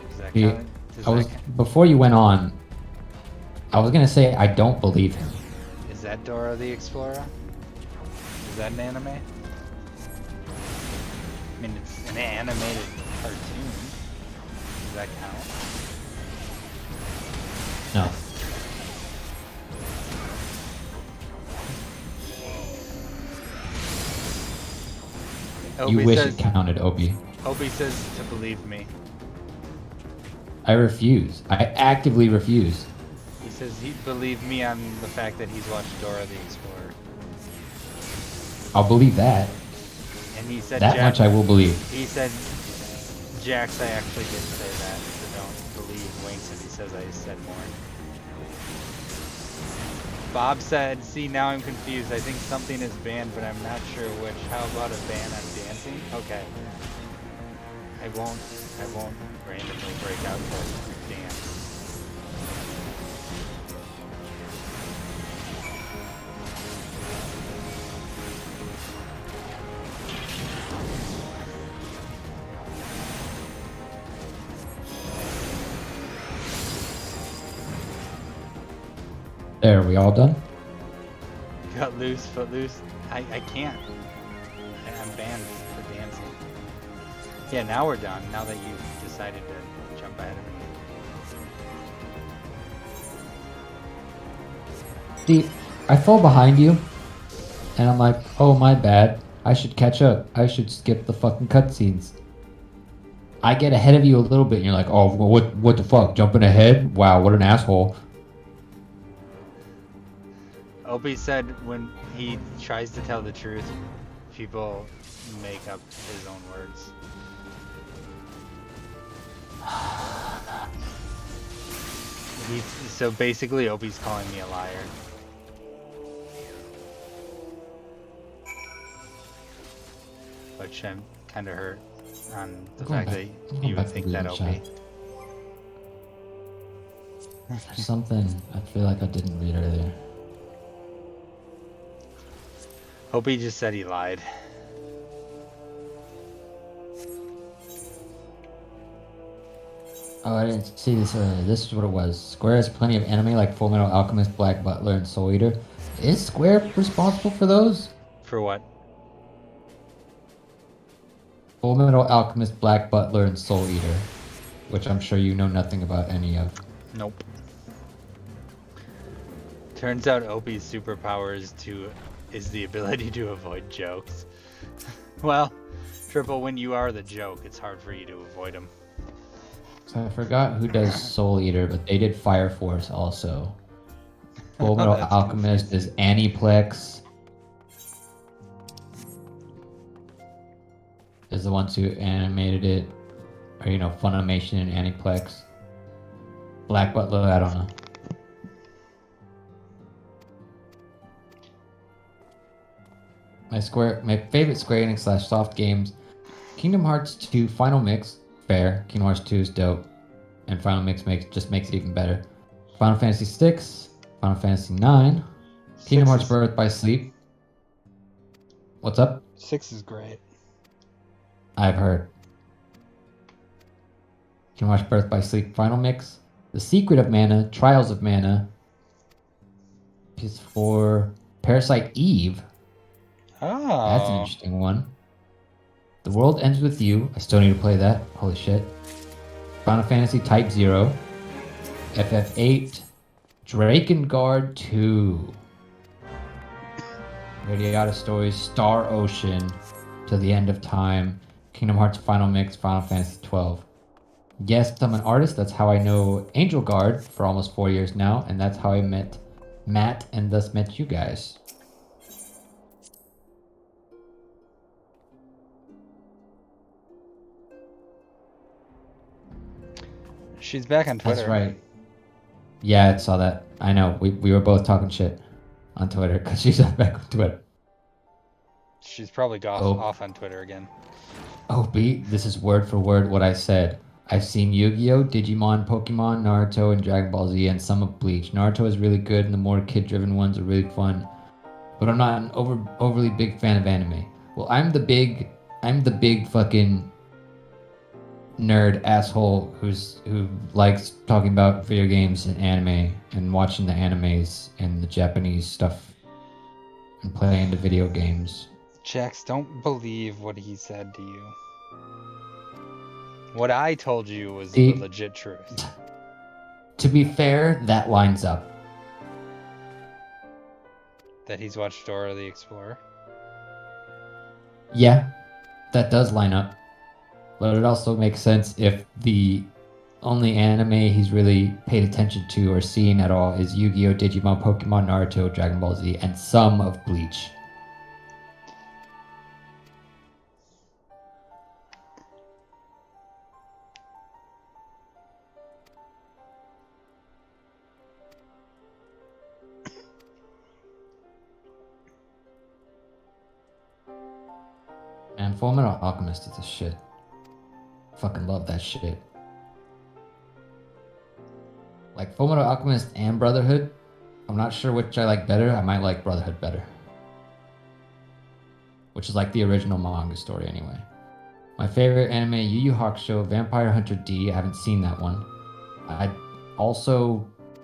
Does that count? Before you went on, I was gonna say I don't believe him. Is that Dora the Explorer? Is that an anime? I mean, it's an animated cartoon. Does that count? No. You wish it counted, Opie. Opie says to believe me. I refuse. I actively refuse. He says he'd believe me on the fact that he's watched Dora the Explorer. I'll believe that. And he said that much I will believe. He said, Jax, I actually did say that, so don't believe Winks if he says I said more. Bob said, see, now I'm confused. I think something is banned, but I'm not sure which. How about a ban on dancing? Okay. I won't randomly break out to dance. There, are we all done? Cut loose, foot loose. I can't. I'm banned for dancing. Yeah, now we're done. Now that you've decided to jump ahead of me. See, I fall behind you, and I'm like, oh, my bad. I should catch up. I should skip the fucking cutscenes. I get ahead of you a little bit, and you're like, oh, what the fuck? Jumping ahead? Wow, what an asshole. Opie said when he tries to tell the truth, people make up his own words. So basically, Opie's calling me a liar. Which I'm kind of hurt on the fact that you would think that, Opie. There's something I feel like I didn't read earlier. Opie just said he lied. Oh, I didn't see this earlier. This is what it was. Square has plenty of anime like Fullmetal Alchemist, Black Butler, and Soul Eater. Is Square responsible for those? For what? Fullmetal Alchemist, Black Butler, and Soul Eater. Which I'm sure you know nothing about any of. Nope. Turns out Opie's superpower is the ability to avoid jokes. Well, Triple, when you are the joke, it's hard for you to avoid them. So I forgot who does Soul Eater, but they did Fire Force also. Full Metal That's Alchemist confusing. is Aniplex. Is the ones who animated it, or Funimation and Aniplex. Black Butler, I don't know. My favorite Square Enix / soft games: Kingdom Hearts 2 Final Mix, fair. Kingdom Hearts 2 is dope, and Final Mix makes it even better. Final Fantasy 6, Final Fantasy 9, Kingdom Hearts Birth by Sleep. What's up? 6 is great. I've heard. Kingdom Hearts Birth by Sleep Final Mix, The Secret of Mana, Trials of Mana, PS4, Parasite Eve. Oh. That's an interesting one. The World Ends With You. I still need to play that. Holy shit. Final Fantasy Type 0. FF8. Drakengard 2. Radiata Stories. Star Ocean. To the End of Time. Kingdom Hearts Final Mix. Final Fantasy 12. Yes, I'm an artist. That's how I know Angel Guard for almost 4 years now. And that's how I met Matt and thus met you guys. She's back on Twitter. That's right. Yeah, I saw that. I know. We were both talking shit on Twitter because she's back on Twitter. She's probably off on Twitter again. Oh, B, this is word for word what I said. I've seen Yu-Gi-Oh, Digimon, Pokemon, Naruto, and Dragon Ball Z, and some of Bleach. Naruto is really good, and the more kid-driven ones are really fun. But I'm not an overly big fan of anime. Well, I'm the big fucking nerd asshole who likes talking about video games and anime and watching the animes and the Japanese stuff and playing the video games. Jax, don't believe what he said to you. What I told you was the legit truth. To be fair, that lines up. That he's watched Dora the Explorer? Yeah, that does line up. But it also makes sense if the only anime he's really paid attention to or seen at all is Yu-Gi-Oh, Digimon, Pokemon, Naruto, Dragon Ball Z, and some of Bleach. Man, Fullmetal Alchemist is a shit. Fucking love that shit. Like Fullmetal Alchemist and Brotherhood, I'm not sure which I like better. I might like Brotherhood better. Which is like the original manga story anyway. My favorite anime, Yu Yu Hakusho, Vampire Hunter D. I haven't seen that one.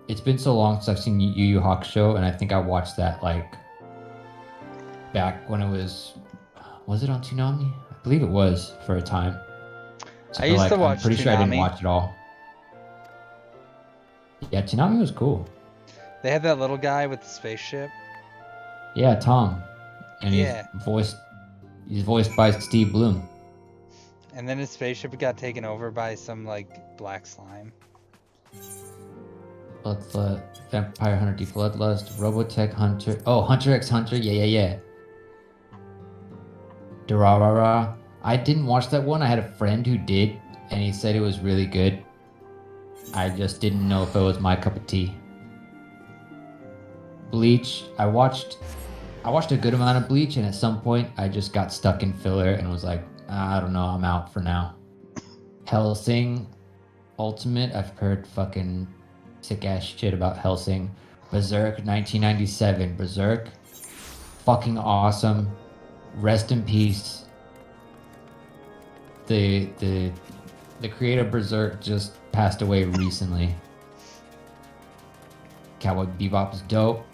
It's been so long since I've seen Yu Yu Hakusho, and I think I watched that like back when it was it on Toonami? I believe it was for a time. So I used to watch I'm pretty Toonami. sure I didn't watch it all. Yeah, Toonami was cool. They had that little guy with the spaceship. Yeah, Tom. And he's voiced by Steve Bloom. And then his spaceship got taken over by some like black slime. Vampire Hunter D, Bloodlust, Robotech Hunter. Oh, Hunter x Hunter. Yeah. Durarara. I didn't watch that one. I had a friend who did, and he said it was really good. I just didn't know if it was my cup of tea. Bleach. I watched a good amount of Bleach, and at some point I just got stuck in filler and was like, I don't know, I'm out for now. Hellsing Ultimate. I've heard fucking sick ass shit about Hellsing. Berserk 1997. Berserk. Fucking awesome. Rest in peace. The creator of Berserk just passed away recently. Cowboy Bebop is dope.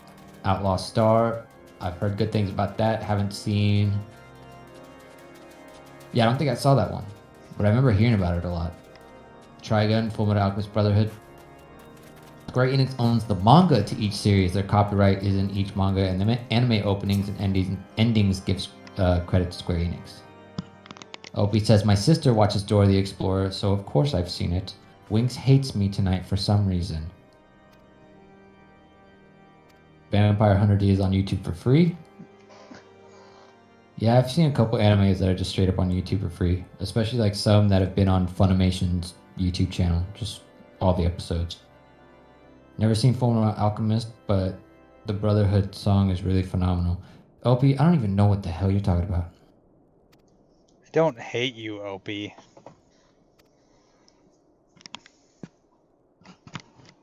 Outlaw Star. I've heard good things about that. Haven't seen. Yeah, I don't think I saw that one, but I remember hearing about it a lot. Trigun, Fullmetal Alchemist Brotherhood. Square Enix owns the manga to each series. Their copyright is in each manga, and the anime openings and endings gives credit to Square Enix. Opie says, my sister watches Dora the Explorer, so of course I've seen it. Winx hates me tonight for some reason. Vampire Hunter D is on YouTube for free. Yeah, I've seen a couple animes that are just straight up on YouTube for free, especially like some that have been on Funimation's YouTube channel, just all the episodes. Never seen Fullmetal Alchemist, but the Brotherhood song is really phenomenal. Opie, I don't even know what the hell you're talking about. I don't hate you, Opie.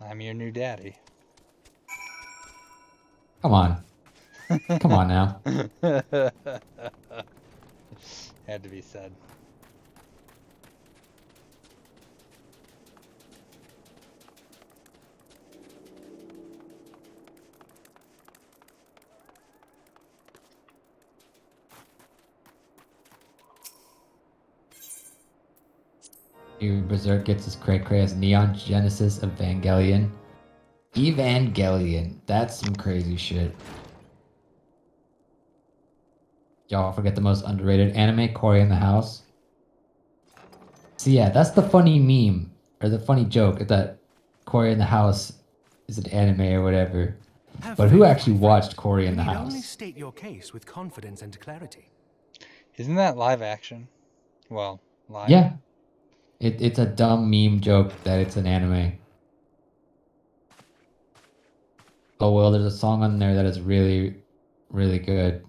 I'm your new daddy. Come on. Come on now. Had to be said. Berserk gets his cray as Neon Genesis Evangelion. Evangelion. That's some crazy shit. Y'all forget the most underrated anime, Cory in the House. So yeah, that's the funny meme, or the funny joke, that Cory in the House is an anime or whatever. But who actually watched Cory in the House? Only state your case with confidence and clarity. Isn't that live action? Well, live. Yeah. It's a dumb meme joke that it's an anime. Oh well, there's a song on there that is really, really good.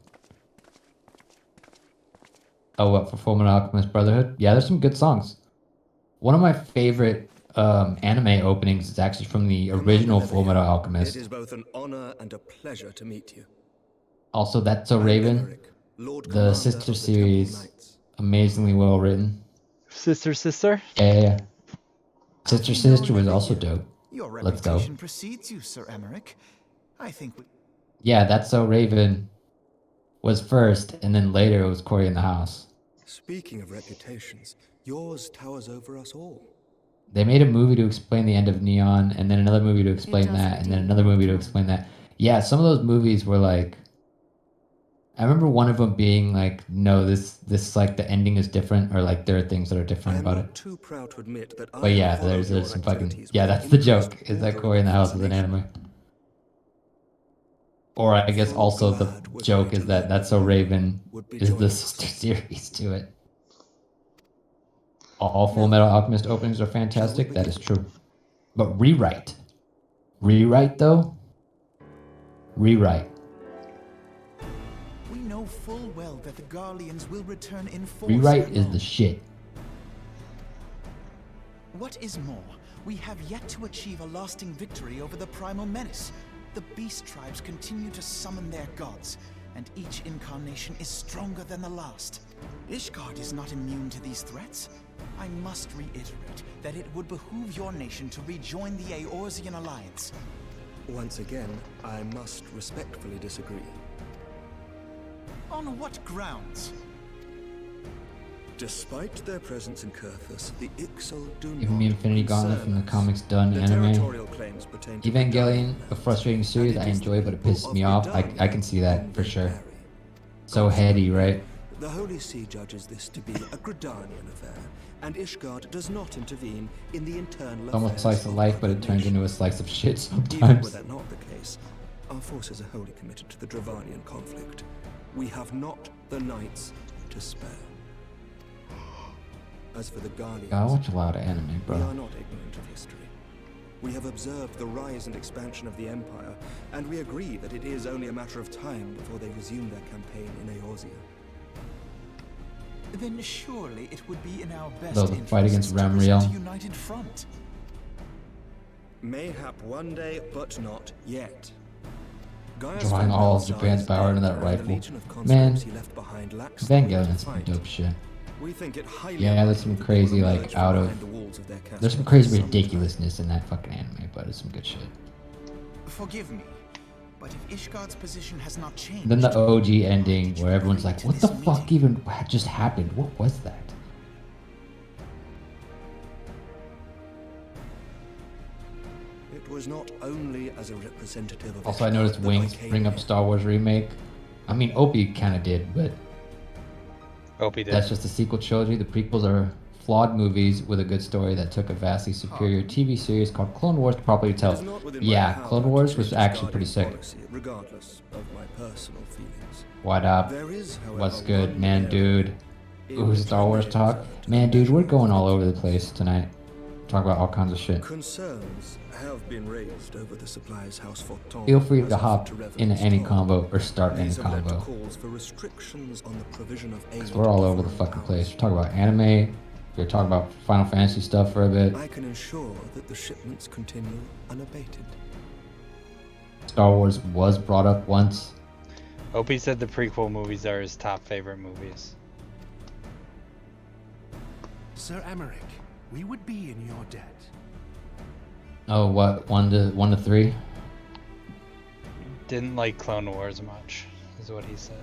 Oh, what, for Fullmetal Alchemist Brotherhood? Yeah, there's some good songs. One of my favorite anime openings is actually from the original Fullmetal Alchemist. It is both an honor and a pleasure to meet you. Also, That's So Raven, the sister series, amazingly well written. Sister? Yeah. Sister was also dope. Your Let's go. reputation precedes you, Sir Emmerich. I think Yeah, That's So Raven was first, and then later it was Cory in the House. Speaking of reputations, yours towers over us all. They made a movie to explain the end of Neon, and then another movie to explain that, and then another movie to explain that. Yeah, some of those movies were like, I remember one of them being like, no, this like the ending is different, or like there are things that are different about it. Too proud to admit that But yeah, there's some fucking, yeah, that's the joke, is that Cory in the House is an anime. Or I guess also the joke is that That's So Raven is the sister series to it. All Fullmetal Alchemist openings are fantastic, that is true. But Rewrite though? Rewrite. we know full well that the Garleans will return in force. Rewrite is the shit. What is more, we have yet to achieve a lasting victory over the primal menace. The beast tribes continue to summon their gods, and each incarnation is stronger than the last. Ishgard is not immune to these threats. I must reiterate that it would behoove your nation to rejoin the Eorzean alliance. Once again, I must respectfully disagree. On what grounds? Despite their presence in Kurthus, the Ixal do Give me Infinity Gauntlet from the comics done anime. Evangelion, a frustrating series I enjoy, but it pisses me off. I can see that for sure. So heady, right? The Holy See judges this to be a Gridanian affair, and Ishgard does not intervene in the internal affairs. Almost slice of life, but it turns into a slice of shit Even sometimes. were that not the case, our forces are wholly committed to the Dravanian conflict. We have not the knights to spare. As for the Garleans, I watch a lot of anime, we bro. are not ignorant of history. We have observed the rise and expansion of the Empire, and we agree that it is only a matter of time before they resume their campaign in Eorzea. Then surely it would be in our best They'll fight against interests to present Ramriel. a united front. Mayhap one day, but not yet. Drawing all of Japan's power into that rifle. Man, Evangelion's some dope shit. Yeah, there's some crazy, like, there's some crazy ridiculousness in that fucking anime, but it's some good shit. Forgive me, but if Ishgard's position has not changed... Then the OG ending where everyone's like, what the fuck even just happened? What was that? It was not only as a representative of Also, I noticed Wings bring up Star Wars Remake. I mean, Opie kind of did, but Opie did. that's just a sequel trilogy. The prequels are flawed movies with a good story that took a vastly superior TV series called Clone Wars to properly tell it. Yeah, Clone Wars was actually pretty sick. Regardless of my personal feelings. What up? What's good, man, dude? Ooh, Star Wars talk? Man, dude, we're going all over the place tonight. Talk about all kinds of shit. Concerns have been raised over the supplies FF14. Feel free to hop into any combo or start any combo. Calls for restrictions on the provision of aid. We're all over the fucking place. We're talking about anime. We're talking about Final Fantasy stuff for a bit. I can ensure that the shipments continue unabated. Star Wars was brought up once. Opie said the prequel movies are his top favorite movies. Sir Emmerich, we would be in your debt. Oh, what? 1 to 3? Didn't like Clone Wars much, is what he said.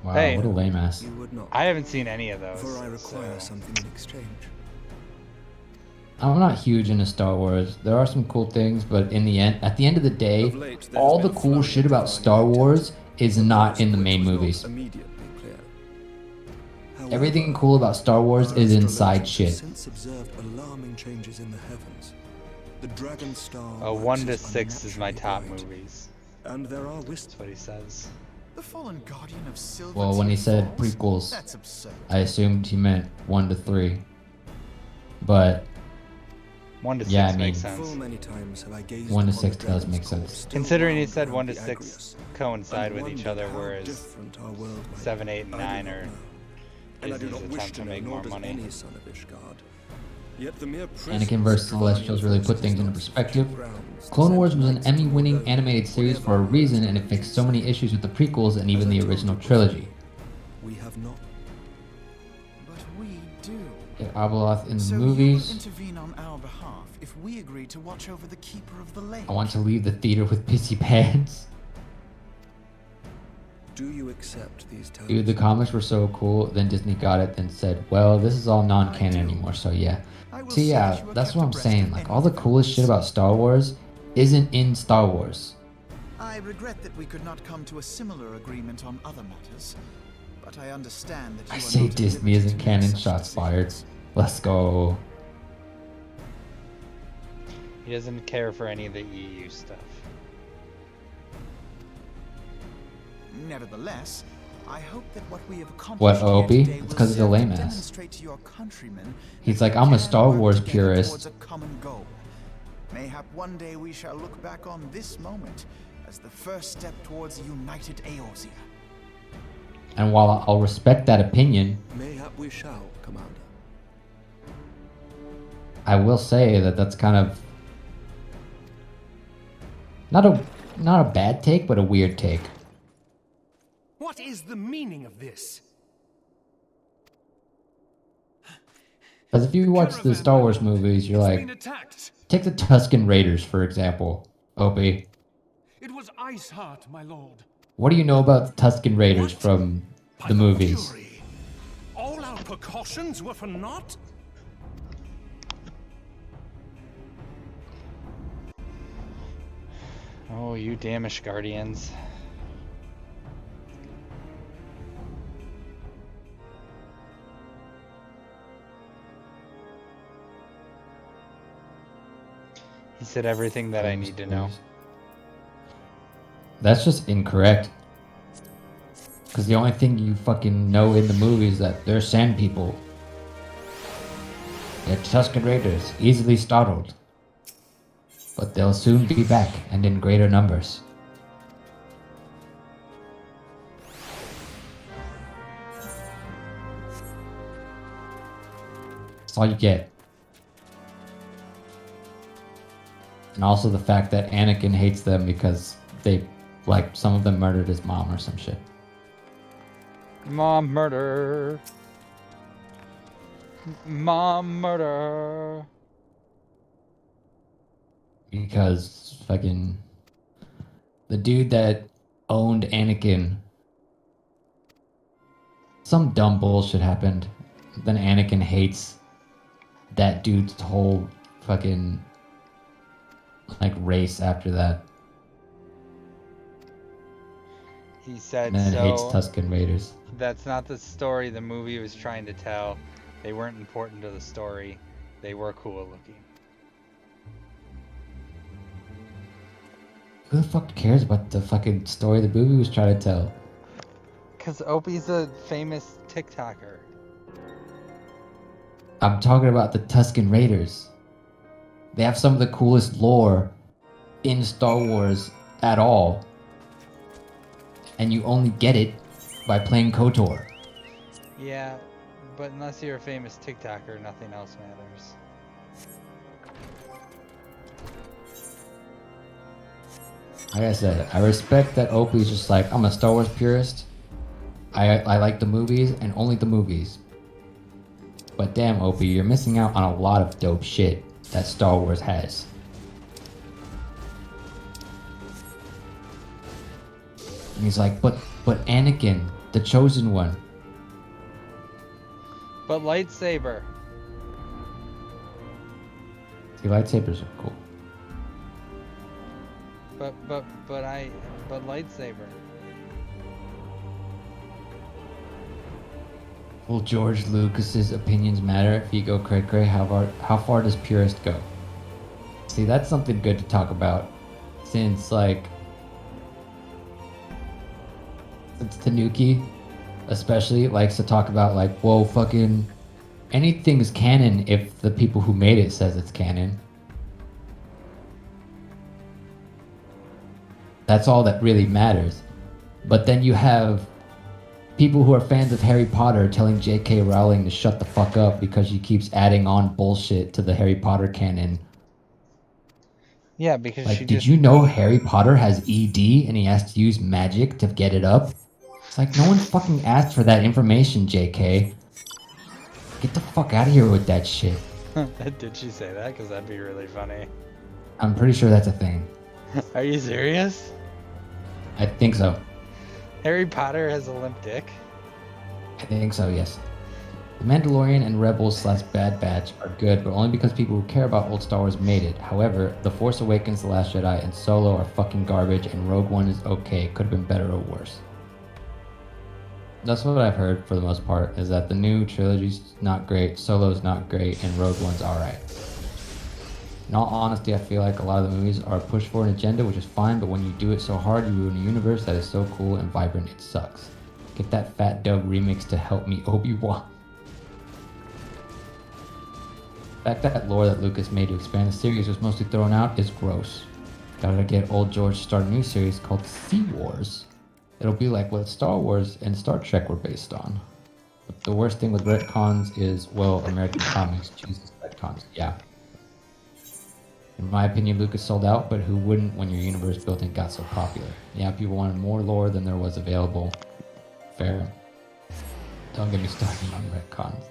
Wow, hey, what a lame ass. I haven't seen any of those. For I require something in exchange. I'm not huge into Star Wars. There are some cool things, but at the end of the day, all the cool shit about Star Wars is not in the main movies. Everything cool about Star Wars is inside shit. Since observed alarming changes in the heavens. The Dragon Star 1 to 6 is my top movies. And there are That's what he says. The fallen guardian of Silver. Well, when he said prequels, I assumed he meant 1 to 3. But 1 to 6 yeah, I mean, makes sense. 1 to 6 does make sense. Considering he said 1 to 6 coincide with each other, whereas 7, 8, and 9 are Disney's attempt to make more money. Anakin vs. Celestials really put things into perspective. Clone Wars was an Emmy-winning animated series for a reason, and it fixed so many issues with the prequels and even the original trilogy. We have not. But we do. Get Abeloth in the So movies. you intervene on our behalf if we agree to watch over the Keeper of the Lake. I want to leave the theater with pissy pants. Do you accept these terms? Dude, the comics were so cool, then Disney got it and said, well, this is all non-canon anymore, so yeah. So yeah, that's what I'm saying, like, all the coolest shit about Star Wars isn't in Star Wars. I regret that we could not come to a similar agreement on other matters, but I understand that you I are say not at Disney liberty isn't to canon, make such shots fired. Let's go. He doesn't care for any of the EU stuff. Nevertheless, I hope that what we have What, accomplished Opie? here today It's will 'cause he's a serve to lame ass. demonstrate to your countrymen He's that like, we I'm a can Star work Wars together purist. towards a common goal. Mayhap one day we shall look back on this moment as the first step towards a united Eorzea. And while I'll respect that opinion, Mayhap we shall, Commander. I will say that that's kind of not a bad take, but a weird take. What is the meaning of this? Because if you watch the Star Wars movies, you're like, take the Tusken Raiders, for example, Opie. It was Iceheart, my lord. What do you know about the Tusken Raiders from the movies? All our precautions were for naught? Oh, you damnish guardians. He said everything that I need to know. That's just incorrect. Because the only thing you fucking know in the movie is that they're sand people. They're Tusken Raiders, easily startled. But they'll soon be back, and in greater numbers. That's all you get. And also the fact that Anakin hates them because they, like, some of them murdered his mom or some shit. Mom murder. Mom murder. Because fucking the dude that owned Anakin, some dumb bullshit happened. Then Anakin hates that dude's whole fucking like race after that. He said And then so. hates Tusken Raiders. That's not the story the movie was trying to tell. They weren't important to the story. They were cool looking. Who the fuck cares about the fucking story the movie was trying to tell? Because Opie's a famous TikToker. I'm talking about the Tusken Raiders. They have some of the coolest lore in Star Wars at all. And you only get it by playing KOTOR. Yeah, but unless you're a famous TikToker, nothing else matters. Like I said, I respect that Opie's just like, I'm a Star Wars purist. I like the movies and only the movies. But damn, Opie, you're missing out on a lot of dope shit that Star Wars has. And he's like, but Anakin, the chosen one. But lightsaber. See, lightsabers are cool. But lightsaber. Will George Lucas's opinions matter if you go cray-cray? How far does purist go? See, that's something good to talk about, since Tanuki especially likes to talk about like, whoa, fucking anything's canon if the people who made it says it's canon. That's all that really matters. But then you have people who are fans of Harry Potter telling J.K. Rowling to shut the fuck up because she keeps adding on bullshit to the Harry Potter canon. Yeah, because like, did you know Harry Potter has ED and he has to use magic to get it up? It's like, no one fucking asked for that information, J.K. Get the fuck out of here with that shit. Did she say that? Because that'd be really funny. I'm pretty sure that's a thing. Are you serious? I think so. Harry Potter has a limp dick? I think so, yes. The Mandalorian and Rebels/Bad Batch are good, but only because people who care about old Star Wars made it. However, The Force Awakens, The Last Jedi, and Solo are fucking garbage, and Rogue One is okay. Could have been better or worse. That's what I've heard for the most part, is that the new trilogy's not great, Solo's not great, and Rogue One's alright. In all honesty, I feel like a lot of the movies are a push for an agenda, which is fine, but when you do it so hard, you ruin a universe that is so cool and vibrant, it sucks. Get that Fat Dub remix to help me, Obi-Wan. The fact that lore that Lucas made to expand the series was mostly thrown out is gross. Gotta get old George to start a new series called Sea Wars. It'll be like what Star Wars and Star Trek were based on. But the worst thing with retcons is, well, American comics chooses retcons. Yeah. In my opinion, Lucas sold out, but who wouldn't when your universe building got so popular? Yeah, people wanted more lore than there was available. Fair. Don't get me started on retcons.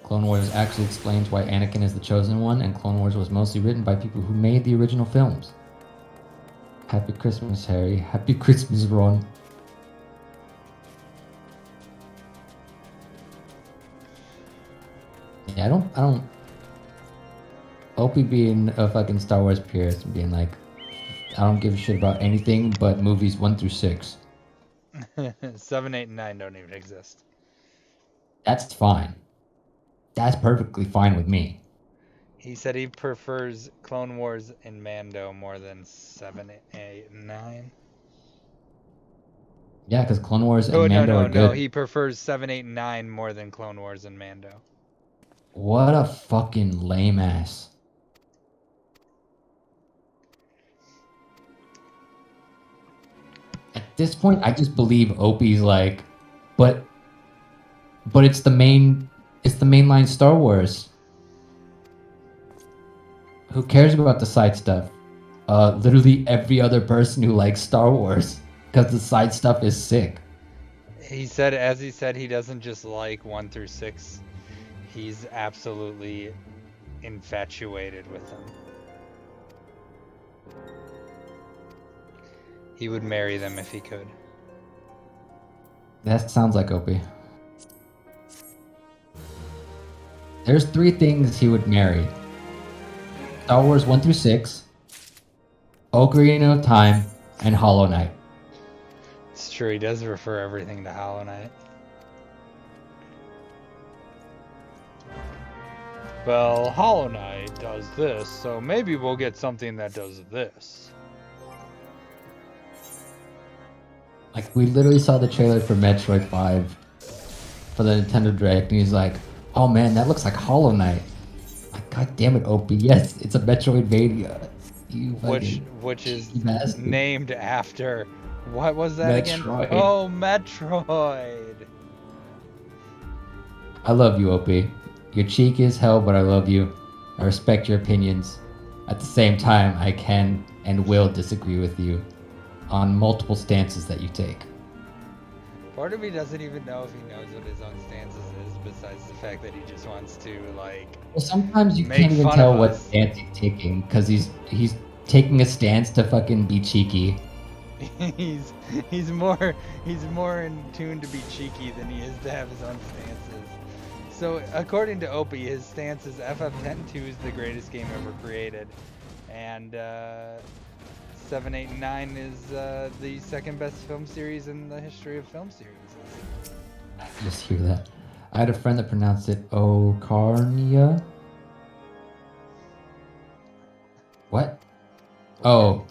Clone Wars actually explains why Anakin is the chosen one, and Clone Wars was mostly written by people who made the original films. Happy Christmas, Harry. Happy Christmas, Ron. Yeah, I don't Opie being a fucking Star Wars purist and being like, I don't give a shit about anything but movies 1 through 6. 7, 8, and 9 don't even exist. That's fine. That's perfectly fine with me. He said he prefers Clone Wars and Mando more than 7, 8, and 9. Yeah, because Clone Wars and Mando are good. No, he prefers 7, 8, and 9 more than Clone Wars and Mando. What a fucking lame ass. At this point, I just believe Opie's like, but it's the mainline Star Wars. Who cares about the side stuff? Literally every other person who likes Star Wars, because the side stuff is sick. He said, he doesn't just like 1 through 6. He's absolutely infatuated with them. He would marry them if he could. That sounds like Opie. There's 3 things he would marry. Star Wars 1 through 6, Ocarina of Time, and Hollow Knight. It's true, he does refer everything to Hollow Knight. well, Hollow Knight does this, so maybe we'll get something that does this. Like, we literally saw the trailer for Metroid 5 for the Nintendo Direct, and he's like, oh man, that looks like Hollow Knight. Like, god damn it, OP, yes, it's a Metroidvania. Which is named after, what was that Metroid. again? Oh, Metroid. I love you, OP. You're cheeky as hell, but I love you. I respect your opinions. At the same time, I can and will disagree with you on multiple stances that you take. Part of me doesn't even know if he knows what his own stances is, besides the fact that he just wants to, like, well, sometimes you can't even tell what stance he's taking, because he's taking a stance to fucking be cheeky. he's more in tune to be cheeky than he is to have his own stances. So according to Opie, his stance is FF14 is the greatest game ever created, and 7, 8, and 9 is the second best film series in the history of film series. I just hear that. I had a friend that pronounced it Ocarnia. What? Oh.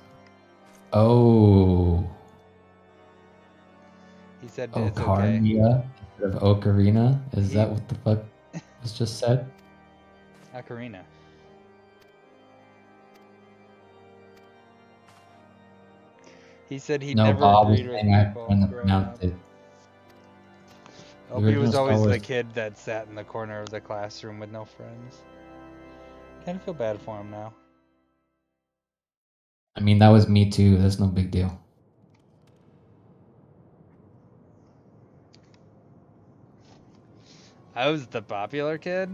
He said Ocarnia instead of Ocarina. Is that what the fuck was just said? Ocarina. He said he never agreed with people growing up. Opie was always the kid that sat in the corner of the classroom with no friends. Kind of feel bad for him now. I mean, that was me too. That's no big deal. I was the popular kid.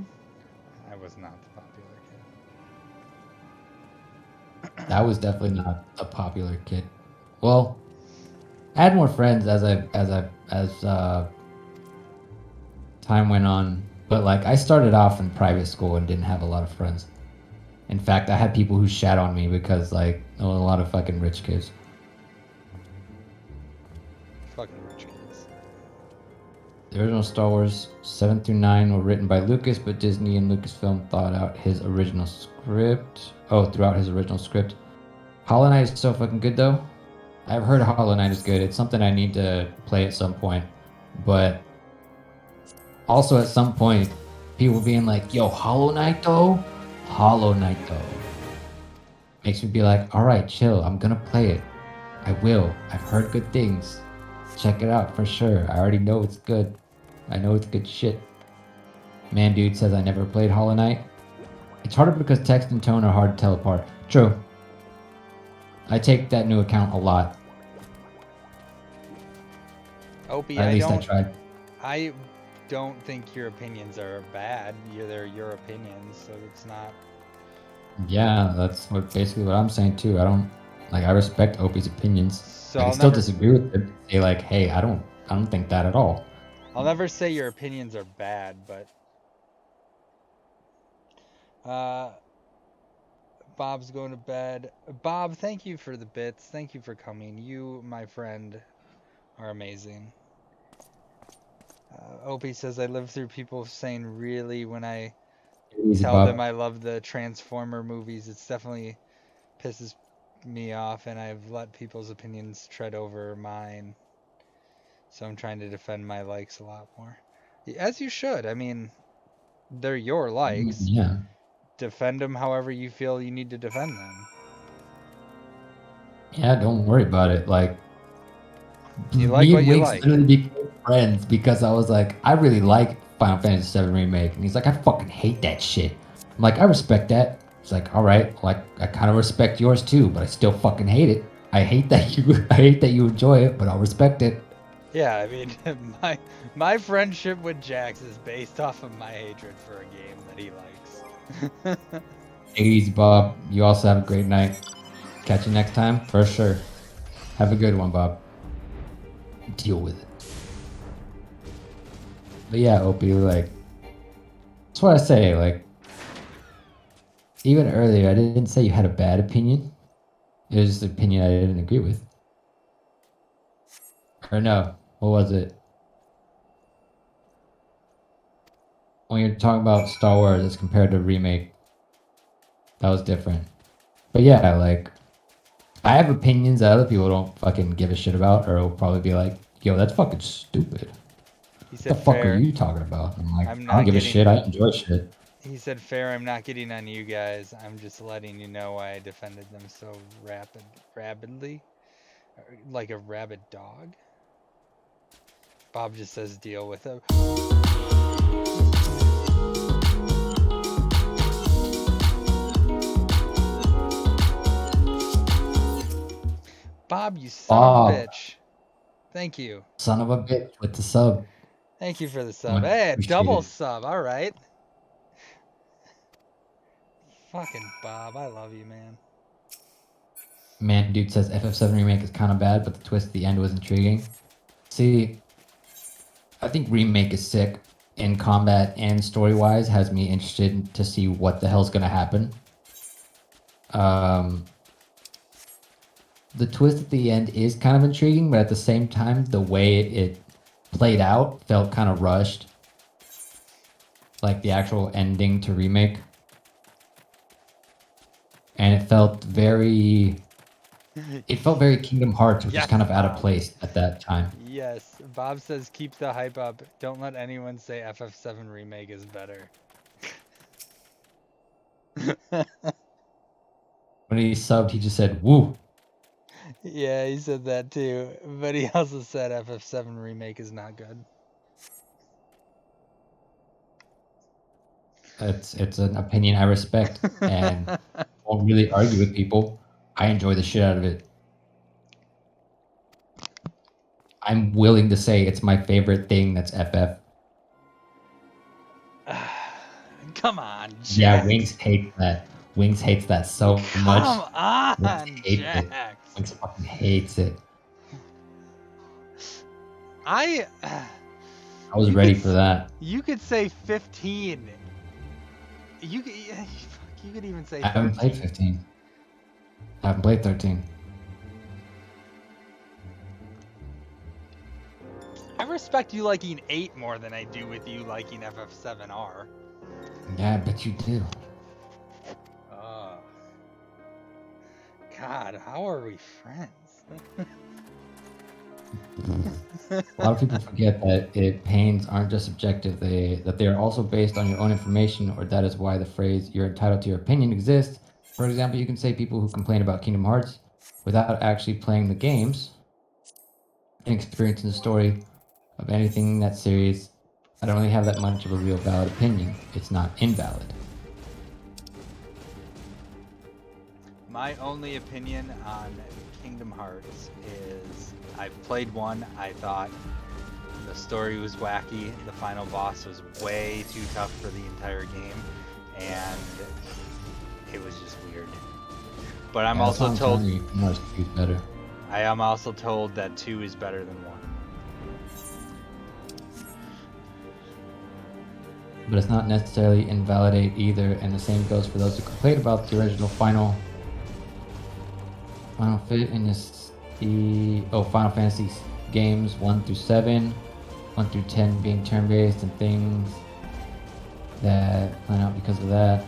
I was not the popular kid. That was definitely not a popular kid. Well, I had more friends as time went on, but like I started off in private school and didn't have a lot of friends. In fact, I had people who shat on me because like there was a lot of fucking rich kids. Fucking rich kids. The original Star Wars 7 through 9 were written by Lucas, but Disney and Lucasfilm throughout his original script. Hollow Knight is so fucking good though. I've heard Hollow Knight is good. It's something I need to play at some point. But also at some point, people being like, yo, Hollow Knight though? Hollow Knight though. Makes me be like, alright, chill, I'm gonna play it. I will. I've heard good things. Check it out for sure. I already know it's good. I know it's good shit. Man Dude says I never played Hollow Knight. It's harder because text and tone are hard to tell apart. True. I take that into account a lot. Opie, at least I tried. I don't think your opinions are bad. They're your opinions, so it's not. Yeah, that's basically what I'm saying too. I don't like. I respect Opie's opinions. So I can still disagree with him. Say like, hey, I don't think that at all. I'll never say your opinions are bad, but Bob's going to bed. Bob, thank you for the bits. Thank you for coming. You, my friend, are amazing. Opie says, I live through people saying really when I tell them I love the Transformer movies. It's definitely pisses me off, and I've let people's opinions tread over mine. So I'm trying to defend my likes a lot more. As you should. I mean, they're your likes. Yeah. Defend them however you feel you need to defend them. Yeah, don't worry about it. Like, you like me what and you Wiggs like. literally became friends because I was like, I really like Final Fantasy VII Remake, and he's like, I fucking hate that shit. I'm like, I respect that. He's like, all right, like I kind of respect yours too, but I still fucking hate it. I hate that you enjoy it, but I'll respect it. Yeah, I mean, my friendship with Jax is based off of my hatred for a game that he likes. Easy, Bob. You also have a great night. Catch you next time, for sure. Have a good one, Bob. Deal with it. But yeah, Opie, like, that's what I say. Like, even earlier, I didn't say you had a bad opinion. It was just an opinion I didn't agree with. Or no, what was it? when you're talking about Star Wars as compared to remake, that was different. But yeah, like, I have opinions that other people don't fucking give a shit about, or will probably be like, yo, that's fucking stupid. He What said, the fuck are fair. you talking about? I'm like, I'm I don't not give a getting. shit. I enjoy shit. He said, fair. I'm not getting on you guys. I'm just letting you know why I defended them so rapidly, like a rabid dog. Bob just says, deal with it. Bob, you son of a bitch. Thank you. Son of a bitch with the sub. Thank you for the sub. Hey, double sub. All right. Fucking Bob, I love you, man. Man, dude says FF7 remake is kind of bad, but the twist at the end was intriguing. See, I think remake is sick in combat and story-wise. Has me interested to see what the hell's gonna happen. The twist at the end is kind of intriguing, but at the same time, the way it played out felt kind of rushed. Like the actual ending to remake. And it felt very Kingdom Hearts, which is kind of out of place at that time. Yes. Bob says, keep the hype up. Don't let anyone say FF7 remake is better. When he subbed, he just said, woo. Yeah, he said that too. But he also said FF7 remake is not good. It's an opinion I respect and won't really argue with people. I enjoy the shit out of it. I'm willing to say it's my favorite thing that's FF. Come on, Jax. Yeah, Wings hates that. Wings hates that so much. Come on, Jax. Wings fucking hates it. I was ready for that. You could say 15. You could even say 13. I haven't played 15. I haven't played 13. I respect you liking 8 more than I do with you liking FF7R. Yeah, I bet you do. God, how are we friends? A lot of people forget that pains aren't just subjective, that they are also based on your own information, or that is why the phrase "you're entitled to your opinion" exists. For example, you can say people who complain about Kingdom Hearts without actually playing the games and experiencing the story of anything in that series. I don't really have that much of a real valid opinion. It's not invalid. My only opinion on Kingdom Hearts is I've played one. I thought the story was wacky. The final boss was way too tough for the entire game, and it was just weird. But I'm also told better. I am also told that 2 is better than 1. But it's not necessarily invalidate either, and the same goes for those who complain about the original Final Fit in Final Fantasy games 1 through 7, 1 through 10 being turn-based and things that plan out because of that.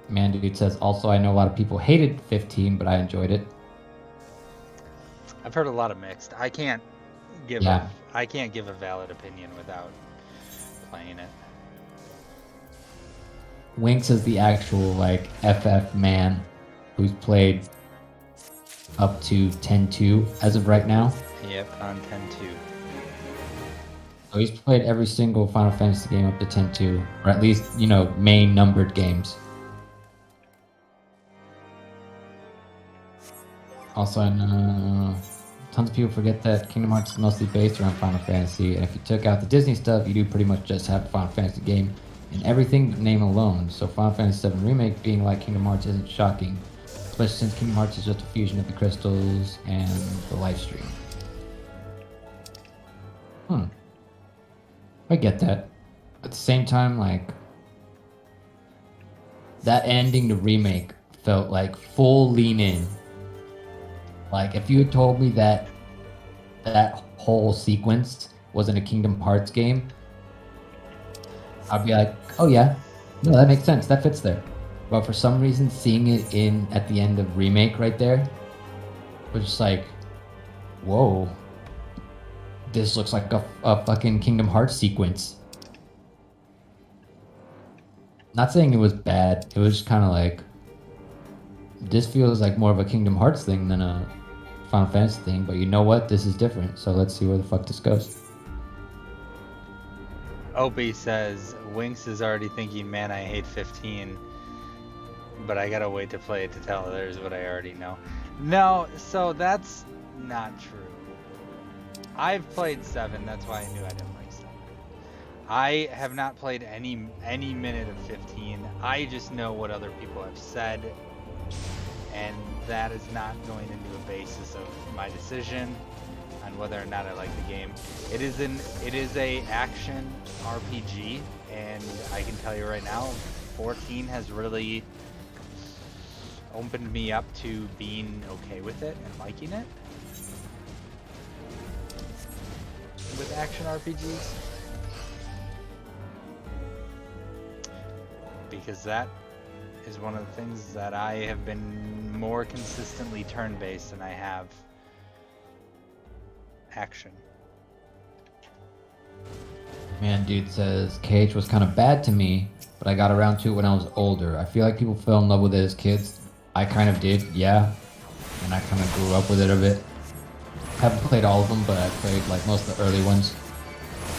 Man, dude says, also I know a lot of people hated 15, but I enjoyed it. I've heard a lot of mixed. I can't give a valid opinion without playing it. Winx is the actual FF man who's played up to 10-2 as of right now. Yep, on 10-2. So he's played every single Final Fantasy game up to 10-2, or at least, main numbered games. Also, I know tons of people forget that Kingdom Hearts is mostly based around Final Fantasy, and if you took out the Disney stuff, you do pretty much just have a Final Fantasy game in everything but name alone. So Final Fantasy VII Remake being like Kingdom Hearts isn't shocking, especially since Kingdom Hearts is just a fusion of the crystals and the live stream. I get that. At the same time, that ending to Remake felt like full lean in. If you had told me that whole sequence wasn't a Kingdom Hearts game, I'd be like, oh yeah, no, that makes sense. That fits there. But for some reason, seeing it in at the end of Remake right there was just like, whoa, this looks like a fucking Kingdom Hearts sequence. Not saying it was bad. It was just kind of like, this feels like more of a Kingdom Hearts thing than a Final Fantasy thing. But you know what? This is different. So let's see where the fuck this goes. Opie says, Winx is already thinking, man, I hate 15. But I gotta wait to play it to tell others what I already know. No, so that's not true. I've played 7, that's why I knew I didn't like 7. I have not played any minute of 15. I just know what other people have said, and that is not going into a basis of my decision on whether or not I like the game. It is a action RPG, and I can tell you right now, 14 has really opened me up to being okay with it and liking it. With action RPGs. Because that is one of the things that I have been more consistently turn-based than I have action. Man, dude says KH was kind of bad to me, but I got around to it when I was older. I feel like people fell in love with it as kids. I kind of did, yeah. And I kind of grew up with it a bit. Haven't played all of them, but I played like most of the early ones.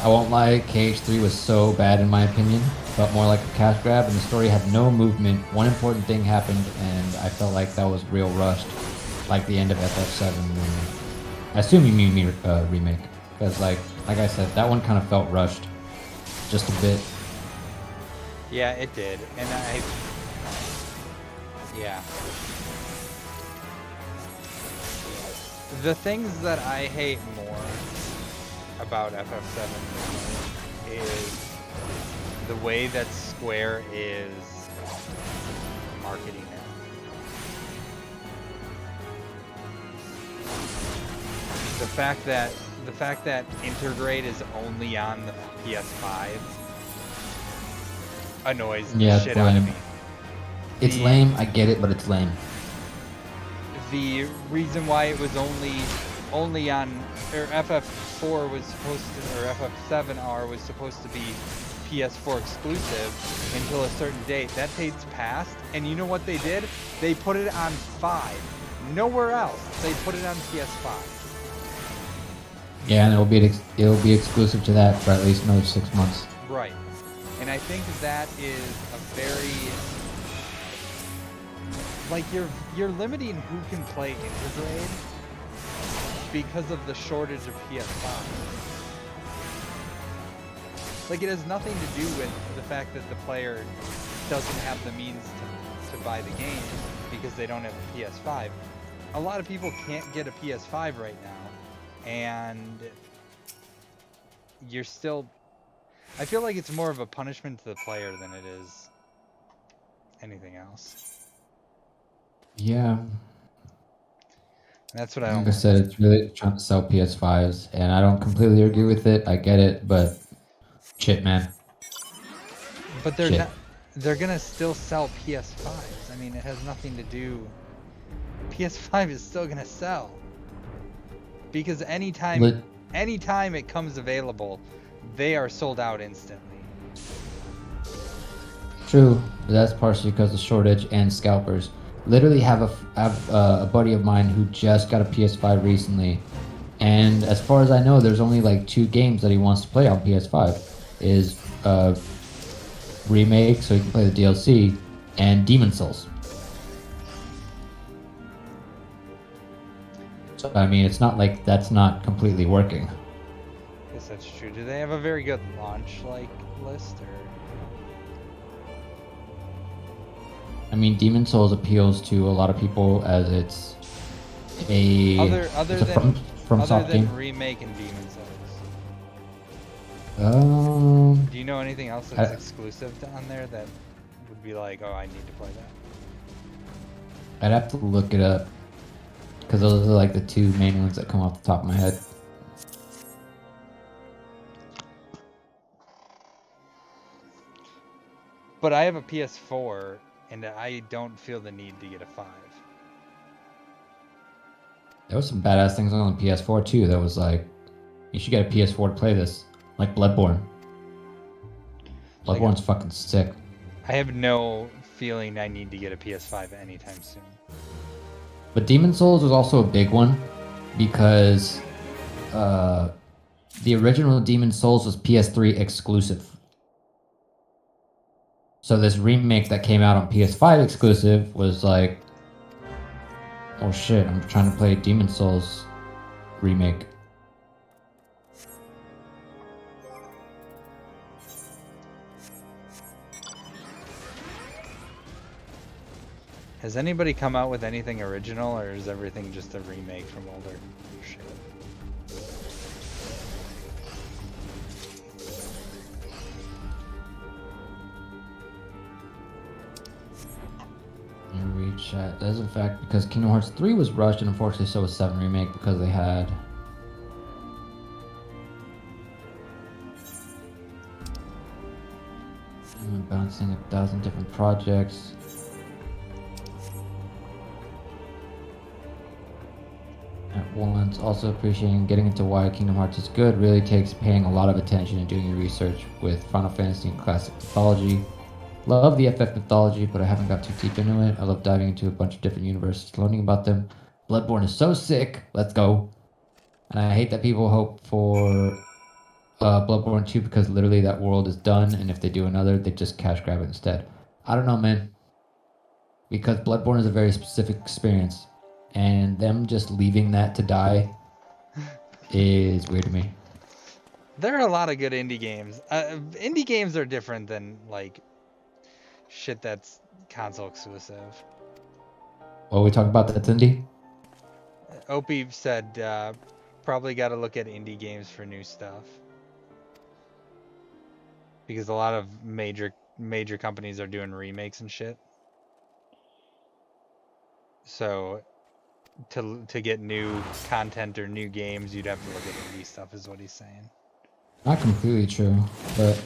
I won't lie, KH3 was so bad in my opinion. Felt more like a cash grab, and the story had no movement. One important thing happened, and I felt like that was real rushed. Like the end of FF7. I assume you mean Remake. Because like I said, that one kind of felt rushed. Just a bit. Yeah, it did. And yeah. The things that I hate more about FF7 is the way that Square is marketing it. The fact that Intergrade is only on the PS5 annoys the shit out of me. It's lame, I get it, but it's lame. The reason why it was only on, or FF4 was supposed to, or FF7R was supposed to be PS4 exclusive until a certain date. That date's passed, and you know what they did? They put it on 5. Nowhere else. They put it on PS5. Yeah, and it'll be exclusive to that for at least another 6 months. Right. And I think that is a very, like, you're limiting who can play Intergrade because of the shortage of PS5. Like, it has nothing to do with the fact that the player doesn't have the means to buy the game because they don't have a PS5. A lot of people can't get a PS5 right now, and you're still... I feel like it's more of a punishment to the player than it is anything else. Yeah. That's what I don't like. I said, it's really trying to sell PS5s, and I don't completely agree with it. I get it, but shit, man. But they're not. They're gonna still sell PS5s. I mean, it has nothing to do. PS5 is still gonna sell because anytime it comes available, they are sold out instantly. True, but that's partially because of shortage and scalpers. Literally have a buddy of mine who just got a PS5 recently, and as far as I know, there's only like 2 games that he wants to play on PS5. Is Remake, so he can play the DLC, and Demon Souls. So I mean, it's not like that's not completely working. I guess that's true. Do they have a very good launch list or? I mean, Demon Souls appeals to a lot of people as it's a other than Remake and Demon Souls. Do you know anything else that's exclusive on there that would be like, oh, I need to play that? I'd have to look it up because those are like the 2 main ones that come off the top of my head. But I have a PS4, and I don't feel the need to get a 5. There was some badass things on the PS4 too. That was like, you should get a PS4 to play this, like Bloodborne. Bloodborne's fucking sick. I have no feeling I need to get a PS5 anytime soon. But Demon Souls was also a big one because the original Demon Souls was PS3 exclusive. So this remake that came out on PS5 exclusive was like, oh shit, I'm trying to play Demon Souls remake. Has anybody come out with anything original, or is everything just a remake from older shit? Read chat. That is in fact because Kingdom Hearts 3 was rushed, and unfortunately so was 7 Remake because they had bouncing 1,000 different projects. At once, also appreciating getting into why Kingdom Hearts is good really takes paying a lot of attention and doing your research with Final Fantasy and classic mythology. Love the FF mythology, but I haven't got too deep into it. I love diving into a bunch of different universes, learning about them. Bloodborne is so sick. Let's go. And I hate that people hope for Bloodborne 2 because literally that world is done, and if they do another, they just cash grab it instead. I don't know, man. Because Bloodborne is a very specific experience, and them just leaving that to die is weird to me. There are a lot of good indie games. Indie games are different than like shit that's console exclusive. What we talk about that's indie? Opie said probably got to look at indie games for new stuff. Because a lot of major companies are doing remakes and shit. So to get new content or new games, you'd have to look at indie stuff, is what he's saying. Not completely true, but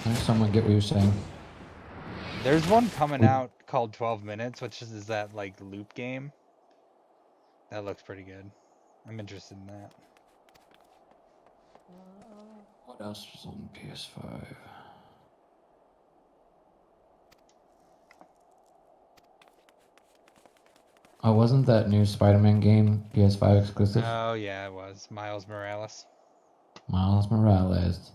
I somewhat get what you're saying. There's one coming out called 12 Minutes, which is that like loop game. That looks pretty good. I'm interested in that. What else was on PS5? Oh, wasn't that new Spider-Man game PS5 exclusive? Oh yeah, it was. Miles Morales. Miles Morales.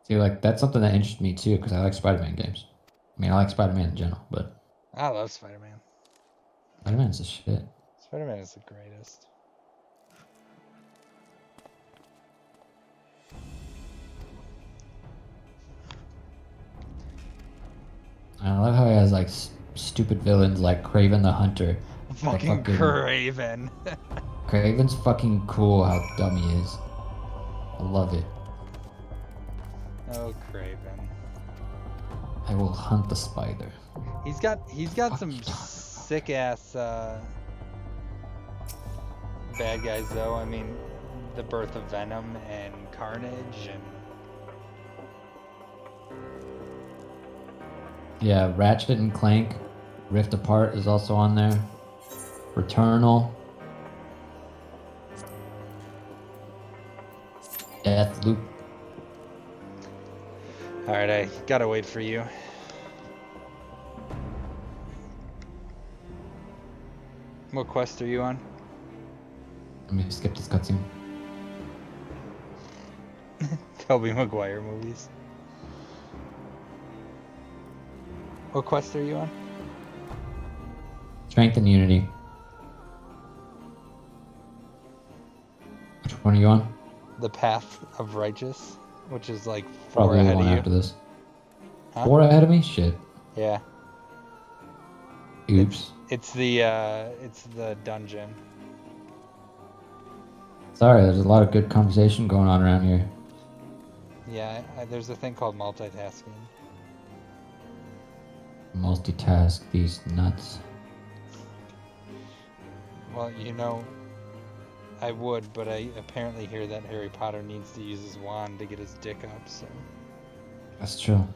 See, like, that's something that interests me too, because I like Spider-Man games. I mean, I like Spider-Man in general, but... I love Spider-Man. Spider-Man's the shit. Spider-Man is the greatest. I love how he has, like, stupid villains like Kraven the Hunter. Fucking Kraven. Kraven's fucking cool how dumb he is. I love it. Oh, Kraven. I will hunt the spider. He's got some sick ass bad guys though. I mean, the birth of Venom and Carnage and yeah, Ratchet and Clank, Rift Apart is also on there. Returnal. Deathloop. Alright, I gotta wait for you. What quest are you on? Let me skip this cutscene. Tobey Maguire movies. What quest are you on? Strength and Unity. Which one are you on? The Path of Righteous, which is like 4 Probably ahead one of you. after this. Huh? 4 ahead of me? Shit. Yeah. Oops. It's the dungeon. Sorry, there's a lot of good conversation going on around here. Yeah, there's a thing called multitasking. Multitask these nuts. Well, you know, I would, but I apparently hear that Harry Potter needs to use his wand to get his dick up, so... That's true.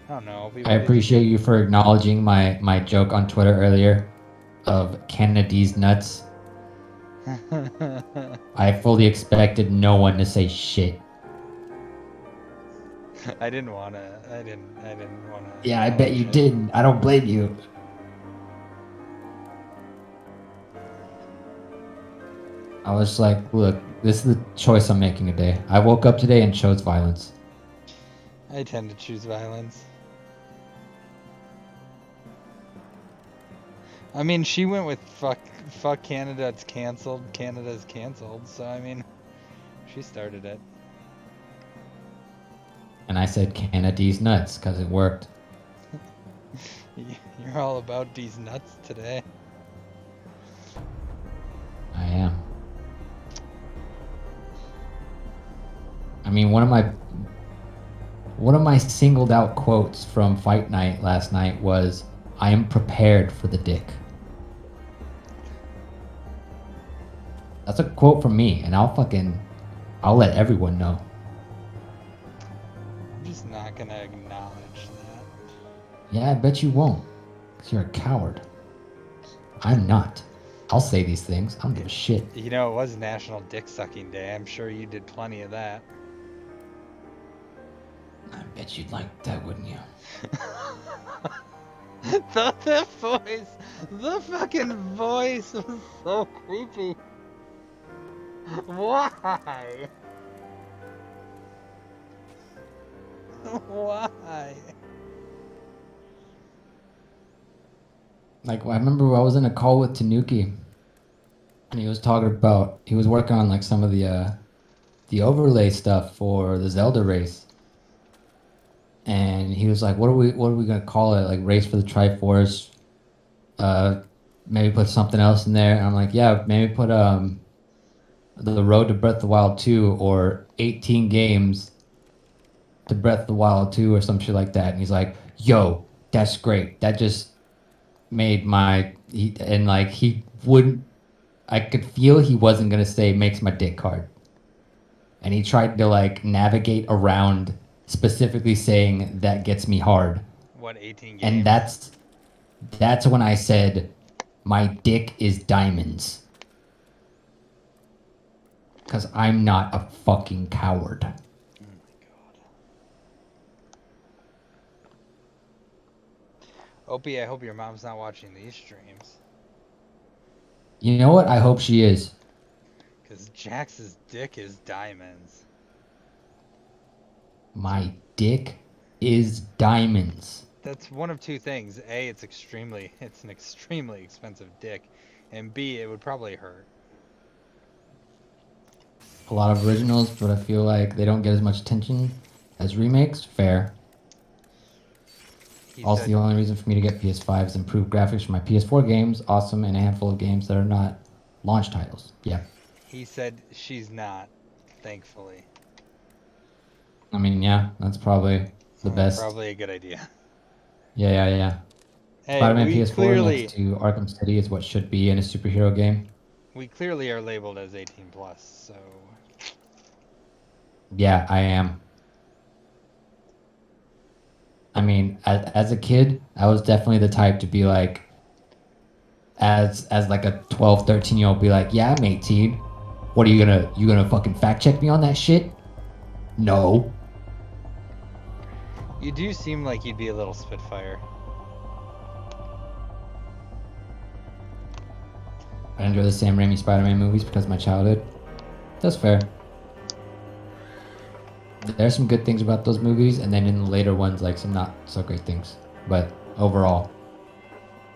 I don't know. I appreciate you for acknowledging my joke on Twitter earlier of Kennedy's nuts. I fully expected no one to say shit. I didn't wanna. Yeah, I bet you didn't. I don't blame you. I was like, look, this is the choice I'm making today. I woke up today and chose violence. I tend to choose violence. I mean, she went with fuck Canada, it's canceled. Canada's canceled, so I mean, she started it. And I said Kennedy's nuts because it worked. You're all about these nuts today. I am. I mean, one of my singled out quotes from Fight Night last night was, "I am prepared for the dick." That's a quote from me, and I'll let everyone know. I'm just not gonna acknowledge that. Yeah, I bet you won't, because you're a coward. I'm not. I'll say these things. I don't give a shit. You know, it was National Dick Sucking Day. I'm sure you did plenty of that. I bet you'd like that, wouldn't you? The voice, the fucking voice was so creepy. Why? Why? Like, I remember I was in a call with Tanuki, and he was working on like some of the overlay stuff for the Zelda race. And he was like, what are we gonna call it? Like, Race for the Triforce. Maybe put something else in there. And I'm like, yeah, maybe put the Road to Breath of the Wild 2 or 18 games to Breath of the Wild 2 or some shit like that. And he's like, yo, that's great. That just made I could feel he wasn't gonna say makes my dick hard. And he tried to like navigate around specifically saying that gets me hard. What, 18 games? And that's when I said my dick is diamonds. Because I'm not a fucking coward. Oh my god. Opie, I hope your mom's not watching these streams. You know what? I hope she is. Because Jax's dick is diamonds. My dick is diamonds. That's one of two things. A, it's an extremely expensive dick. And B, it would probably hurt. A lot of originals, but I feel like they don't get as much attention as remakes. Fair. Also, the only reason for me to get PS5 is improved graphics for my PS4 games. Awesome, and a handful of games that are not launch titles. Yeah. He said she's not, thankfully. I mean, yeah, that's probably the best. Probably a good idea. Yeah. Hey, Spider-Man PS4 next to Arkham City is what should be in a superhero game. We clearly are labeled as 18+, so... Yeah, I am. I mean, as a kid, I was definitely the type to be like, as like a 12, 13-year-old, be like, yeah, I'm 18. What are you gonna fucking fact check me on that shit? No. You do seem like you'd be a little Spitfire. I enjoy the Sam Raimi Spider-Man movies because of my childhood. That's fair. There's some good things about those movies, and then in the later ones, like some not so great things. But overall,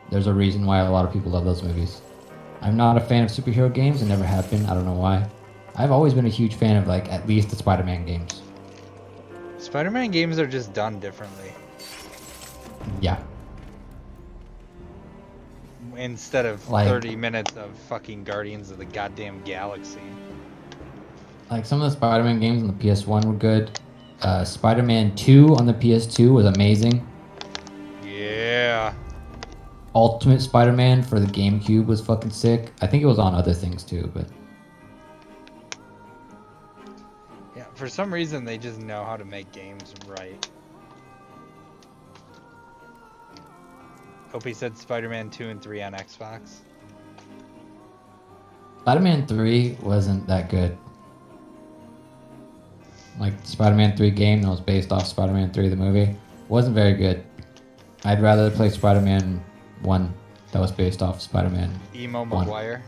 there's a reason why a lot of people love those movies. I'm not a fan of superhero games and never have been. I don't know why. I've always been a huge fan of like at least the Spider-Man games. Spider-Man games are just done differently. Yeah. Instead of like, 30 minutes of fucking Guardians of the goddamn Galaxy. Like some of the Spider-Man games on the PS1 were good. Spider-Man 2 on the PS2 was amazing. Yeah. Ultimate Spider-Man for the GameCube was fucking sick. I think it was on other things too, but Yeah, for some reason they just know how to make games right. Hope he said Spider-Man 2 and 3 on Xbox. Spider-Man 3 wasn't that good. Like Spider-Man 3 game that was based off Spider-Man 3 the movie wasn't very good. I'd rather play Spider-Man 1 that was based off Spider-Man Emo 1. Maguire.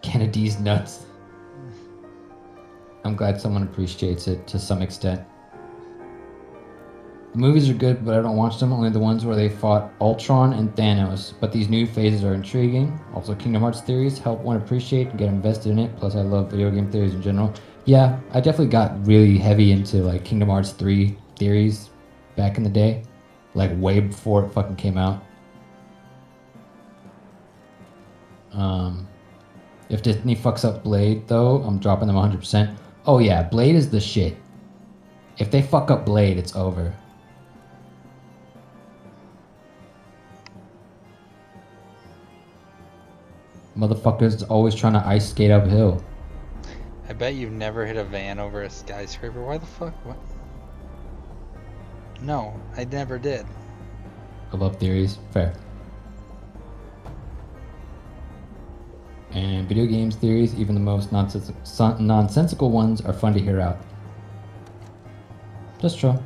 Kennedy's nuts. I'm glad someone appreciates it to some extent. The movies are good, but I don't watch them, only the ones where they fought Ultron and Thanos. But these new phases are intriguing. Also, Kingdom Hearts theories help one appreciate and get invested in it. Plus, I love video game theories in general. Yeah, I definitely got really heavy into like Kingdom Hearts 3 theories back in the day. Like way before it fucking came out. If Disney fucks up Blade, though, I'm dropping them 100%. Oh yeah, Blade is the shit. If they fuck up Blade, it's over. Motherfuckers always trying to ice skate uphill. I bet you've never hit a van over a skyscraper. Why the fuck? What? No, I never did. I love theories. Fair. And video games theories, even the most nonsensical ones, are fun to hear out. That's true.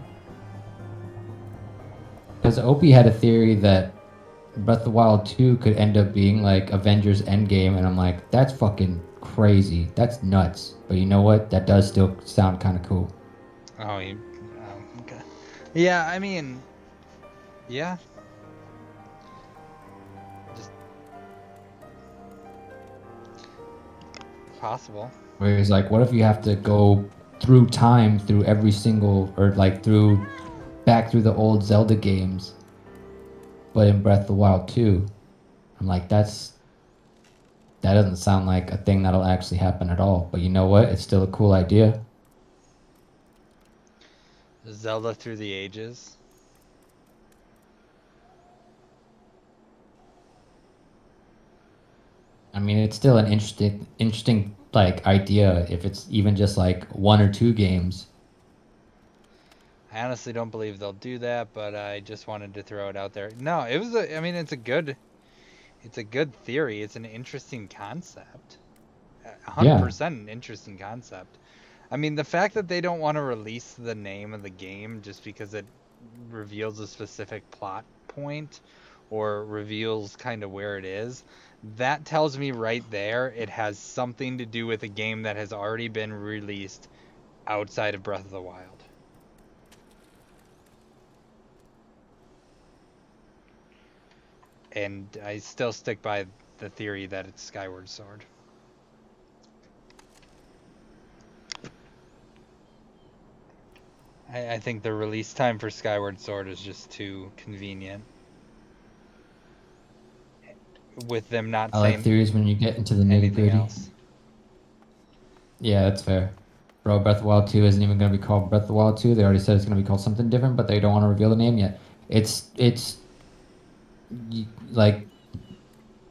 Because Opie had a theory that Breath of the Wild 2 could end up being like Avengers Endgame, and I'm like, that's fucking crazy. That's nuts. But you know what? That does still sound kind of cool. Oh, okay. Yeah, I mean, yeah. Just possible. Where he's like, what if you have to go through time through every single, or like back through the old Zelda games, but in Breath of the Wild 2? I'm like, that doesn't sound like a thing that'll actually happen at all. But you know what? It's still a cool idea. Zelda Through the Ages. I mean, it's still an interesting like idea if it's even just like 1 or 2 games. I honestly don't believe they'll do that, but I just wanted to throw it out there. No, it was I mean, it's a good theory. It's an interesting concept. 100% an interesting concept. I mean, the fact that they don't want to release the name of the game just because it reveals a specific plot point or reveals kind of where it is, that tells me right there it has something to do with a game that has already been released outside of Breath of the Wild. And I still stick by the theory that it's Skyward Sword. I think the release time for Skyward Sword is just too convenient. With them not saying. I like theories when you get into the nitty-gritty. Yeah, that's fair. Bro, Breath of the Wild 2 isn't even going to be called Breath of the Wild 2. They already said it's going to be called something different, but they don't want to reveal the name yet. It's like,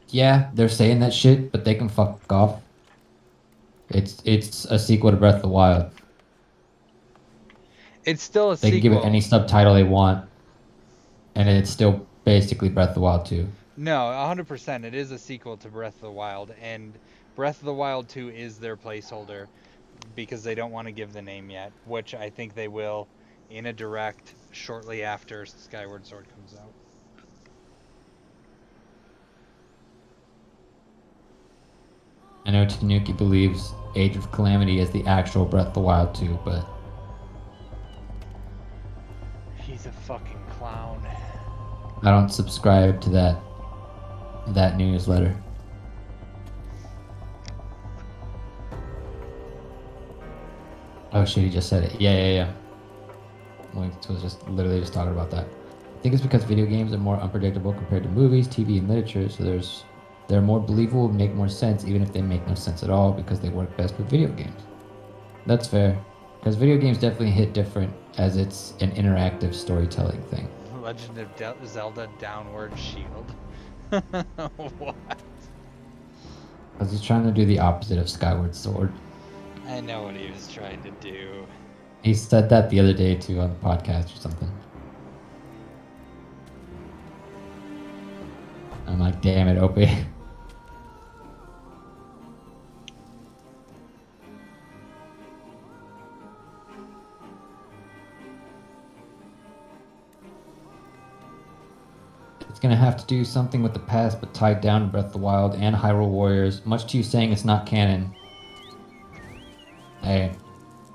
yeah, they're saying that shit, but they can fuck off. It's a sequel to Breath of the Wild. It's still a sequel. They can give it any subtitle they want, and it's still basically Breath of the Wild 2. No, 100%. It is a sequel to Breath of the Wild, and Breath of the Wild 2 is their placeholder because they don't want to give the name yet, which I think they will in a direct shortly after Skyward Sword comes out. I know Tanuki believes Age of Calamity is the actual Breath of the Wild 2, but he's a fucking clown. I don't subscribe to that newsletter. Oh shit, he just said it. Yeah. We was just literally just talking about that. think it's because video games are more unpredictable compared to movies, TV, and literature. So they're more believable, make more sense, even if they make no sense at all, because they work best with video games. That's fair, because video games definitely hit different as it's an interactive storytelling thing. Legend of Zelda Downward Shield. What? Because he's trying to do the opposite of Skyward Sword. I know what he was trying to do. He said that the other day too on the podcast or something. I'm like, damn it, Opie. It's gonna have to do something with the past, but tied down to Breath of the Wild and Hyrule Warriors, much to you saying it's not canon. Hey,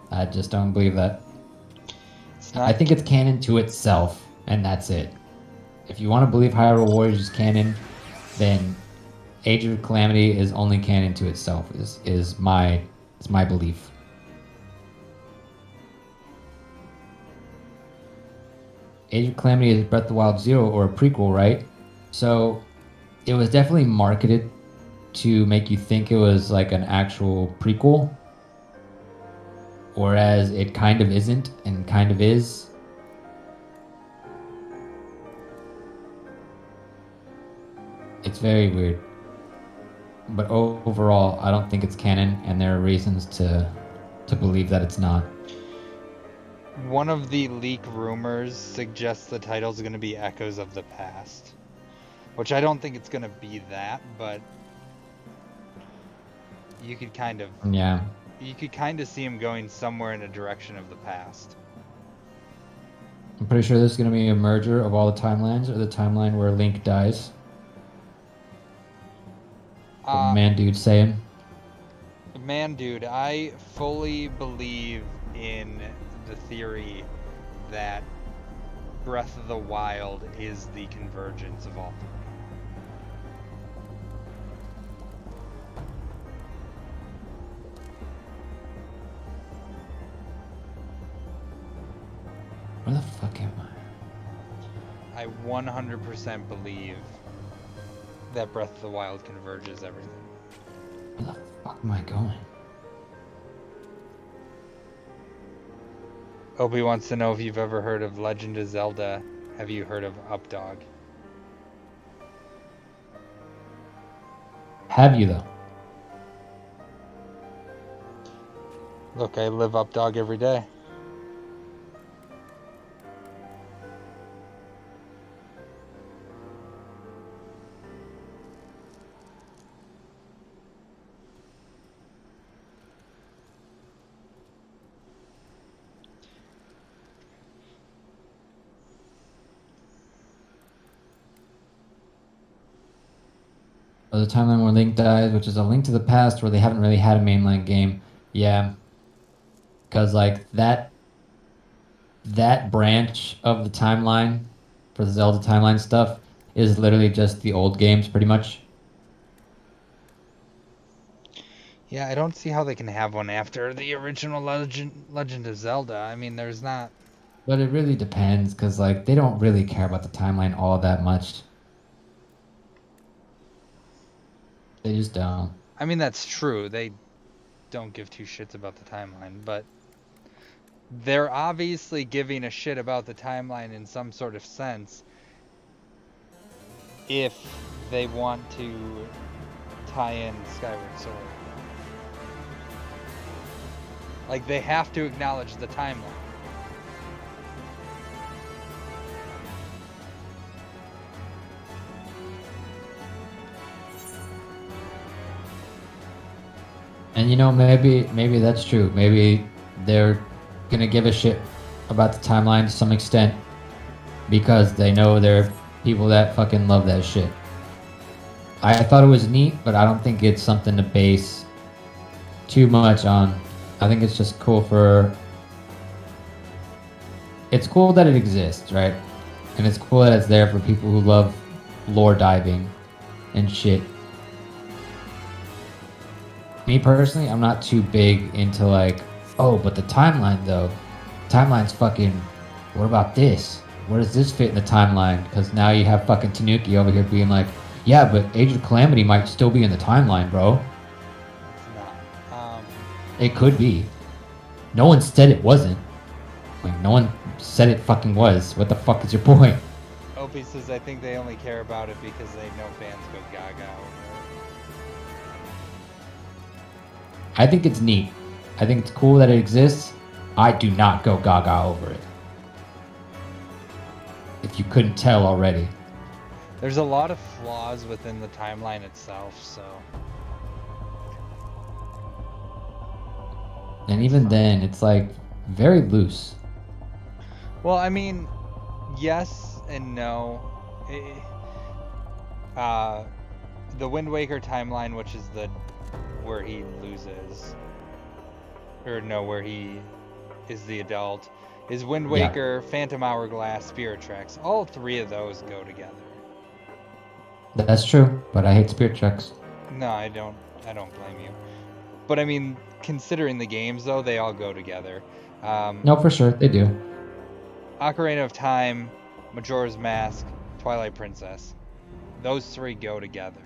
I just don't believe that. I think it's canon to itself, and that's it. If you want to believe Hyrule Warriors is canon, then Age of Calamity is only canon to itself, is my belief. Age of Calamity is Breath of the Wild 0, or a prequel, right? So it was definitely marketed to make you think it was like an actual prequel, whereas it kind of isn't and kind of is. It's very weird. But overall, I don't think it's canon, and there are reasons to believe that it's not. One of the leak rumors suggests the title's going to be Echoes of the Past, which I don't think it's going to be that, but you could kind of you could kind of see him going somewhere in a direction of the past. I'm pretty sure this is going to be a merger of all the timelines, or the timeline where Link dies. Man dude saying. Man dude, I fully believe in the theory that Breath of the Wild is the convergence of all three. Where the fuck am I? I 100% believe that Breath of the Wild converges everything. Where the fuck am I going? Opie wants to know if you've ever heard of Legend of Zelda. Have you heard of Updog? Have you, though? Look, I live Updog every day. Or the timeline where Link dies, which is a Link to the Past where they haven't really had a mainline game. Yeah. Because, like, that branch of the timeline for the Zelda timeline stuff is literally just the old games, pretty much. Yeah, I don't see how they can have one after the original Legend of Zelda. I mean, there's not... But it really depends, because, like, they don't really care about the timeline all that much. They just don't. I mean, that's true. They don't give two shits about the timeline, but they're obviously giving a shit about the timeline in some sort of sense if they want to tie in Skyward Sword. Like, they have to acknowledge the timeline. And you know, maybe that's true. Maybe they're gonna give a shit about the timeline to some extent because they know there are people that fucking love that shit. I thought it was neat, but I don't think it's something to base too much on. I think it's just cool it's cool that it exists, right? And it's cool that it's there for people who love lore diving and shit. Me personally, I'm not too big into like, oh, but the timeline though. Timeline's fucking, what about this? where does this fit in the timeline? Because now you have fucking Tanuki over here being like, yeah, but Age of Calamity might still be in the timeline, bro. It's not. It could be. No one said it wasn't. Like, no one said it fucking was. What the fuck is your point? Opie says, I think they only care about it because they know fans go gaga over it. I think it's neat. I think it's cool that it exists. I do not go gaga over it. If you couldn't tell already. There's a lot of flaws within the timeline itself, so. And even then, it's like very loose. Well, I mean, yes and no. The Wind Waker timeline, which is where he loses, or no, where he is the adult, is Wind Waker, Phantom Hourglass, Spirit Tracks. All three of those go together. That's true, but I hate Spirit Tracks. No, I don't blame you. But I mean, considering the games though, they all go together. No, for sure, they do. Ocarina of Time, Majora's Mask, Twilight Princess. Those three go together.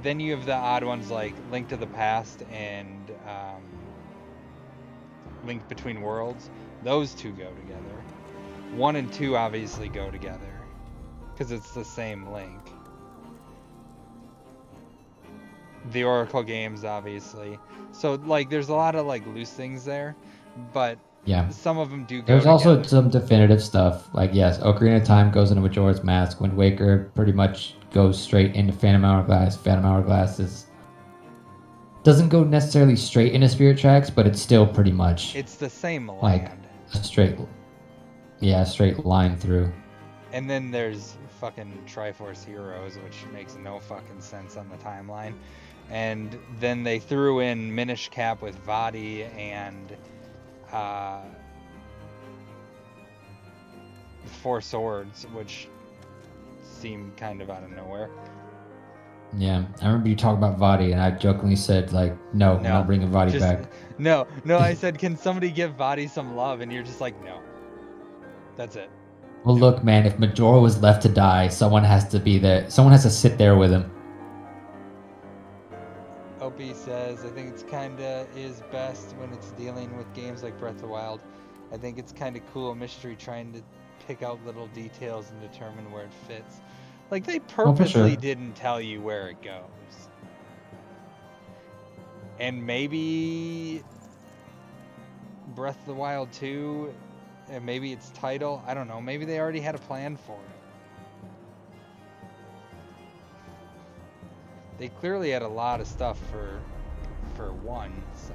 Then you have the odd ones like Link to the Past and Link Between Worlds. Those two go together. 1 and 2 obviously go together because it's the same Link. The Oracle games, obviously. So like, there's a lot of like loose things there, but yeah, some of them do go There's together. also some definitive stuff. Like, yes, Ocarina of Time goes into Majora's Mask. Wind Waker pretty much goes straight into Phantom Hourglass. Phantom Hourglass doesn't go necessarily straight into Spirit Tracks, but it's still pretty much... It's the same land. Like, a straight line through. And then there's fucking Triforce Heroes, which makes no fucking sense on the timeline. And then they threw in Minish Cap with Vadi and Four Swords, which seemed kind of out of nowhere. Yeah, I remember you talking about Vadi, and I jokingly said, like, no, we're not bringing Vadi back. No, I said, can somebody give Vadi some love? And you're just like, no. That's it. Well, look, man, if Majora was left to die, someone has to be there. Someone has to sit there with him. Opie says, I think it's kinda is best when it's dealing with games like Breath of the Wild. I think it's kinda cool mystery trying to pick out little details and determine where it fits. Like, they purposely didn't tell you where it goes. And maybe Breath of the Wild 2, and maybe its title, I don't know, maybe they already had a plan for it. They clearly had a lot of stuff for one, so.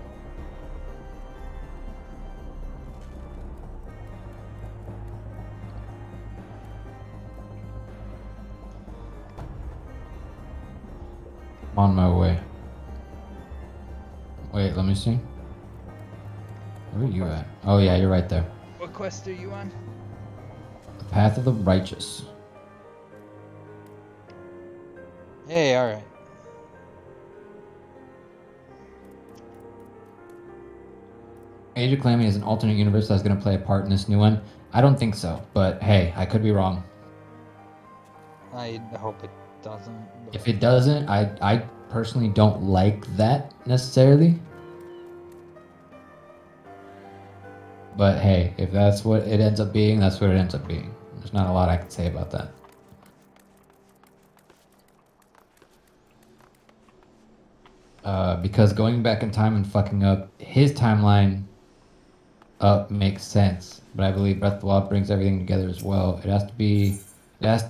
I'm on my way. Wait, let me see. Where are you at? Oh yeah, you're right there. What quest are you on? The Path of the Righteous. Hey, alright. Age of Calamity is an alternate universe that's going to play a part in this new one. I don't think so, but hey, I could be wrong. I hope it doesn't. If it doesn't, I personally don't like that necessarily. But hey, if that's what it ends up being, that's what it ends up being. There's not a lot I can say about that. Because going back in time and fucking up his timeline up makes sense. But I believe Breath of the Wild brings everything together as well. It has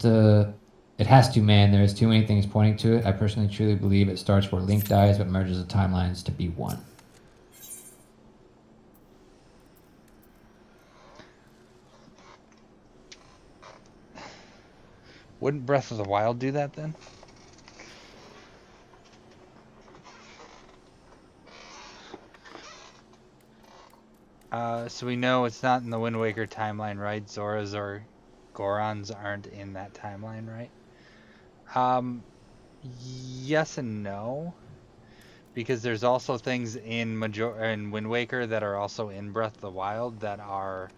to, man. There's too many things pointing to it. I personally truly believe it starts where Link dies, but merges the timelines to be one. Wouldn't Breath of the Wild do that then? So we know it's not in the Wind Waker timeline, right? Zoras or Gorons aren't in that timeline, right? Yes and no. Because there's also things in Wind Waker that are also in Breath of the Wild that are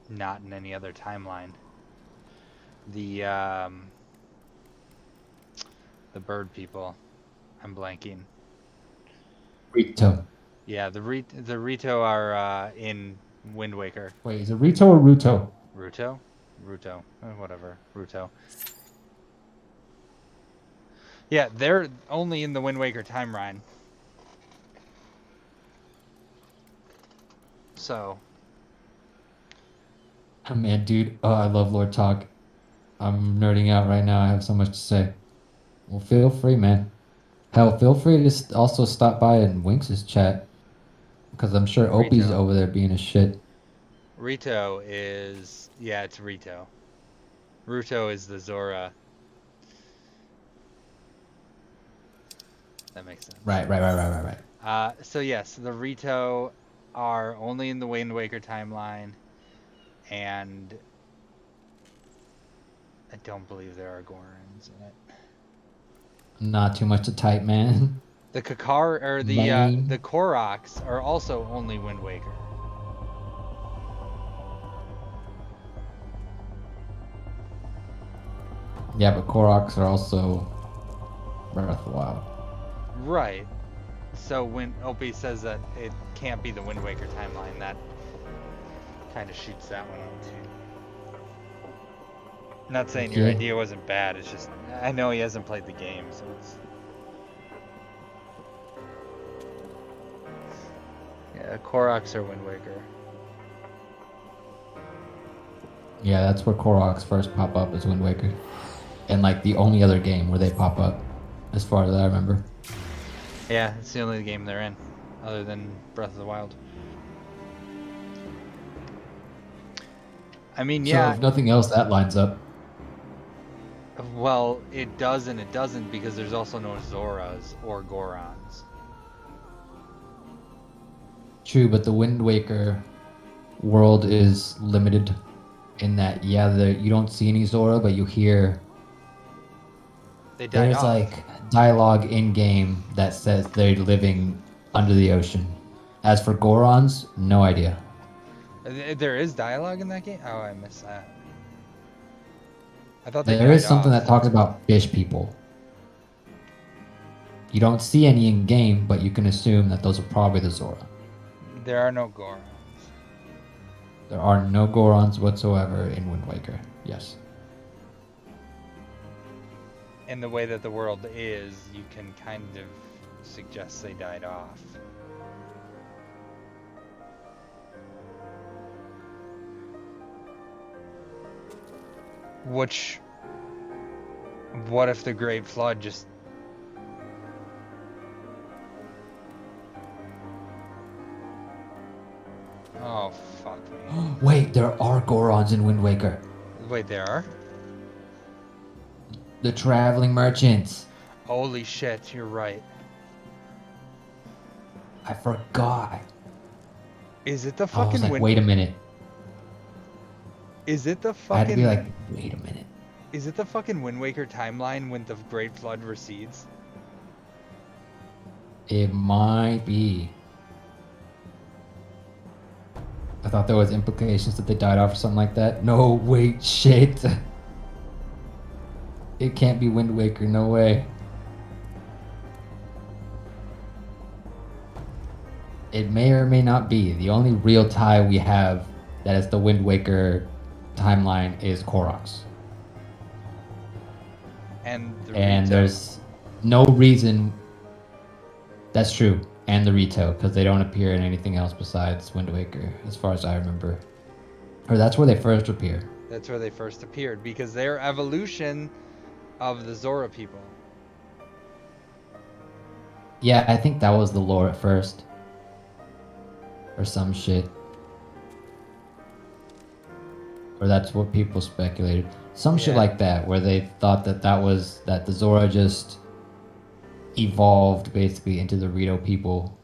not in any other timeline. The bird people. I'm blanking. Rito. Yeah, the Rito are in Wind Waker. Wait, is it Rito or Ruto? Ruto? Ruto. Whatever. Ruto. Yeah, they're only in the Wind Waker timeline. So. Oh, man, dude. Oh, I love Lord Talk. I'm nerding out right now. I have so much to say. Well, feel free, man. Hell, feel free to also stop by in Winx's chat. Because I'm sure Opie's over there being a shit. Rito is... Yeah, it's Rito. Ruto is the Zora. That makes sense. Right. So yes, the Rito are only in the Wind Waker timeline. And... I don't believe there are Gorons in it. Not too much to type, man. The Kakar or the Koroks are also only Wind Waker. Yeah, but Koroks are also Breath of the Wild. Right. So when Opie says that it can't be the Wind Waker timeline, that kind of shoots that one up too. I'm not saying your idea wasn't bad, it's just, I know he hasn't played the game, so it's... Yeah, Koroks are Wind Waker. Yeah, that's where Koroks first pop up as Wind Waker. And like the only other game where they pop up, as far as I remember. Yeah, it's the only game they're in, other than Breath of the Wild. I mean, yeah... So if nothing else, that lines up. Well, it does and it doesn't, because there's also no Zoras or Gorons. True, but the Wind Waker world is limited in that, yeah, you don't see any Zora, but you hear... There's like dialogue in-game that says they're living under the ocean. As for Gorons, no idea. There is dialogue in that game? Oh, I missed that. I thought they There is something that talks about fish people. You don't see any in-game, but you can assume that those are probably the Zora. There are no Gorons. There are no Gorons whatsoever in Wind Waker, yes. In the way that the world is, you can kind of suggest they died off. Which... What if the Great Flood just... Oh, fuck me. Wait, there are Gorons in Wind Waker. Wait, there are? The traveling merchants. Holy shit, you're right. I forgot. Is it the fucking... I was like, wait a minute. Is it the fucking... I had to be like, wait a minute. Is it the fucking Wind Waker timeline when the Great Flood recedes? It might be. I thought there was implications that they died off or something like that. No, wait, shit. It can't be Wind Waker, no way. It may or may not be. The only real tie we have that is the Wind Waker timeline is Koroks. And there's no reason... That's true. And the Rito, because they don't appear in anything else besides Wind Waker, as far as I remember. Or that's where they first appear. That's where they first appeared, because they're evolution of the Zora people. Yeah, I think that was the lore at first. Or some shit. Or that's what people speculated. Some shit like that, where they thought that that the Zora just evolved basically into the Rito people.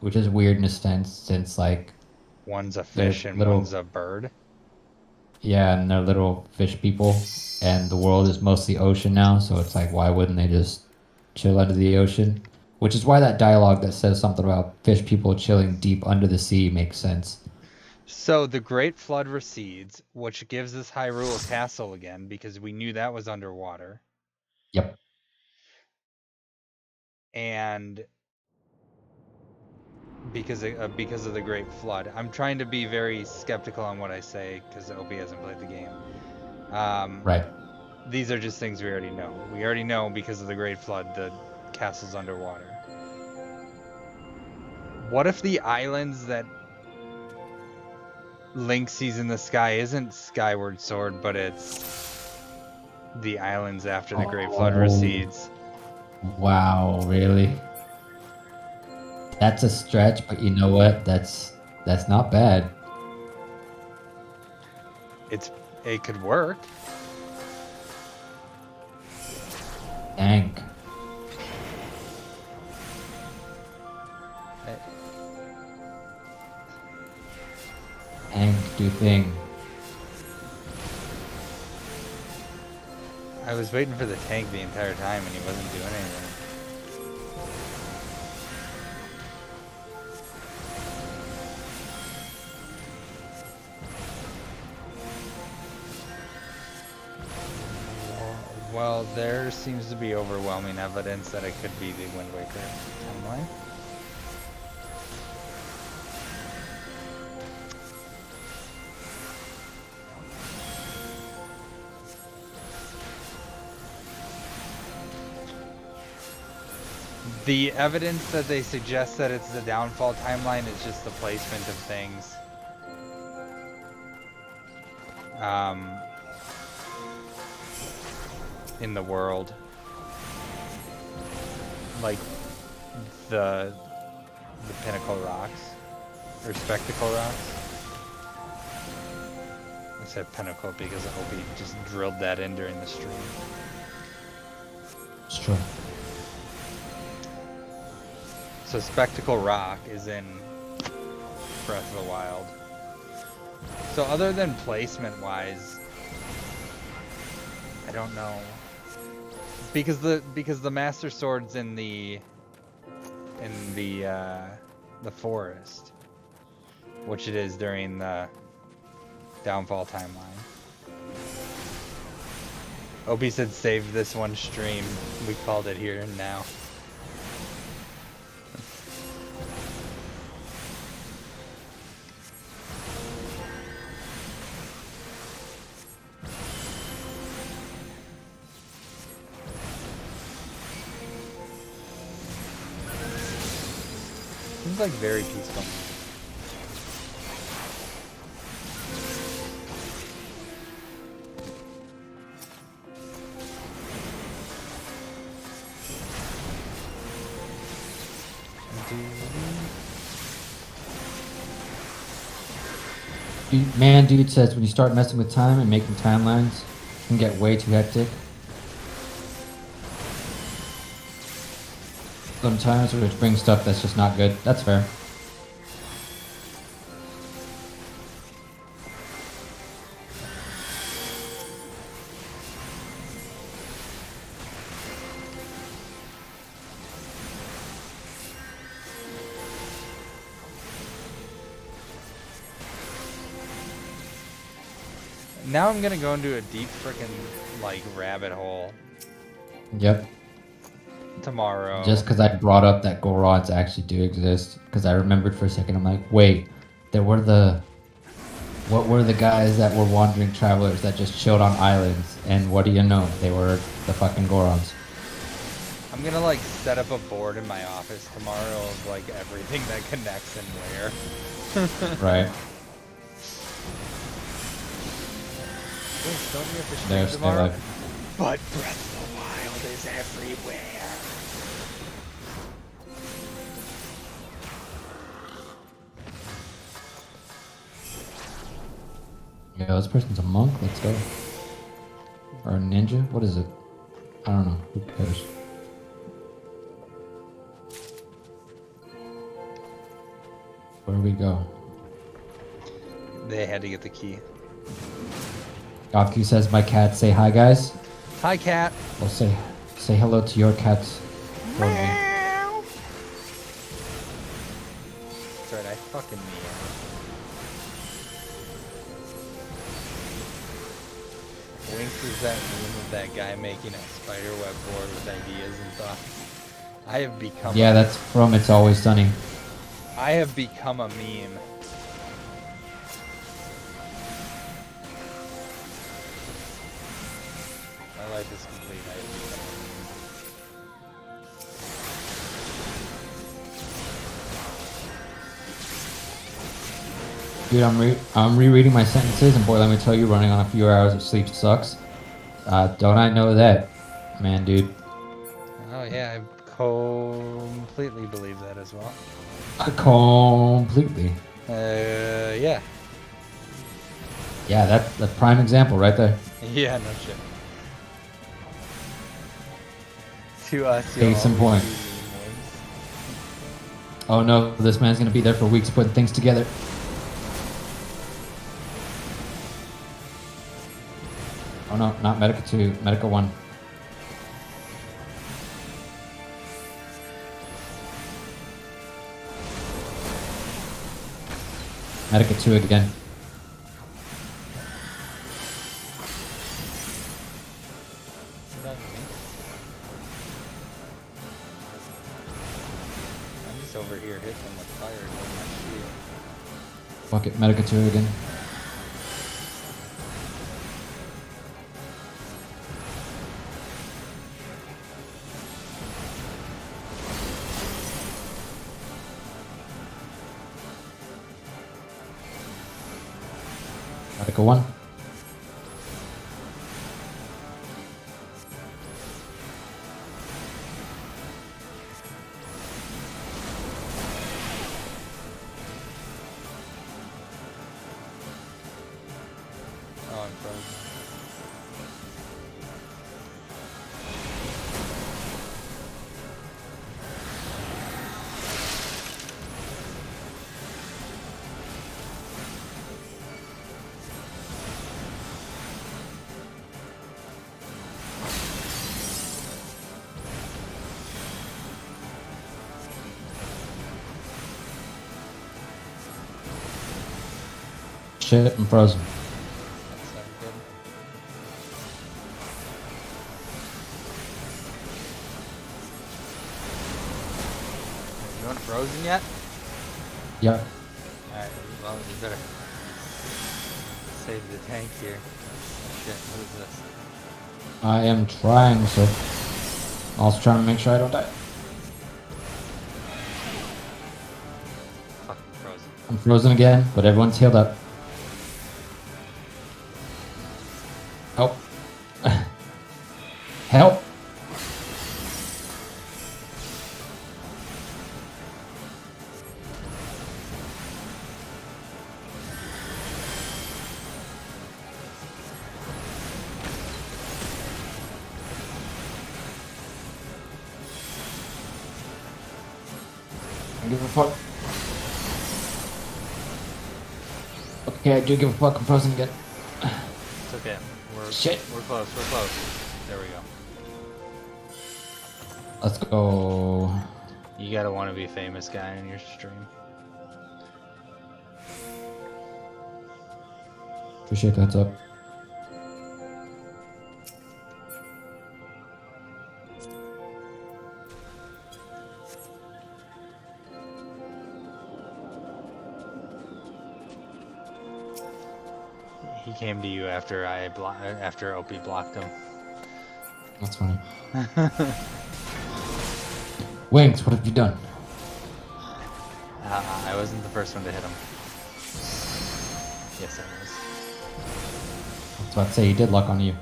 Which is weird in a sense, since like... One's a fish and one's a bird. Yeah, and they're little fish people. And the world is mostly ocean now, so it's like, why wouldn't they just chill under the ocean? Which is why that dialogue that says something about fish people chilling deep under the sea makes sense. So the Great Flood recedes, which gives us Hyrule Castle again, because we knew that was underwater. Yep. And because of the Great Flood. I'm trying to be very skeptical on what I say, because Opie hasn't played the game. Right. These are just things we already know. We already know because of the Great Flood, the castle's underwater. What if the islands that Link sees in the sky isn't Skyward Sword, but it's the islands after the Great Flood recedes? Wow, really? That's a stretch, but you know what? That's not bad. It could work. Dang. Hank, do thing. I was waiting for the tank the entire time and he wasn't doing anything. Well, there seems to be overwhelming evidence that it could be the Wind Waker timeline. The evidence that they suggest that it's the downfall timeline is just the placement of things. In the world. Like the pinnacle rocks. Or spectacle rocks. I said pinnacle because I hope he just drilled that in during the stream. It's true. So Spectacle Rock is in Breath of the Wild. So other than placement wise, I don't know. Because the Master Sword's in the forest, which it is during the downfall timeline. Opie said save this one stream. We called it here and now. Seems like very peaceful. Man, dude says when you start messing with time and making timelines, it can get way too hectic. Sometimes, which brings stuff that's just not good. That's fair. Now I'm gonna go into a deep freaking like rabbit hole. Yep. Tomorrow. Just because I brought up that Gorons actually do exist, because I remembered for a second, I'm like, wait, what were the guys that were wandering travelers that just chilled on islands? And what do you know? They were the fucking Gorons. I'm gonna like set up a board in my office tomorrow of like everything that connects and where. Right. Wait, don't you have to stream There's tomorrow? like... But Breath of the Wild is everywhere. Yo, this person's a monk. Let's go. Or a ninja? What is it? I don't know. Who cares? Where do we go? They had to get the key. Gothku says, my cat, say hi, guys. Hi, cat. Well, say hello to your cats for me. Fucking me. Winx is that meme of that guy making a spiderweb board with ideas and thoughts. I have become. Yeah, that's from It's Always Sunny. I have become a meme. My life is complete. I have become a meme. Dude, I'm rereading my sentences, and boy, let me tell you, running on a few hours of sleep sucks. Don't I know that, man, dude? Oh yeah, I completely believe that as well. Completely. Yeah. Yeah, that's prime example right there. Yeah, no shit. To us, Case in point. Oh no, this man's gonna be there for weeks putting things together. Oh no, not Medica 2, Medica 1. Medica 2 again. I'm just over here hitting them with fire with my shield. Fuck it, Medica 2 again. Medica 1. Oh, I'm frozen. Shit, I'm frozen. That's not good. You weren't frozen yet? Yep. Alright, well, you better save the tank here. Oh shit, what is this? I am trying, so. Also trying to make sure I don't die. Fucking frozen. I'm frozen again, but everyone's healed up. Help. Help. I don't give a fuck. Okay, I do give a fuck. I'm frozen again. It's okay. Shit. We're close, we're close. There we go. Let's go. You gotta want to be a famous guy in your stream. Appreciate the heads up. He came to you after after OP blocked him. That's funny. Winx, what have you done? I wasn't the first one to hit him. Yes, I was. I was about to say, he did luck on you.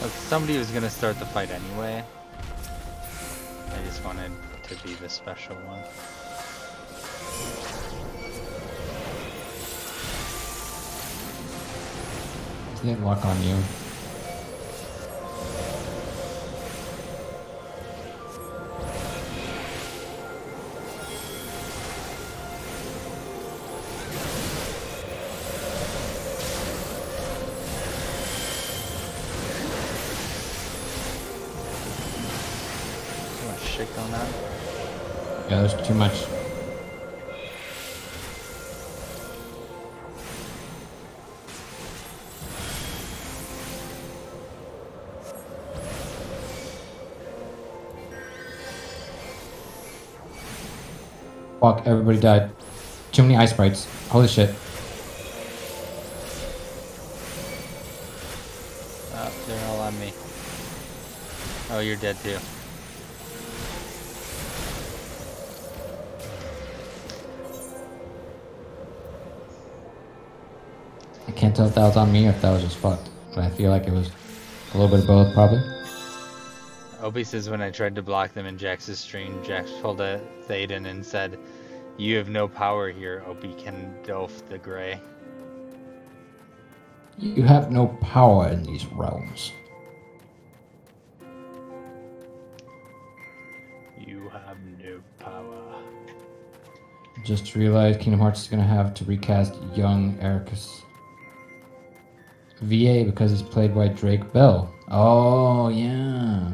Look, somebody was gonna start the fight anyway. I just wanted to be the special one. He didn't luck on you. Too much shit going on. Yeah, there's too much. Fuck, everybody died. Too many ice sprites. Holy shit. Oh, they're all on me. Oh, you're dead too. I can't tell if that was on me or if that was just fucked. But I feel like it was a little bit of both, probably. Opie says when I tried to block them in Jax's stream, Jax pulled a Thaden and said, "You have no power here, Opie can doff the Grey." You have no power in these realms. You have no power. Just realized Kingdom Hearts is gonna have to recast young Ericus VA because it's played by Drake Bell. Oh yeah.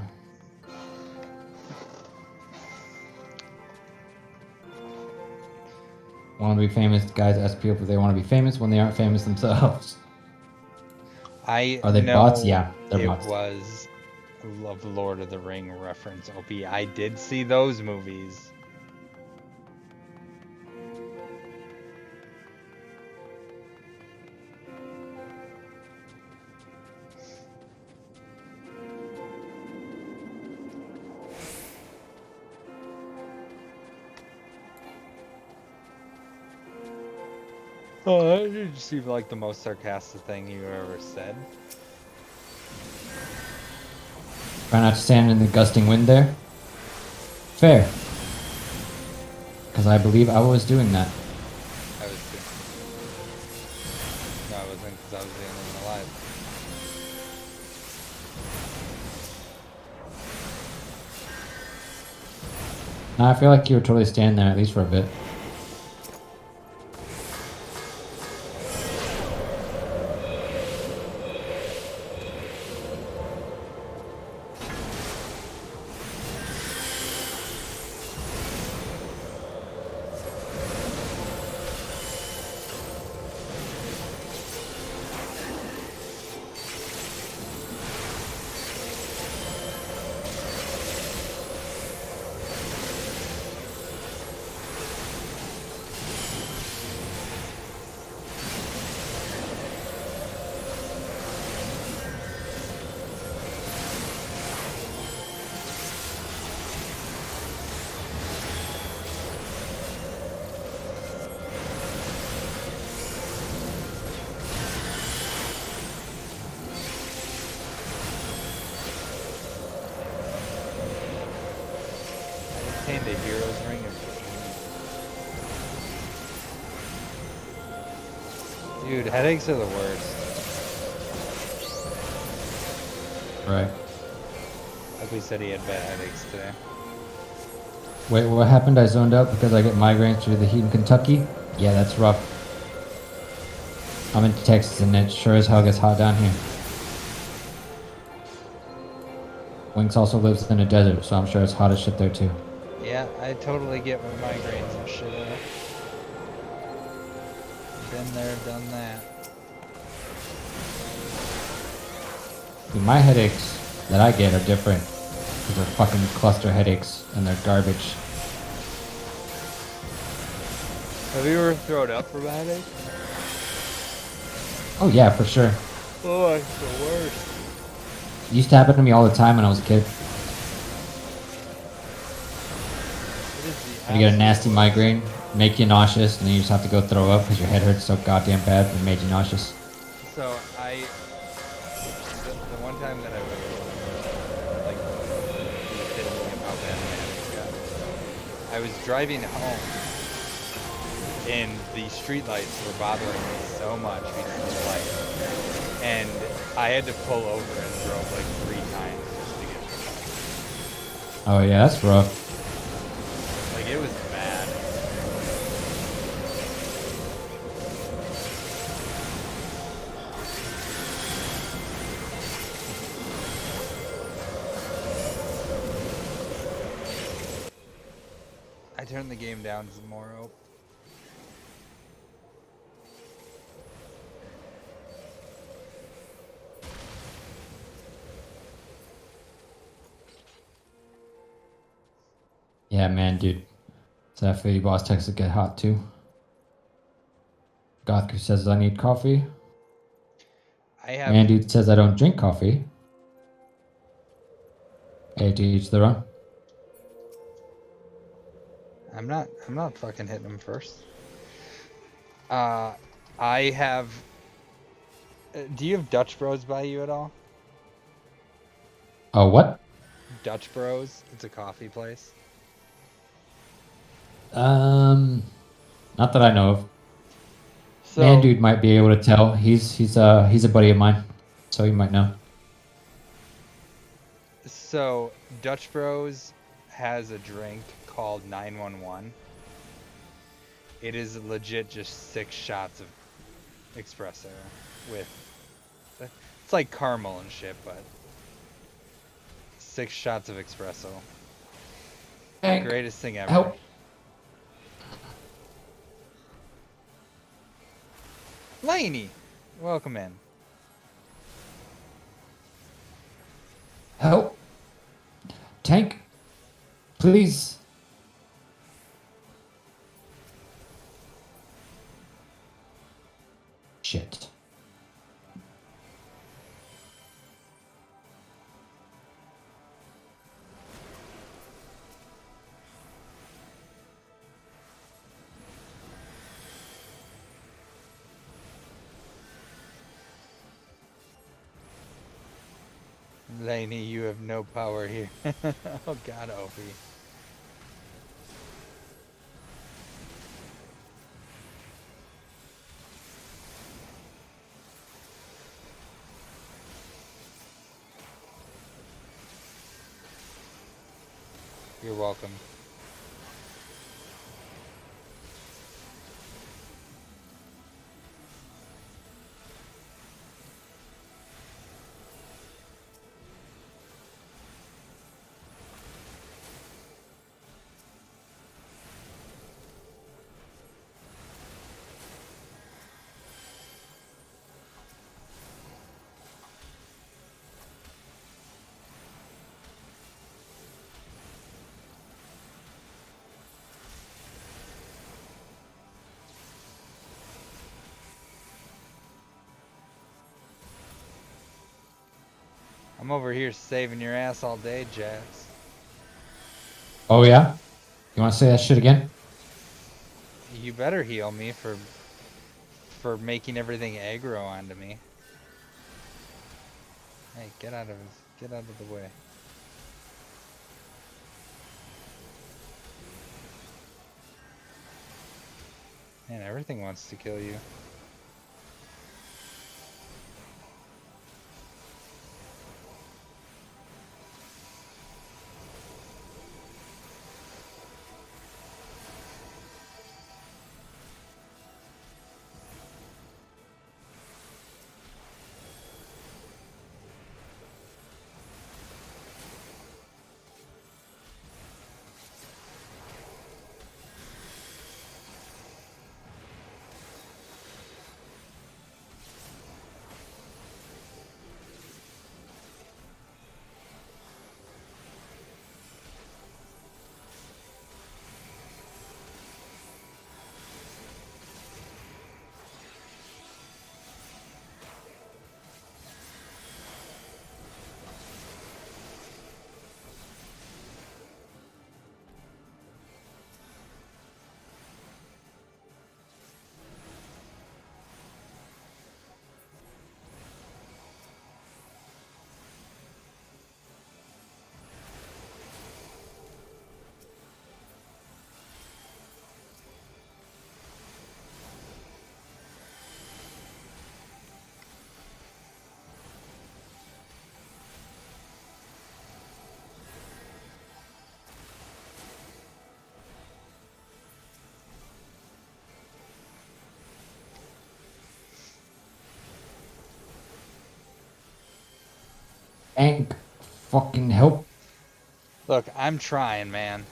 Want to be famous guys ask people if they want to be famous when they aren't famous themselves. Are they bots? Yeah, they're bots. It was a Lord of the Ring reference, Opie. I did see those movies. Oh, that did seem like the most sarcastic thing you ever said. Try not to stand in the gusting wind there. Fair. Because I believe I was doing that. I was too. No, I wasn't, because I was the only one alive. No, I feel like you were totally standing there at least for a bit. Obtained the hero's ring of Dude, headaches are the worst. Right. Opie said he had bad headaches today. Wait, what happened? I zoned out because I get migraines due to the heat in Kentucky? Yeah, that's rough. I'm in Texas and it sure as hell gets hot down here. Winx also lives in a desert, so I'm sure it's hot as shit there too. Yeah, I totally get what migraines and shit are. Been there, done that. See, my headaches that I get are different. Because they're fucking cluster headaches and they're garbage. Have you ever thrown up from a headache? Oh yeah, for sure. Oh, it's the worst. It used to happen to me all the time when I was a kid. You get a nasty migraine, make you nauseous, and then you just have to go throw up because your head hurts so goddamn bad and made you nauseous. So the one time that I was like the epitome of how bad magic got. I was driving home, and the streetlights were bothering me so much because of the light, and I had to pull over and drove like 3 times just to get to the Oh yeah, that's rough. Like, it was bad. I turned the game down some more. Oh. Yeah, man, dude. So after your boss texts get hot too. Gothku says I need coffee. Man, dude says I don't drink coffee. Hey, to each their own. I'm not fucking hitting him first. I have. Do you have Dutch Bros by you at all? Oh, what? Dutch Bros. It's a coffee place. Not that I know of. So, Man, dude might be able to tell. He's a buddy of mine, so he might know. So Dutch Bros has a drink called 911. It is legit just 6 shots of espresso with, it's like caramel and shit, but 6 shots of espresso. Hank, Greatest thing ever. Help. Lainey, welcome in. Help. Tank, please. Shit. Lainey, you have no power here. Oh god, Opie. You're welcome. I'm over here saving your ass all day, Jax. Oh yeah? You want to say that shit again? You better heal me for making everything aggro onto me. Hey, get out of the way. Man, everything wants to kill you. Tank, fucking help. Look, I'm trying, man.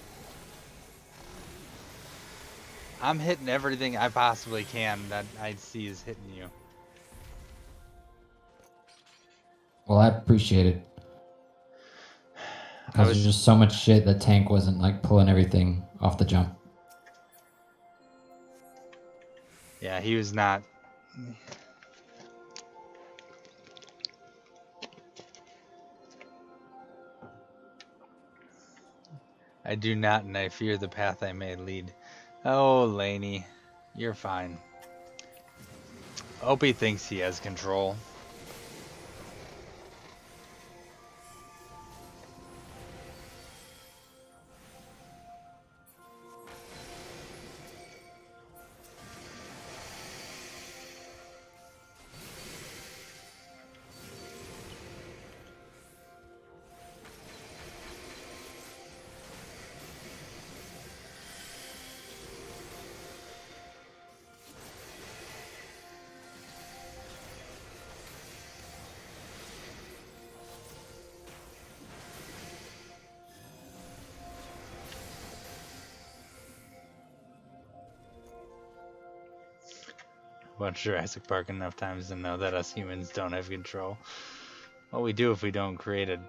I'm hitting everything I possibly can that I see is hitting you. Well, I appreciate it. Because there's just so much shit that tank wasn't like pulling everything off the jump. Yeah, he was not. I do not, and I fear the path I may lead. Oh, Laney, you're fine. Opie thinks he has control. Watched Jurassic Park enough times to know that us humans don't have control. Well, we do if we don't create an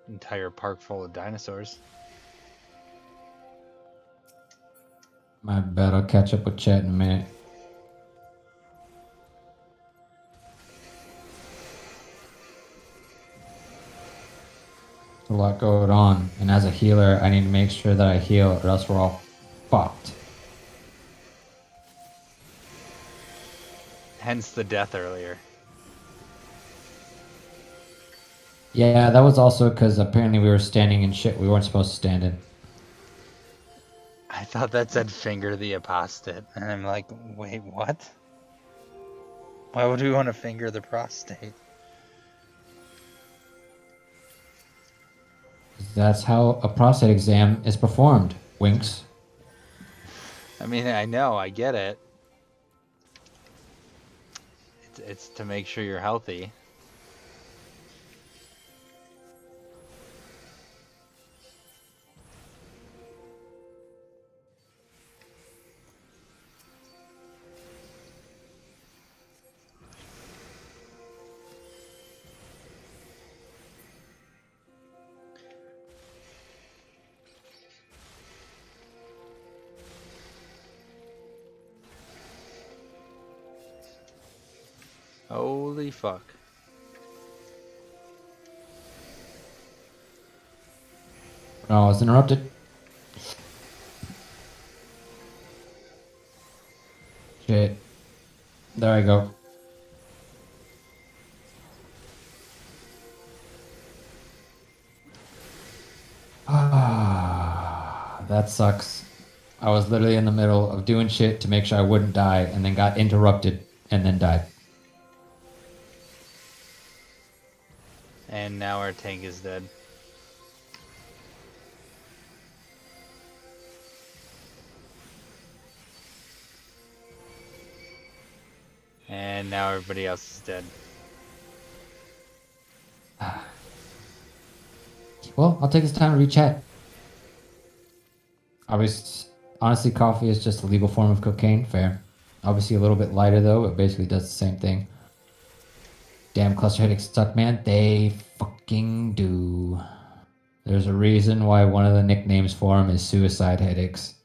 entire park full of dinosaurs. My bad, I'll catch up with chat in a minute. There's a lot going on, and as a healer, I need to make sure that I heal, or else we're all fucked. Hence the death earlier. Yeah, that was also because apparently we were standing in shit we weren't supposed to stand in. I thought that said finger the apostate, and I'm like, wait, what? Why would we want to finger the prostate? That's how a prostate exam is performed, Winks. I mean, I know, I get it. It's to make sure you're healthy. Holy fuck. Oh, I was interrupted. Shit. There I go. Ah, that sucks. I was literally in the middle of doing shit to make sure I wouldn't die, and then got interrupted, and then died. And now our tank is dead. And now everybody else is dead. Well, I'll take this time to re-chat. Honestly, coffee is just a legal form of cocaine. Fair. Obviously a little bit lighter though. It basically does the same thing. Damn, cluster headaches suck, man. They fucking do. There's a reason why one of the nicknames for them is suicide headaches.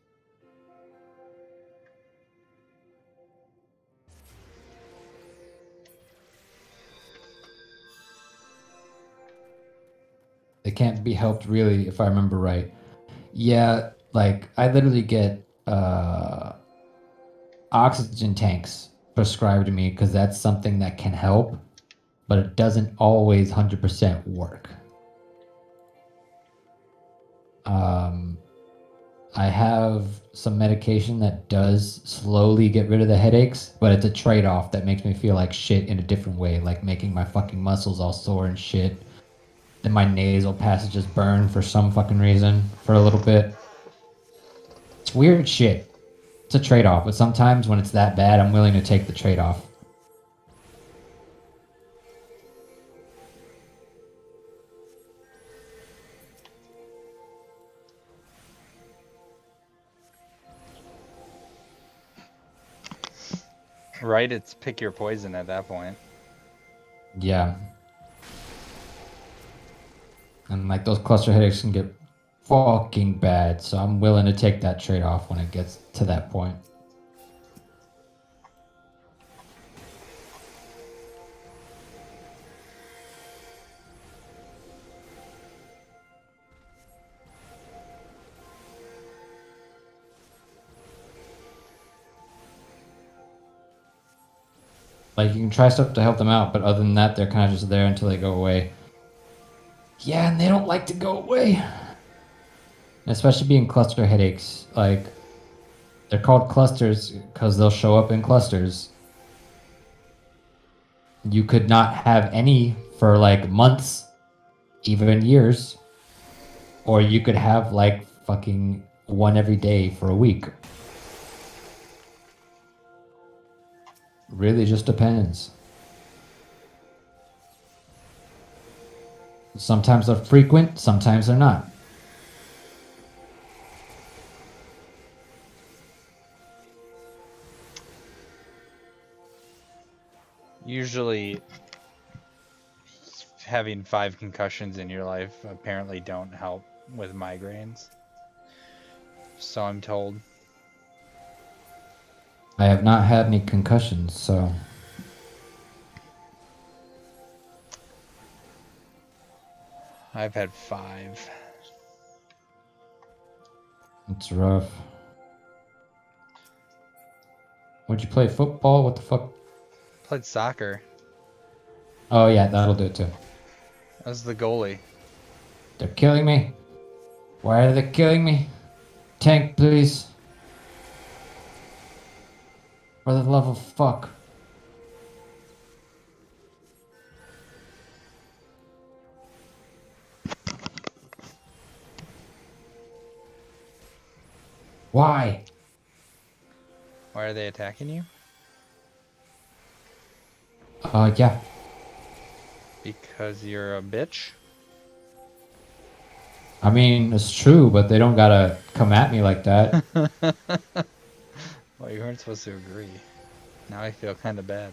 They can't be helped really, if I remember right. Yeah, like I literally get oxygen tanks prescribed to me because that's something that can help, but it doesn't always 100% work. I have some medication that does slowly get rid of the headaches, but it's a trade-off that makes me feel like shit in a different way, like making my fucking muscles all sore and shit. Then my nasal passages burn for some fucking reason for a little bit. It's weird shit. It's a trade-off, but sometimes when it's that bad, I'm willing to take the trade-off. Right? It's pick your poison at that point. Yeah. And like those cluster headaches can get fucking bad, so I'm willing to take that trade-off when it gets to that point. Like, you can try stuff to help them out, but other than that, they're kind of just there until they go away. Yeah, and they don't like to go away. Especially being cluster headaches. Like, they're called clusters because they'll show up in clusters. You could not have any for like months, even years. Or you could have like fucking one every day for a week. Really just depends. Sometimes they're frequent, sometimes they're not. Usually, having 5 concussions in your life apparently don't help with migraines. So I'm told. I have not had any concussions, so... I've had 5. It's rough. Would you play football? What the fuck? Played soccer. Oh yeah, that'll do it too. I was the goalie. They're killing me. Why are they killing me? Tank, please. For the love of fuck. Why? Why are they attacking you? Yeah. Because you're a bitch? I mean, it's true, but they don't gotta come at me like that. Well, you weren't supposed to agree. Now I feel kind of bad.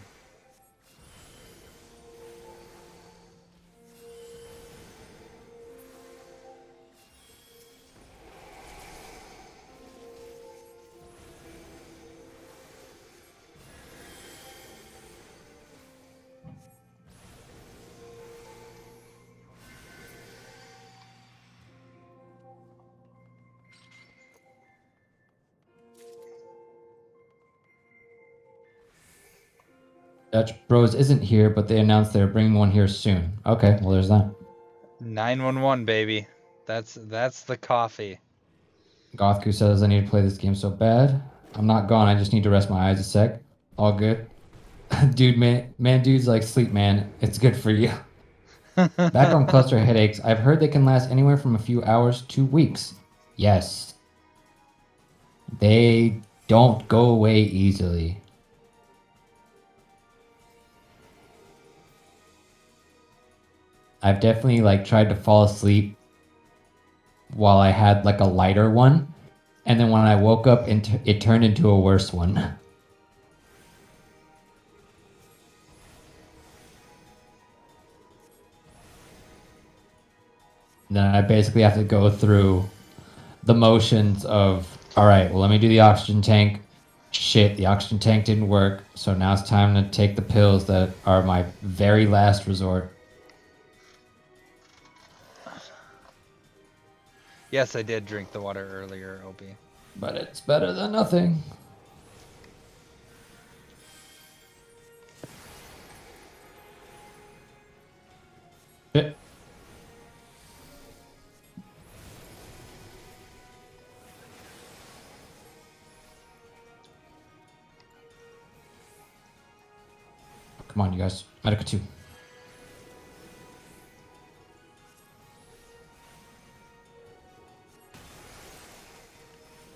Dutch Bros isn't here, but they announced they're bringing one here soon. Okay, well there's that. 911, baby. That's the coffee. Gothku says I need to play this game so bad. I'm not gone, I just need to rest my eyes a sec. All good. Dude, dude's like, sleep, man. It's good for you. Back on cluster headaches, I've heard they can last anywhere from a few hours to weeks. Yes. They don't go away easily. I've definitely like tried to fall asleep while I had like a lighter one, and then when I woke up, it turned into a worse one. Then I basically have to go through the motions of, all right, well, let me do the oxygen tank. Shit, the oxygen tank didn't work, so now it's time to take the pills that are my very last resort. Yes, I did drink the water earlier, Opie. But it's better than nothing. Shit. Come on, you guys. Medica 2.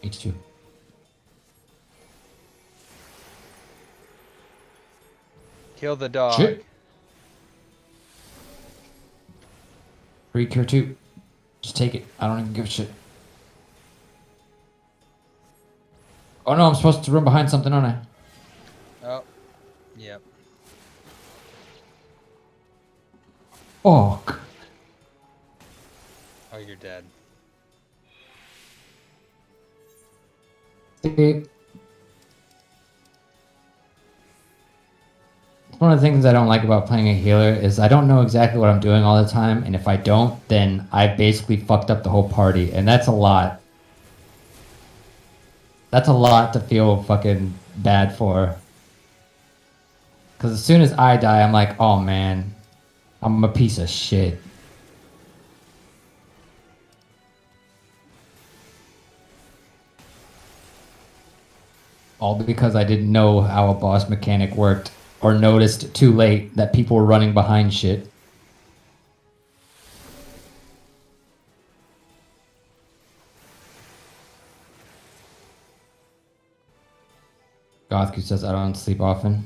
H2. Kill the dog. Shit. Free cure 2. Just take it. I don't even give a shit. Oh no, I'm supposed to run behind something, aren't I? Oh, Yep. Fuck. Oh, you're dead. See, one of the things I don't like about playing a healer is I don't know exactly what I'm doing all the time, and if I don't, then I basically fucked up the whole party, and that's a lot. That's a lot to feel fucking bad for. Because as soon as I die, I'm like, oh man, I'm a piece of shit. All because I didn't know how a boss mechanic worked, or noticed too late that people were running behind shit. Gothku says I don't sleep often.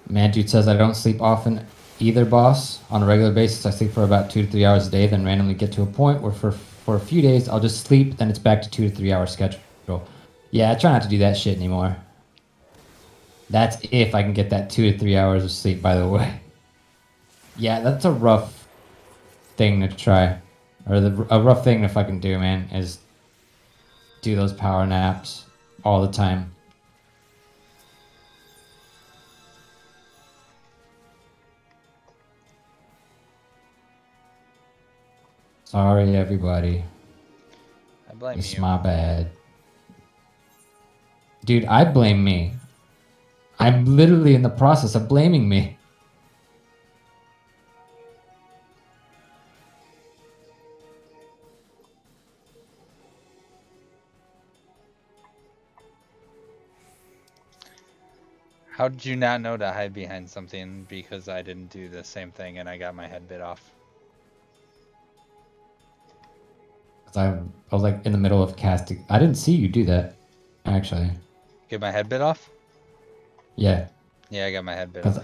Mandude says I don't sleep often either, boss. On a regular basis, I sleep for about 2 to 3 hours a day, then randomly get to a point where for a few days, I'll just sleep, then it's back to 2 to 3 hour schedule. Yeah, I try not to do that shit anymore. That's if I can get that 2 to 3 hours of sleep, by the way. Yeah, that's a rough thing to try. Or a rough thing to fucking do, man, is do those power naps all the time. Sorry, everybody. I blame It's you. my bad. Dude, I blame me. I'm literally in the process of blaming me. How did you not know to hide behind something because I didn't do the same thing and I got my head bit off? I was like in the middle of casting. I didn't see you do that, actually. Get my head bit off? Yeah. Yeah, I got my head bit off.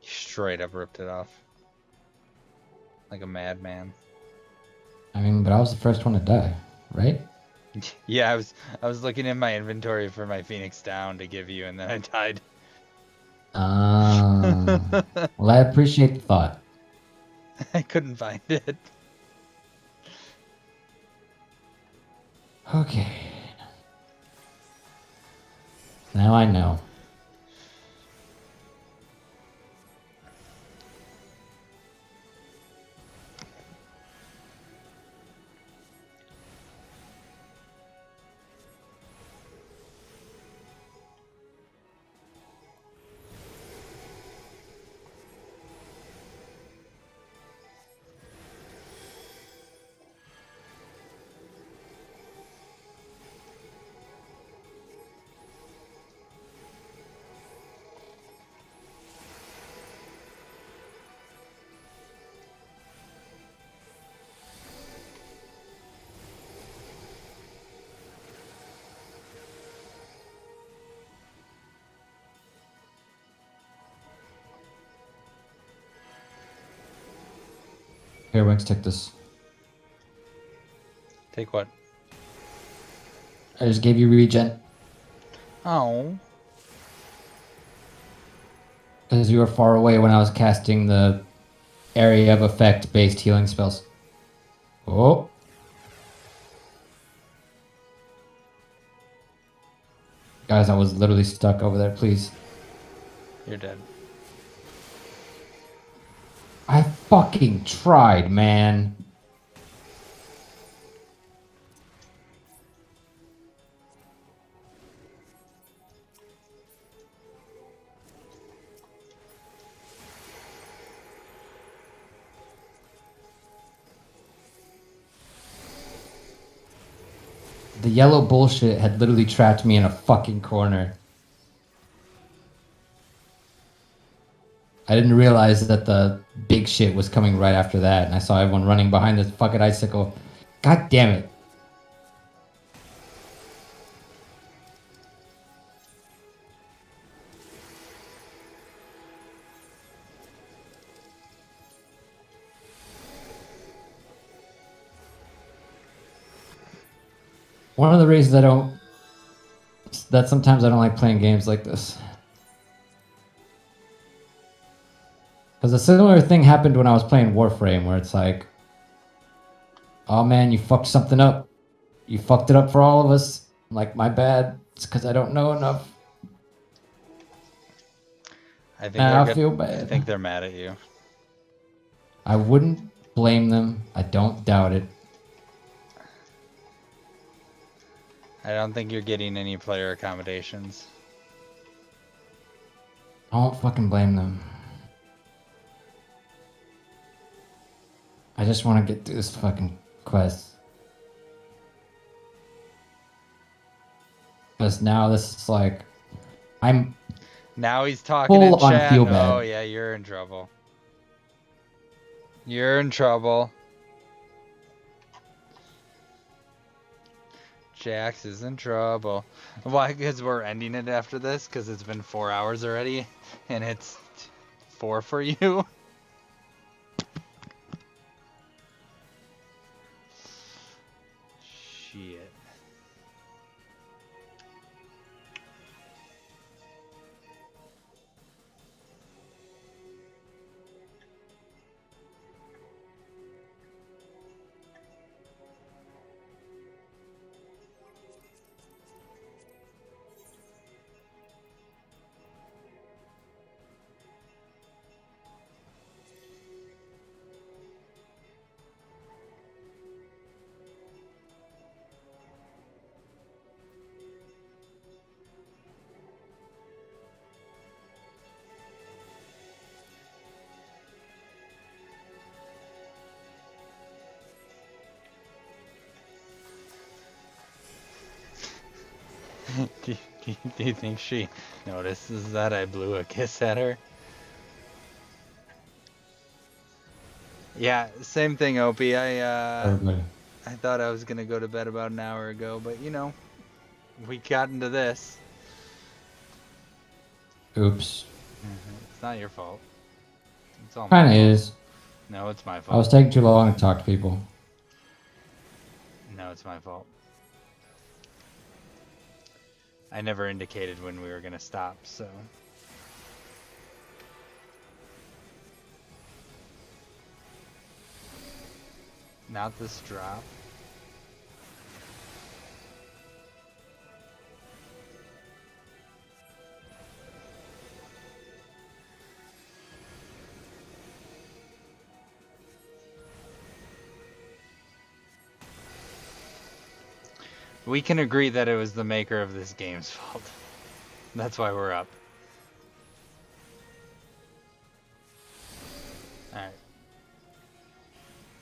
Straight up ripped it off. Like a madman. I mean, but I was the first one to die, right? Yeah, I was looking in my inventory for my Phoenix down to give you and then I died. Well, I appreciate the thought. I couldn't find it. Okay. Now I know. Here, Winks, take this. Take what? I just gave you regen. Oh. Because you were far away when I was casting the area of effect based healing spells. Oh. Guys, I was literally stuck over there, please. You're dead. I fucking tried, man. The yellow bullshit had literally trapped me in a fucking corner. I didn't realize that the big shit was coming right after that, and I saw everyone running behind this fucking icicle. God damn it. One of the reasons I don't that sometimes I don't like playing games like this. Because a similar thing happened when I was playing Warframe, where it's like, oh man, you fucked something up. You fucked it up for all of us. I'm like, my bad. It's because I don't know enough. I think I feel bad. I think they're mad at you. I wouldn't blame them. I don't doubt it. I don't think you're getting any player accommodations. I won't fucking blame them. I just want to get through this fucking quest. Because now this is like, I'm now he's talking in full on chat. feel bad. Oh yeah, you're in trouble. You're in trouble. Jax is in trouble. Why? Because we're ending it after this? Because it's been 4 hours already, and it's 4 for you. Shit. do you think she notices that I blew a kiss at her? Yeah, same thing, Opie. I thought I was gonna go to bed about an hour ago, but you know, we got into this. Oops. It's not your fault. It's all Kinda is. No, it's my fault. I was taking too long to talk to people. No, it's my fault. I never indicated when we were gonna stop, so. Not this drop. We can agree that it was the maker of this game's fault. That's why we're up. Alright.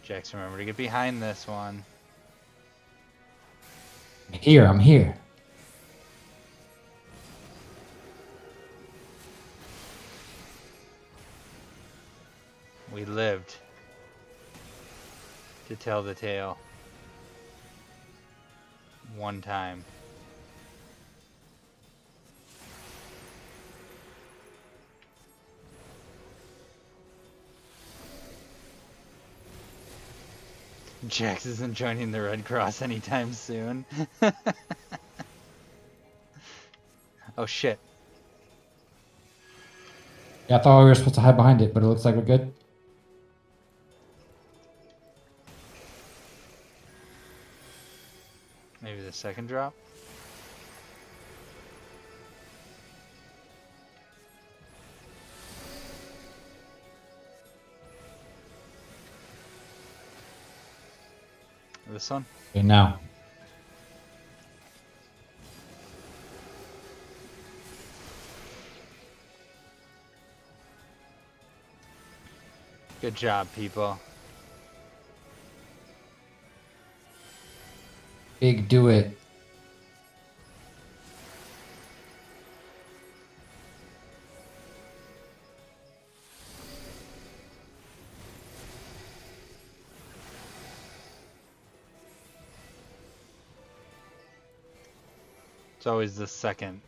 Jax, remember to get behind this one. Here, I'm here. We lived to tell the tale. One time. Jax isn't joining the Red Cross anytime soon. Oh shit. Yeah, I thought we were supposed to hide behind it, but it looks like we're good. Maybe the second drop? This one? Okay, now. Good job, people. Big do it. It's always the second.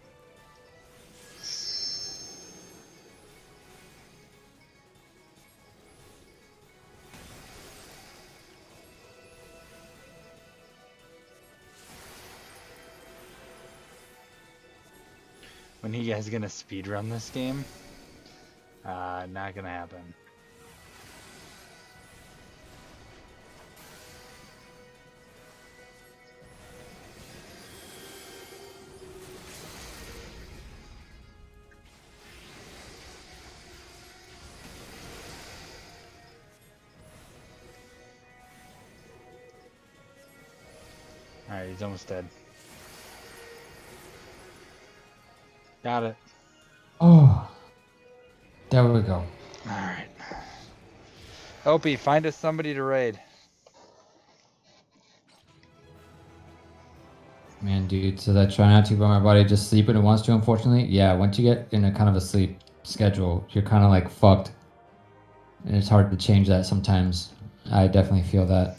When you guys gonna speedrun this game? Not gonna happen. Alright, he's almost dead. Got it. Oh. There we go. Alright. Opie, find us somebody to raid. Man, dude, so that try not to, but my body just sleep when it wants to, unfortunately. Yeah, once you get in a kind of a sleep schedule, you're kind of like fucked. And it's hard to change that sometimes. I definitely feel that.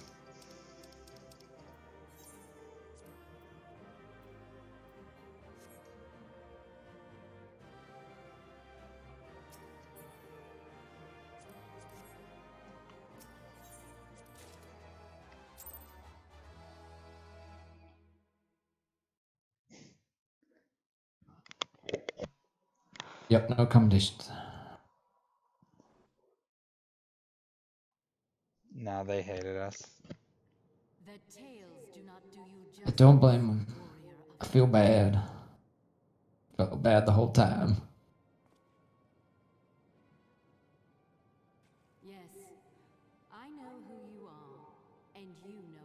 Yep, no accommodations. Nah, they hated us. I don't blame them. I feel bad. Felt bad the whole time.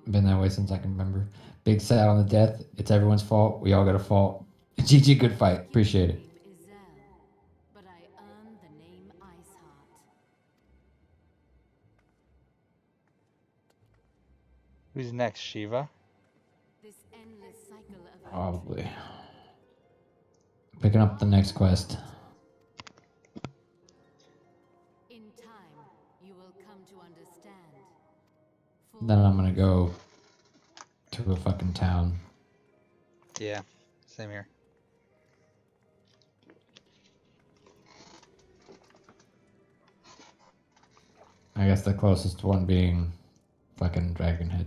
Been that way since I can remember. Big sad on the death. It's everyone's fault. We all got a fault. GG, good fight. Appreciate it. Who's next, Shiva? Probably. Picking up the next quest. Then I'm gonna go to a fucking town. Yeah, same here. I guess the closest one being fucking Dragonhead.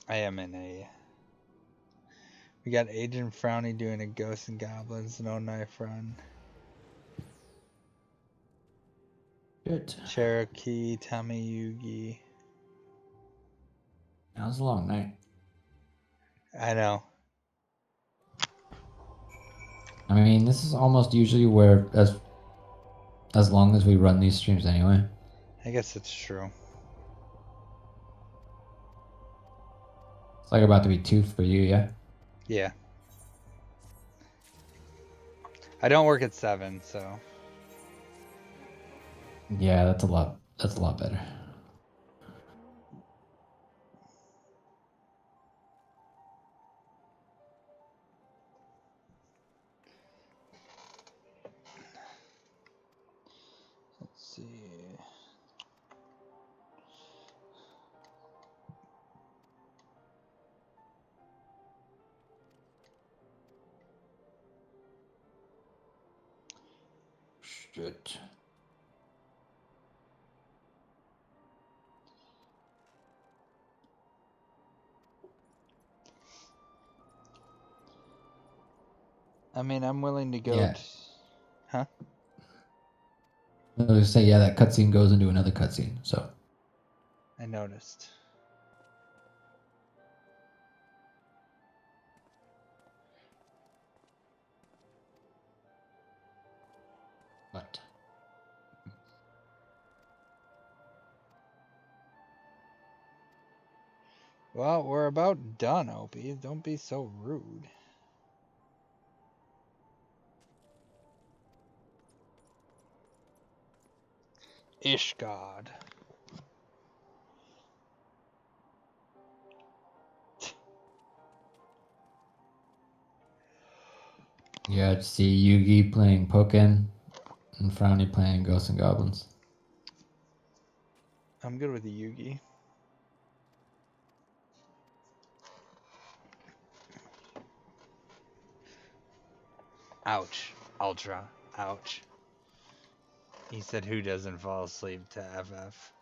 I am in a... We got Agent Frowny doing a Ghosts and Goblins, no knife run. Good. Cherokee, Tommy Yugi. That was a long night. I know. I mean, this is almost usually where as long as we run these streams anyway. I guess it's true. It's like about to be 2 for you, yeah? Yeah. I don't work at 7, so... Yeah, that's a lot better. Let's see... Shit. I mean, I'm willing to go... Yeah. Huh? I was gonna say, yeah, that cutscene goes into another cutscene, so... I noticed. But... Well, we're about done, Opie. Don't be so rude. Ishgard. Yeah, I'd see Yugi playing Pokken and Frowny playing Ghosts and Goblins. I'm good with the Yugi. Ouch. Ultra. Ouch. He said, who doesn't fall asleep to FF?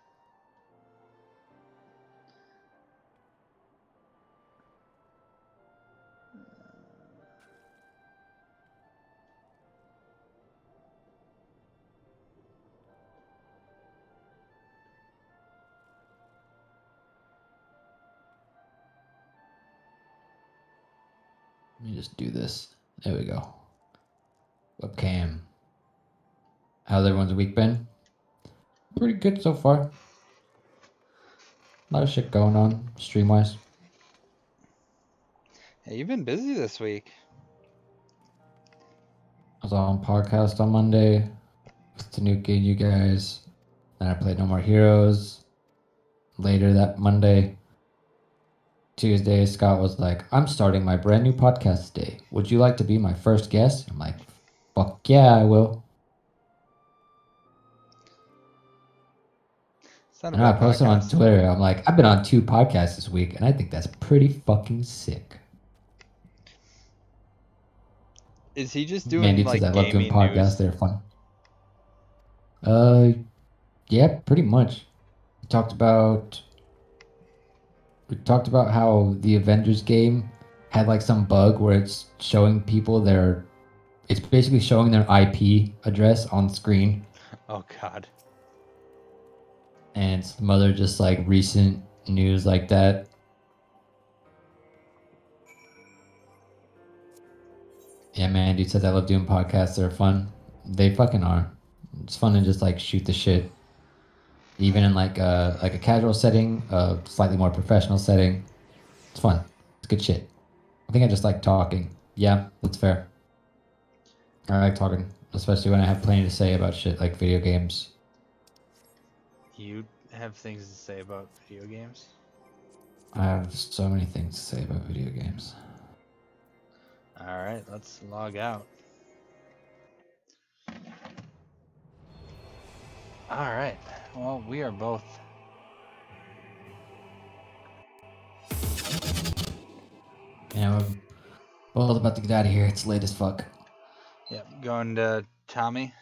Let me just do this. There we go. Webcam. How's everyone's week been? Pretty good so far. A lot of shit going on, stream-wise. Hey, you've been busy this week. I was on podcast on Monday with Tanuki and you guys. Then I played No More Heroes. Later that Monday, Tuesday, Scott was like, I'm starting my brand new podcast today. Would you like to be my first guest? I'm like, fuck yeah, I will. And I posted on Twitter, I'm like, I've been on 2 podcasts this week, and I think that's pretty fucking sick. Is he just doing Mandy like says I love doing podcasts, news? they're fun. Yeah, pretty much. We talked about how the Avengers game had like some bug where it's showing people it's basically showing their IP address on screen. Oh god. And some other just like recent news like that. Yeah, man, dude says I love doing podcasts. They're fun. They fucking are. It's fun to just like shoot the shit. Even in like a casual setting, a slightly more professional setting. It's fun. It's good shit. I think I just like talking. Yeah, that's fair. I like talking, especially when I have plenty to say about shit like video games. You have things to say about video games? I have so many things to say about video games. Alright, let's log out. Alright, well, we are both. Yeah, we're both about to get out of here. It's late as fuck. Yep, going to Tommy.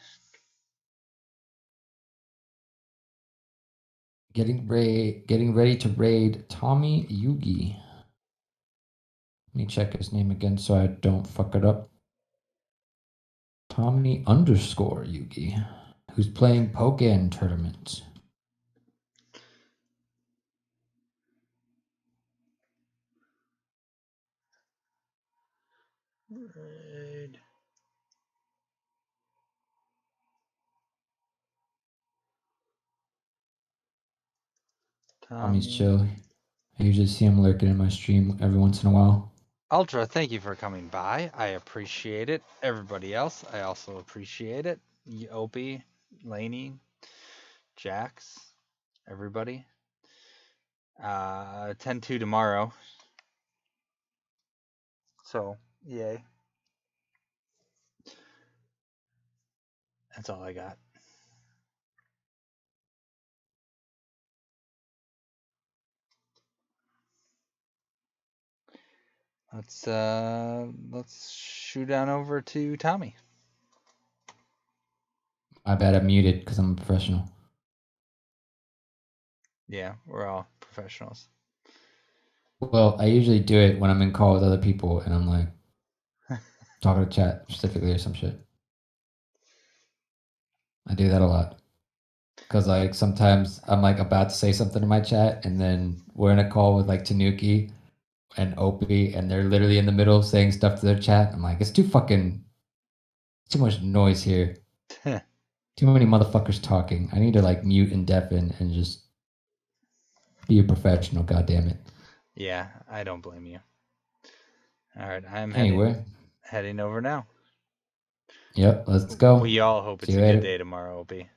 Getting ready to raid Tommy Yugi. Let me check his name again so I don't fuck it up. Tommy _ Yugi, who's playing Pokken tournament. Raid. Tommy's chill. I usually see him lurking in my stream every once in a while. Ultra, thank you for coming by. I appreciate it. Everybody else, I also appreciate it. Opie, Laney, Jax, everybody. 10-2 tomorrow. So, yay. That's all I got. Let's shoot on over to Tommy. I bet I'm muted because I'm a professional. Yeah, we're all professionals. Well, I usually do it when I'm in call with other people and I'm like talking to chat specifically or some shit. I do that a lot. Because like sometimes I'm like about to say something in my chat and then we're in a call with like Tanuki and Opie and they're literally in the middle of saying stuff to their chat. I'm like, it's too much noise here. Too many motherfuckers talking. I need to like mute and deafen and just be a professional, goddammit. Yeah, I don't blame you. All right, I'm heading over now. Yep, let's go. We all hope it's a good day tomorrow, Opie.